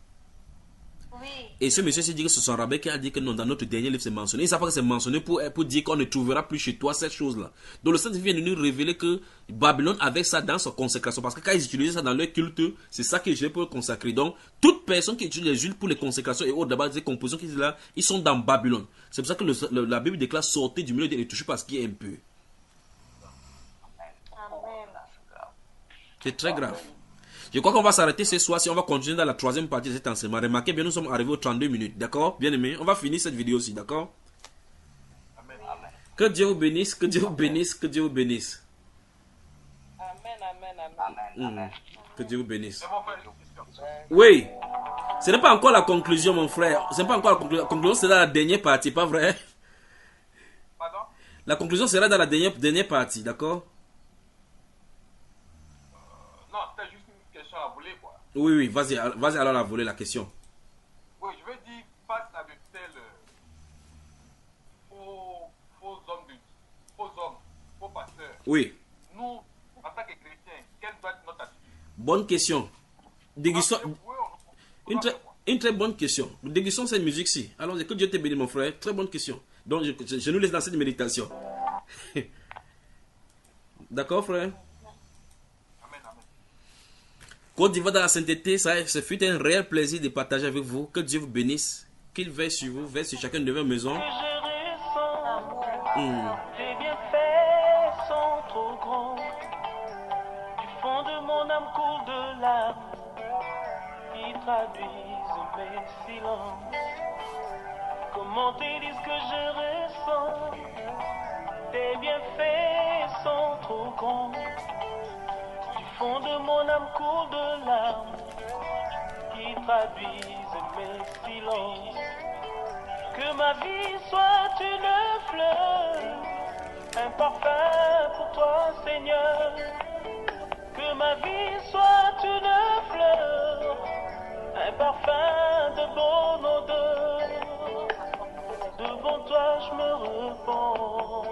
Oui. Et ce monsieur s'est dit que c'est son rabbin qui a dit que non, dans notre dernier livre c'est mentionné. Il ne savent pas que c'est mentionné pour dire qu'on ne trouvera plus chez toi cette chose-là. Donc le Saint-Esprit vient de nous révéler que Babylone avait ça dans sa consécration. Parce que quand ils utilisaient ça dans leur culte, c'est ça qu'ils utilisaient pour le consacrer. Donc toute personne qui utilise les huiles pour les consécrations et autres, d'abord des compositions qui sont là, ils sont dans Babylone. C'est pour ça que la Bible déclare sortez du milieu et ne touchez pas ce qui est impur. C'est très grave. Je crois qu'on va s'arrêter ce soir si on va continuer dans la troisième partie de cet enseignement. Remarquez bien, nous sommes arrivés aux 32 minutes. D'accord? Bien aimé, on va finir cette vidéo aussi. D'accord? Que Dieu vous bénisse, que Dieu vous bénisse, que Dieu vous bénisse. Amen. Que Dieu vous bénisse. Oui. Ce n'est pas encore la conclusion, mon frère. Ce n'est pas encore la conclusion. La conclusion sera dans la dernière partie, pas vrai? Pardon? La conclusion sera dans la dernière partie, d'accord? Non, c'était juste une question à bouler, quoi. Oui, oui, vas-y alors la voler la question. Oui, je veux dire, face à de tels faux hommes, faux pasteurs. Oui. Nous, en tant que chrétiens, quelle doit être notre attitude? Bonne question. Une très bonne question. Dégustons cette musique-ci. Alors, que Dieu te bénisse, mon frère. Très bonne question. Donc, je nous laisse dans cette méditation. D'accord, frère? Côte d'Ivoire dans la sainteté, ce fut un réel plaisir de partager avec vous. Que Dieu vous bénisse. Qu'il veille sur vous, veille sur chacun de vos maisons. Tes bienfaits sont trop grands. Du fond de mon âme coule de larmes qui traduisent mes silences. Comment te dire ce que je ressens? Tes bienfaits sont trop grands. Du fond de mon âme coule de larmes qui traduisent mes silences. Que ma vie soit une fleur, un parfum pour toi, Seigneur. Que ma vie soit une fleur, un parfum de bonne odeur. Devant toi je me repens,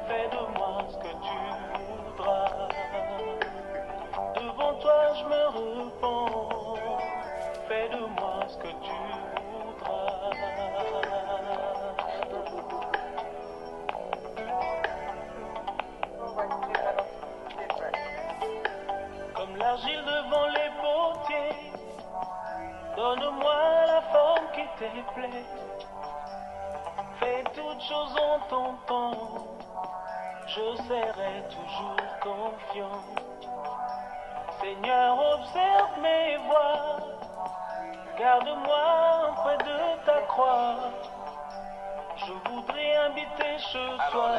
fais de moi ce que tu voudras. Devant toi je me repens, fais de moi ce que tu voudras. Comme l'argile devant les potiers, donne-moi la forme qui te plaît. Fais toutes choses en ton temps, je serai toujours confiant. Seigneur, observe mes voies, garde-moi près de ta croix. Je voudrais habiter chez toi,